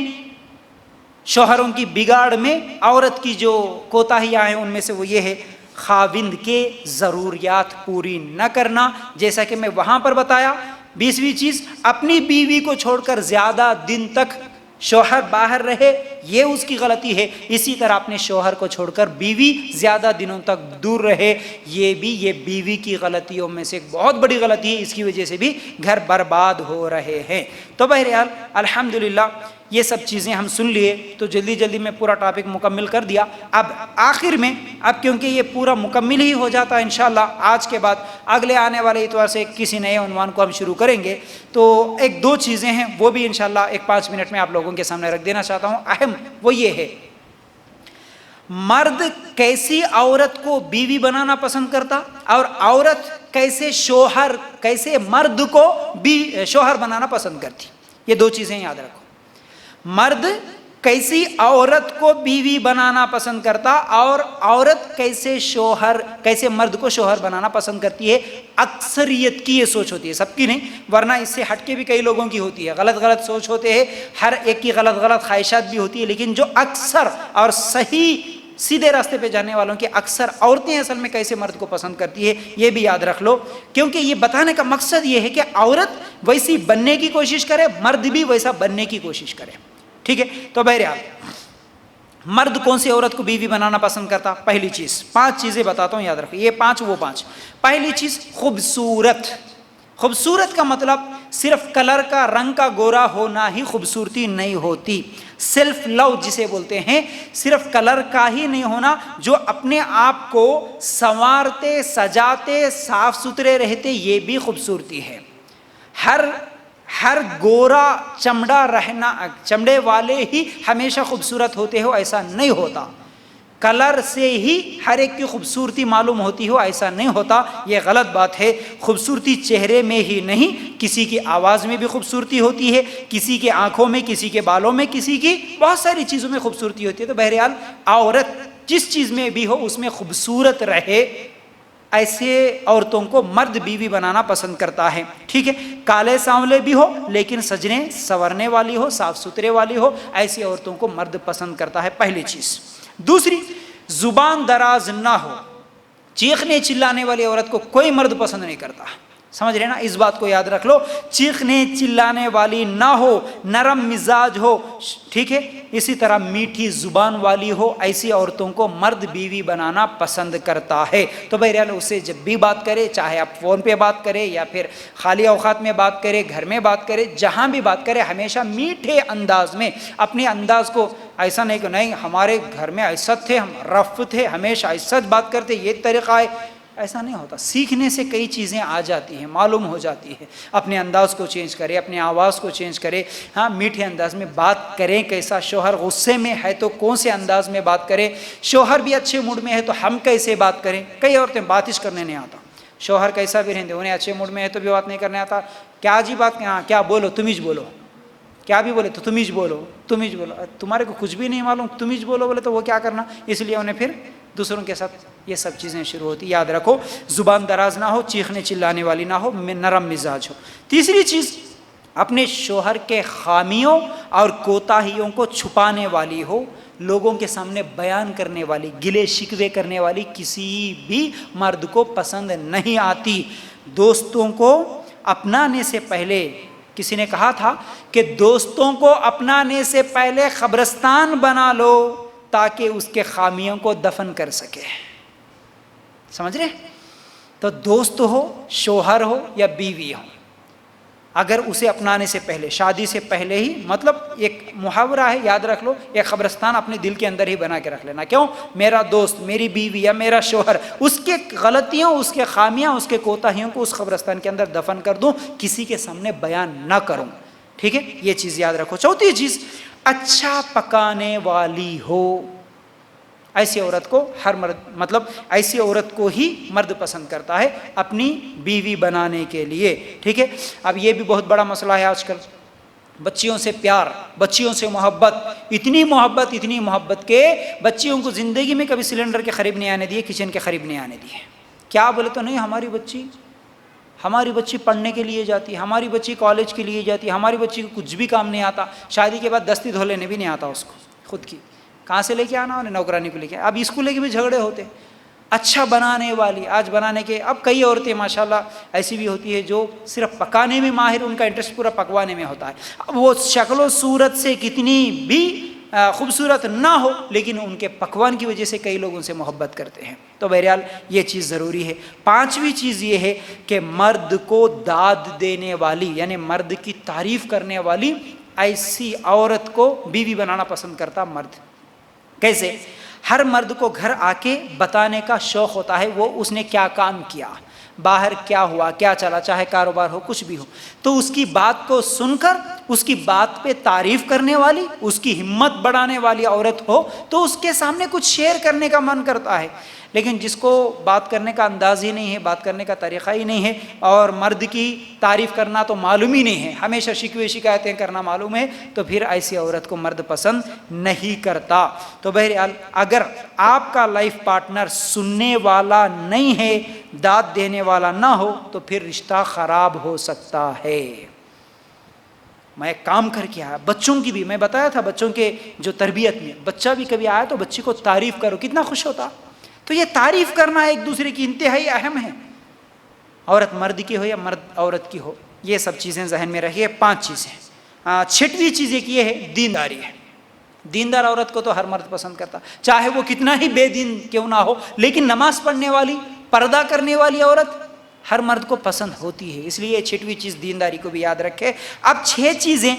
B: شوہروں کی بگاڑ میں عورت کی جو کوتاہیاں ہیں ان میں سے وہ یہ ہے، خاوند کے ضروریات پوری نہ کرنا، جیسا کہ میں وہاں پر بتایا۔ 20ویں چیز، اپنی بیوی کو چھوڑ کر زیادہ دن تک شوہر باہر رہے، یہ اس کی غلطی ہے، اسی طرح اپنے شوہر کو چھوڑ کر بیوی زیادہ دنوں تک دور رہے، یہ بیوی کی غلطیوں میں سے ایک بہت بڑی غلطی ہے، اس کی وجہ سے بھی گھر برباد ہو رہے ہیں۔ تو بہرحال الحمدللہ یہ سب چیزیں ہم سن لیے، تو جلدی میں پورا ٹاپک مکمل کر دیا۔ اب آخر میں، اب کیونکہ یہ پورا مکمل ہی ہو جاتا ہے انشاءاللہ، آج کے بعد اگلے آنے والے اتوار سے کسی نئے عنوان کو ہم شروع کریں گے، تو ایک دو چیزیں ہیں وہ بھی انشاءاللہ ایک 5 منٹ میں آپ لوگوں کے سامنے رکھ دینا چاہتا ہوں۔ اہم وہ یہ ہے، مرد کیسی عورت کو بیوی بنانا پسند کرتا، اور عورت کیسے مرد کو شوہر بنانا پسند کرتی، یہ دو چیزیں یاد رکھو۔ مرد کیسی عورت کو بیوی بنانا پسند کرتا، اور عورت کیسے مرد کو شوہر بنانا پسند کرتی ہے۔ اکثریت کی یہ سوچ ہوتی ہے، سب کی نہیں، ورنہ اس سے ہٹ کے بھی کئی لوگوں کی ہوتی ہے، غلط سوچ ہوتے ہیں، ہر ایک کی غلط خواہشات بھی ہوتی ہے، لیکن جو اکثر اور صحیح سیدھے راستے پہ جانے والوں کی اکثر عورتیں اصل میں کیسے مرد کو پسند کرتی ہے، یہ بھی یاد رکھ لو، کیونکہ یہ بتانے کا مقصد یہ ہے کہ عورت ویسی بننے کی کوشش کرے، مرد بھی ویسا بننے کی کوشش کرے، ٹھیک ہے۔ تو بہرحال مرد کون سی عورت کو بیوی بنانا پسند کرتا؟ پہلی چیز، 5 چیزیں بتاتا ہوں، یاد رکھو، یہ 5 وہ 5۔ پہلی چیز، خوبصورت کا مطلب صرف کلر کا، رنگ کا گورا ہونا ہی خوبصورتی نہیں ہوتی، سیلف لو جسے بولتے ہیں، صرف کلر کا ہی نہیں ہونا، جو اپنے آپ کو سنوارتے سجاتے صاف ستھرے رہتے، یہ بھی خوبصورتی ہے۔ ہر گورا چمڑے والے ہی ہمیشہ خوبصورت ہوتے ہو ایسا نہیں ہوتا، کلر سے ہی ہر ایک کی خوبصورتی معلوم ہوتی ہو، ایسا نہیں ہوتا، یہ غلط بات ہے۔ خوبصورتی چہرے میں ہی نہیں، کسی کی آواز میں بھی خوبصورتی ہوتی ہے، کسی کے آنکھوں میں، کسی کے بالوں میں، کسی کی بہت ساری چیزوں میں خوبصورتی ہوتی ہے۔ تو بہرحال عورت جس چیز میں بھی ہو اس میں خوبصورت رہے، ایسے عورتوں کو مرد بیوی بنانا پسند کرتا ہے، ٹھیک ہے۔ کالے سانولے بھی ہو لیکن سجنے سورنے والی ہو، صاف ستھرے والی ہو، ایسی عورتوں کو مرد پسند کرتا ہے، پہلی چیز۔ دوسری، زبان دراز نہ ہو، چیخنے چلانے والی عورت کو کوئی مرد پسند نہیں کرتا، سمجھ رہے نا، اس بات کو یاد رکھ لو، چیخنے چلانے والی نہ ہو، نرم مزاج ہو، ٹھیک ہے، اسی طرح میٹھی زبان والی ہو، ایسی عورتوں کو مرد بیوی بنانا پسند کرتا ہے۔ تو بہرحال اسے جب بھی بات کرے، چاہے آپ فون پہ بات کرے یا پھر خالی اوقات میں بات کرے، گھر میں بات کرے، جہاں بھی بات کرے، ہمیشہ میٹھے انداز میں اپنے انداز کو، ایسا نہیں کہ نہیں ہمارے گھر میں ایسا تھے، ہم رف تھے، ہمیشہ ایسا بات کرتے، یہ طریقہ ہے، ایسا نہیں ہوتا۔ سیکھنے سے کئی چیزیں آ جاتی ہیں، معلوم ہو جاتی ہے۔ اپنے انداز کو چینج کرے، اپنے آواز کو چینج کرے، ہاں میٹھے انداز میں بات کریں۔ کیسا شوہر غصے میں ہے تو کون سے انداز میں بات کرے، شوہر بھی اچھے موڈ میں ہے تو ہم کیسے بات کریں۔ کئی عورتیں باتش کرنے نہیں آتا، شوہر کیسا بھی رہتے انہیں اچھے موڈ میں ہے تو بھی بات نہیں کرنے آتا، کیا جی بات، کیا بولو تم ہی بولو، کیا بھی بولے تو تم ہی بولو، تم ہی بولو، تمہارے کو کچھ بھی نہیں معلوم، تم ہی بولو بولے تو وہ کیا کرنا، اس لیے انہیں پھر دوسروں کے ساتھ یہ سب چیزیں شروع ہوتی۔ یاد رکھو، زبان دراز نہ ہو، چیخنے چلانے والی نہ ہو، نرم مزاج ہو۔ تیسری چیز، اپنے شوہر کے خامیوں اور کوتاہیوں کو چھپانے والی ہو، لوگوں کے سامنے بیان کرنے والی، گلے شکوے کرنے والی کسی بھی مرد کو پسند نہیں آتی۔ دوستوں کو اپنانے سے پہلے، کسی نے کہا تھا کہ دوستوں کو اپنانے سے پہلے قبرستان بنا لو تاکہ اس کے خامیوں کو دفن کر سکے، سمجھ رہے؟ تو دوست ہو، شوہر ہو یا بیوی ہو، اگر اسے اپنانے سے پہلے، شادی سے پہلے ہی، مطلب ایک محاورہ ہے، یاد رکھ لو، ایک قبرستان اپنے دل کے اندر ہی بنا کے رکھ لینا۔ کیوں؟ میرا دوست، میری بیوی یا میرا شوہر، اس کے غلطیوں، اس کے خامیاں، اس کے کوتاہیوں کو اس قبرستان کے اندر دفن کر دوں، کسی کے سامنے بیان نہ کروں، ٹھیک ہے، یہ چیز یاد رکھو۔ چوتھی چیز، اچھا پکانے والی ہو، ایسی عورت کو ہر مرد، مطلب ایسی عورت کو ہی مرد پسند کرتا ہے اپنی بیوی بنانے کے لیے، ٹھیک ہے۔ اب یہ بھی بہت بڑا مسئلہ ہے آج کل، بچیوں سے پیار، بچیوں سے محبت، اتنی محبت کہ بچیوں کو زندگی میں کبھی سلنڈر کے قریب نہیں آنے دیے، کچن کے قریب نہیں آنے دیے۔ کیا بولے تو نہیں، ہماری بچی پڑھنے کے لیے جاتی ہے، ہماری بچی کالج کے لیے جاتی ہے، ہماری بچی کو کچھ بھی کام نہیں آتا، شادی کے بعد دستی دھو لینے بھی نہیں آتا اس کو، خود کی کہاں سے لے کے آنا انہیں، نوکرانی کو لے کے، اب اس کو لے کے بھی جھگڑے ہوتے۔ اچھا بنانے والی، آج بنانے کے، اب کئی عورتیں ماشاءاللہ ایسی بھی ہوتی ہے جو صرف پکانے میں ماہر، ان کا انٹرسٹ پورا پکوانے میں ہوتا ہے، اب وہ شکل و صورت سے کتنی بھی خوبصورت نہ ہو لیکن ان کے پکوان کی وجہ سے کئی لوگ ان سے محبت کرتے ہیں۔ تو بہرحال یہ چیز ضروری ہے۔ پانچویں چیز یہ ہے کہ مرد کو داد دینے والی، یعنی مرد کی تعریف کرنے والی ایسی عورت کو بیوی بنانا پسند کرتا مرد۔ کیسے؟ ہر مرد کو گھر آ کے بتانے کا شوق ہوتا ہے، وہ اس نے کیا کام کیا، باہر کیا ہوا، کیا چلا، چاہے کاروبار ہو، کچھ بھی ہو، تو اس کی بات کو سن کر اس کی بات پہ تعریف کرنے والی، اس کی ہمت بڑھانے والی عورت ہو تو اس کے سامنے کچھ شیئر کرنے کا من کرتا ہے۔ لیکن جس کو بات کرنے کا انداز ہی نہیں ہے، بات کرنے کا طریقہ ہی نہیں ہے، اور مرد کی تعریف کرنا تو معلوم ہی نہیں ہے، ہمیشہ شکوے شکایتیں کرنا معلوم ہے، تو پھر ایسی عورت کو مرد پسند نہیں کرتا۔ تو بہرحال اگر آپ کا لائف پارٹنر سننے والا نہیں ہے، داد دینے والا نہ ہو، تو پھر رشتہ خراب ہو سکتا ہے۔ میں کام کر کے آیا، بچوں کی بھی میں بتایا تھا، بچوں کے جو تربیت میں، بچہ بھی کبھی آیا تو بچے کو تعریف کرو، کتنا خوش ہوتا۔ تو یہ تعریف کرنا ایک دوسرے کی انتہائی اہم ہے، عورت مرد کی ہو یا مرد عورت کی ہو، یہ سب چیزیں ذہن میں رکھیے۔ 5 چیزیں۔ چھٹویں چیز ایک یہ ہے، دینداری ہے۔ دیندار عورت کو تو ہر مرد پسند کرتا، چاہے وہ کتنا ہی بے دین کیوں نہ ہو، لیکن نماز پڑھنے والی، پردہ کرنے والی عورت ہر مرد کو پسند ہوتی ہے، اس لیے 6ویں چیز دینداری کو بھی یاد رکھے۔ اب 6 چیزیں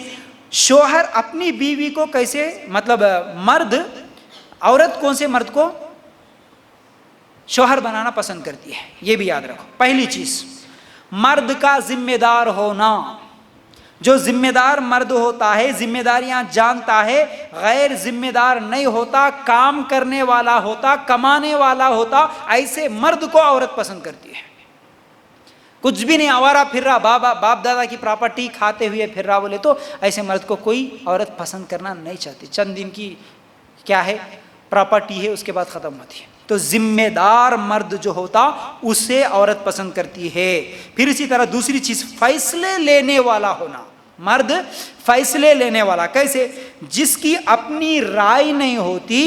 B: شوہر اپنی بیوی کو کیسے، مطلب مرد، عورت کون سے مرد کو شوہر بنانا پسند کرتی ہے، یہ بھی یاد رکھو۔ پہلی چیز، مرد کا ذمہ دار ہونا، جو ذمہ دار مرد ہوتا ہے ذمہ داریاں جانتا ہے، غیر ذمہ دار نہیں ہوتا، کام کرنے والا ہوتا، کمانے والا ہوتا، ایسے مرد کو عورت پسند کرتی ہے۔ کچھ بھی نہیں، آوارہ پھر رہا، باپ دادا کی پراپرٹی کھاتے ہوئے پھر رہا بولے تو ایسے مرد کو کوئی عورت پسند کرنا نہیں چاہتی، چند دن کی کیا ہے پراپرٹی ہے، اس کے بعد ختم ہوتی ہے۔ تو ذمہ دار مرد جو ہوتا اسے عورت پسند کرتی ہے۔ پھر اسی طرح دوسری چیز فیصلے لینے والا ہونا، مرد فیصلے لینے والا کیسے؟ جس کی اپنی رائے نہیں ہوتی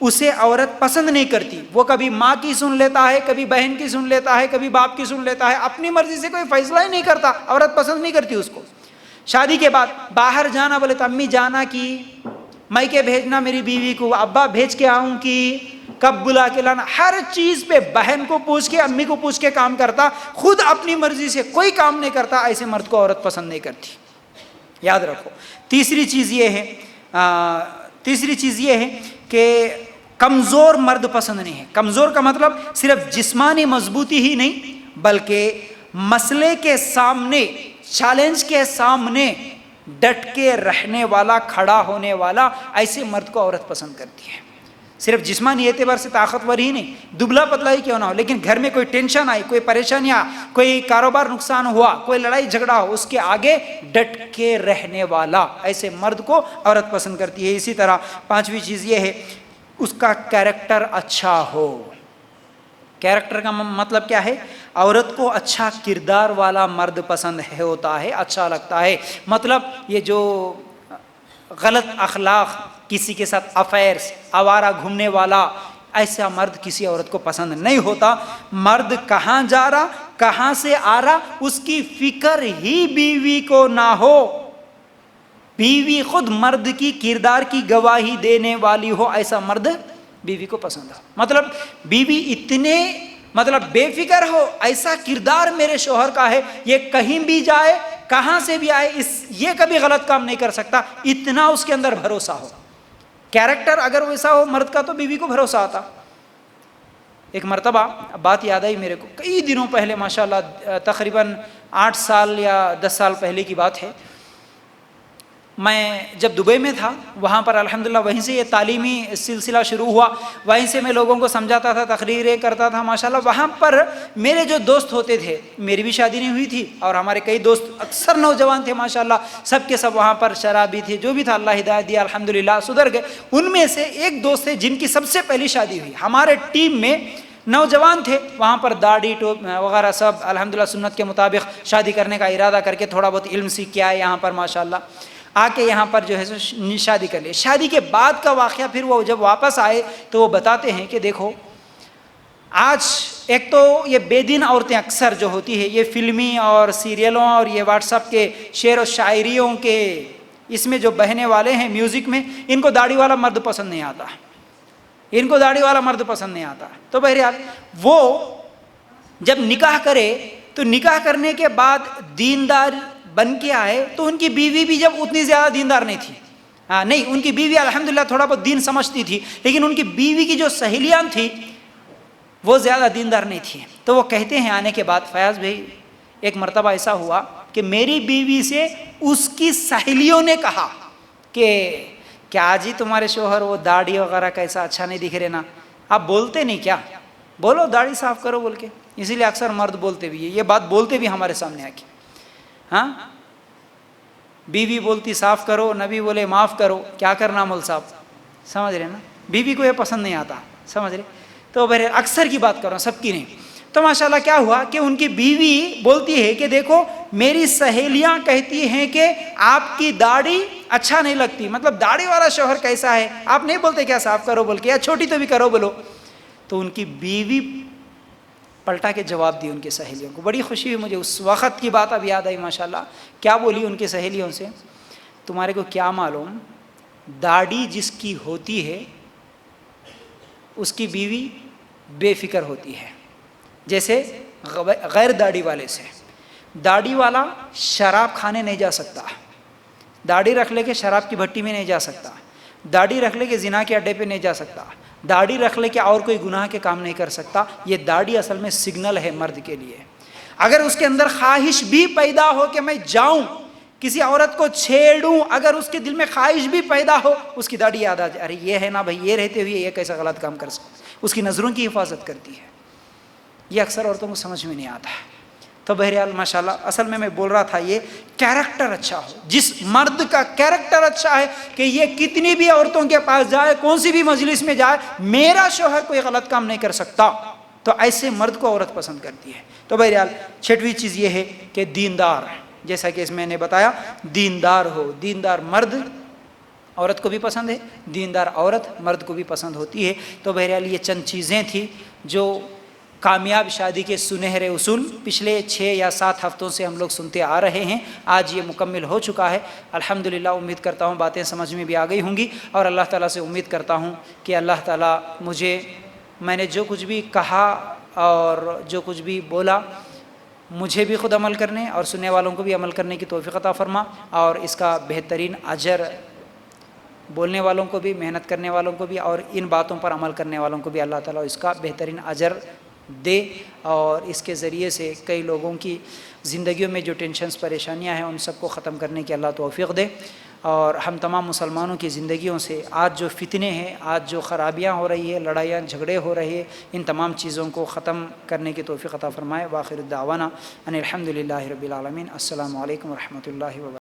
B: اسے عورت پسند نہیں کرتی، وہ کبھی ماں کی سن لیتا ہے، کبھی بہن کی سن لیتا ہے، کبھی باپ کی سن لیتا ہے، اپنی مرضی سے کوئی فیصلہ ہی نہیں کرتا، عورت پسند نہیں کرتی اس کو۔ شادی کے بعد باہر جانا بولے تو امی جانا کی، میکے بھیجنا میری بیوی کو، ابا بھیج کے آؤں کی، کب بلا کے لانا، ہر چیز پہ بہن کو پوچھ کے امی کو پوچھ کے کام کرتا، خود اپنی مرضی سے کوئی کام نہیں کرتا، ایسے مرد کو عورت پسند نہیں کرتی، یاد رکھو۔ تیسری چیز یہ ہے کہ کمزور مرد پسند نہیں ہے۔ کمزور کا مطلب صرف جسمانی مضبوطی ہی نہیں بلکہ مسئلے کے سامنے، چیلنج کے سامنے ڈٹ کے رہنے والا، کھڑا ہونے والا، ایسے مرد کو عورت پسند کرتی ہے۔ صرف جسمانی اعتبار سے طاقتور ہی نہیں، دبلا پتلا ہی کیوں نہ ہو، لیکن گھر میں کوئی ٹینشن آئی، کوئی پریشانیاں، کوئی کاروبار نقصان ہوا، کوئی لڑائی جھگڑا ہو، اس کے آگے ڈٹ کے رہنے والا، ایسے مرد کو عورت پسند کرتی ہے۔ اسی طرح پانچویں چیز یہ ہے اس کا کیریکٹر اچھا ہو۔ کیریکٹر کا مطلب کیا ہے؟ عورت کو اچھا کردار والا مرد پسند ہوتا ہے، اچھا لگتا ہے۔ مطلب یہ جو غلط اخلاق، کسی کے ساتھ افیئرس، آوارہ گھومنے والا، ایسا مرد کسی عورت کو پسند نہیں ہوتا۔ مرد کہاں جا رہا، کہاں سے آ رہا، اس کی فکر ہی بیوی کو نہ ہو، بیوی خود مرد کی کردار کی گواہی دینے والی ہو، ایسا مرد بیوی کو پسند ہے۔ مطلب بیوی اتنے بے فکر ہو، ایسا کردار میرے شوہر کا ہے، یہ کہیں بھی جائے، کہاں سے بھی آئے، یہ کبھی غلط کام نہیں کر سکتا، اتنا اس کے اندر بھروسہ ہو۔ کیریکٹر اگر ویسا ہو مرد کا تو بیوی کو بھروسہ آتا۔ ایک مرتبہ بات یاد آئی میرے کو، کئی دنوں پہلے، ماشاءاللہ تقریباً 8 سال یا 10 سال پہلے کی بات ہے۔ میں جب دبئی میں تھا، وہاں پر الحمدللہ وہیں سے یہ تعلیمی سلسلہ شروع ہوا، وہیں سے میں لوگوں کو سمجھاتا تھا، تقریریں کرتا تھا ماشاءاللہ۔ وہاں پر میرے جو دوست ہوتے تھے، میری بھی شادی نہیں ہوئی تھی، اور ہمارے کئی دوست اکثر نوجوان تھے ماشاءاللہ، سب کے سب وہاں پر شرابی تھے، جو بھی تھا اللہ ہدایت دیا، الحمدللہ سدھر گئے۔ ان میں سے ایک دوست تھے جن کی سب سے پہلی شادی ہوئی، ہمارے ٹیم میں نوجوان تھے، وہاں پر داڑھی ٹوپ وغیرہ سب الحمدللہ سنت کے مطابق شادی کرنے کا ارادہ کر کے تھوڑا بہت علم سیکھ کے آئے یہاں پر ماشاءاللہ، آ کے یہاں پر جو ہے شادی کر لی۔ شادی کے بعد کا واقعہ پھر وہ جب واپس آئے تو وہ بتاتے ہیں کہ دیکھو آج ایک تو یہ بے دین عورتیں اکثر جو ہوتی ہے، یہ فلمی اور سیریلوں اور یہ واٹس ایپ کے شعر و شاعریوں کے اس میں جو بہنے والے ہیں، میوزک میں، ان کو داڑھی والا مرد پسند نہیں آتا، ان کو داڑھی والا مرد پسند نہیں آتا۔ تو بہرحال وہ جب نکاح کرے تو نکاح کرنے کے بعد دیندار بن کے آئے تو ان کی بیوی بھی جب اتنی زیادہ دیندار نہیں تھی، نہیں، ان کی بیوی الحمدللہ تھوڑا بہت دین سمجھتی تھی، لیکن ان کی بیوی کی جو سہیلیاں تھیں وہ زیادہ دیندار نہیں تھی۔ تو وہ کہتے ہیں آنے کے بعد، فیاض بھائی ایک مرتبہ ایسا ہوا کہ میری بیوی سے اس کی سہیلیوں نے کہا کہ کیا جی تمہارے شوہر وہ داڑھی وغیرہ کیسا اچھا نہیں دکھ رہے نا، آپ بولتے نہیں کیا، بولو داڑھی صاف کرو بول کے۔ اسی لیے اکثر مرد بولتے بھی یہ بات بولتے بھی ہمارے سامنے آ کے، ہاں بیوی بولتی صاف کرو، نبی بولے معاف کرو، کیا کرنا مول صاحب، سمجھ رہے نا، بیوی کو یہ پسند نہیں آتا، سمجھ رہے۔ تو بہرحال اکثر کی بات کر رہا ہوں، سب کی نہیں۔ تو ماشاءاللہ کیا ہوا کہ ان کی بیوی بولتی ہے کہ دیکھو میری سہیلیاں کہتی ہیں کہ آپ کی داڑھی اچھا نہیں لگتی، مطلب داڑھی والا شوہر کیسا ہے، آپ نہیں بولتے کیا صاف کرو بول کے، یا چھوٹی تو بھی کرو بولو۔ تو ان کی بیوی پلٹا کے جواب دی ان کی سہیلیوں کو، بڑی خوشی ہوئی مجھے، اس وقت کی بات اب یاد آئی ماشاءاللہ۔ کیا بولی ان کی سہیلیوں سے، تمہارے کو کیا معلوم، داڑھی جس کی ہوتی ہے اس کی بیوی بے فکر ہوتی ہے، جیسے غیر داڑھی والے سے۔ داڑھی والا شراب کھانے نہیں جا سکتا، داڑھی رکھ لے کے شراب کی بھٹی میں نہیں جا سکتا، داڑھی رکھ لے کے زنا کے اڈے پہ نہیں جا سکتا، داڑھی رکھ لے کے اور کوئی گناہ کے کام نہیں کر سکتا۔ یہ داڑھی اصل میں سگنل ہے مرد کے لیے۔ اگر اس کے اندر خواہش بھی پیدا ہو کہ میں جاؤں کسی عورت کو چھیڑوں، اگر اس کے دل میں خواہش بھی پیدا ہو، اس کی داڑھی یاد آ جائے، ارے یہ ہے نا بھائی، یہ رہتے ہوئے یہ کیسا غلط کام کر سکتے، اس کی نظروں کی حفاظت کرتی ہے۔ یہ اکثر عورتوں کو سمجھ میں نہیں آتا ہے۔ تو بہرحال ماشاءاللہ، اصل میں بول رہا تھا یہ کیریکٹر اچھا ہو، جس مرد کا کیریکٹر اچھا ہے کہ یہ کتنی بھی عورتوں کے پاس جائے، کون سی بھی مجلس میں جائے، میرا شوہر کوئی غلط کام نہیں کر سکتا، تو ایسے مرد کو عورت پسند کرتی ہے۔ تو بہرحال چھٹویں چیز یہ ہے کہ دیندار، جیسا کہ اس میں نے بتایا، دیندار ہو، دیندار مرد عورت کو بھی پسند ہے، دیندار عورت مرد کو بھی پسند ہوتی ہے۔ تو بہرحال یہ چند چیزیں تھیں جو کامیاب شادی کے سنہرے اصول پچھلے 6 یا 7 ہفتوں سے ہم لوگ سنتے آ رہے ہیں، آج یہ مکمل ہو چکا ہے الحمدللہ۔ امید کرتا ہوں باتیں سمجھ میں بھی آ گئی ہوں گی، اور اللہ تعالیٰ سے امید کرتا ہوں کہ اللہ تعالیٰ مجھے، میں نے جو کچھ بھی کہا اور جو کچھ بھی بولا، مجھے بھی خود عمل کرنے اور سننے والوں کو بھی عمل کرنے کی توفیق عطا فرما، اور اس کا بہترین اجر بولنے والوں کو بھی، محنت کرنے والوں کو بھی، اور ان باتوں پر عمل کرنے والوں کو بھی اللہ تعالیٰ اس کا بہترین اجر دے، اور اس کے ذریعے سے کئی لوگوں کی زندگیوں میں جو ٹینشنز، پریشانیاں ہیں، ان سب کو ختم کرنے کی اللہ توفیق دے، اور ہم تمام مسلمانوں کی زندگیوں سے آج جو فتنے ہیں، آج جو خرابیاں ہو رہی ہیں، لڑائیاں جھگڑے ہو رہے ہیں، ان تمام چیزوں کو ختم کرنے کی توفیق عطا فرمائے۔ وآخر دعوانا ان الحمدللہ رب العالمین۔ السلام علیکم ورحمۃ اللہ وبرکاتہ۔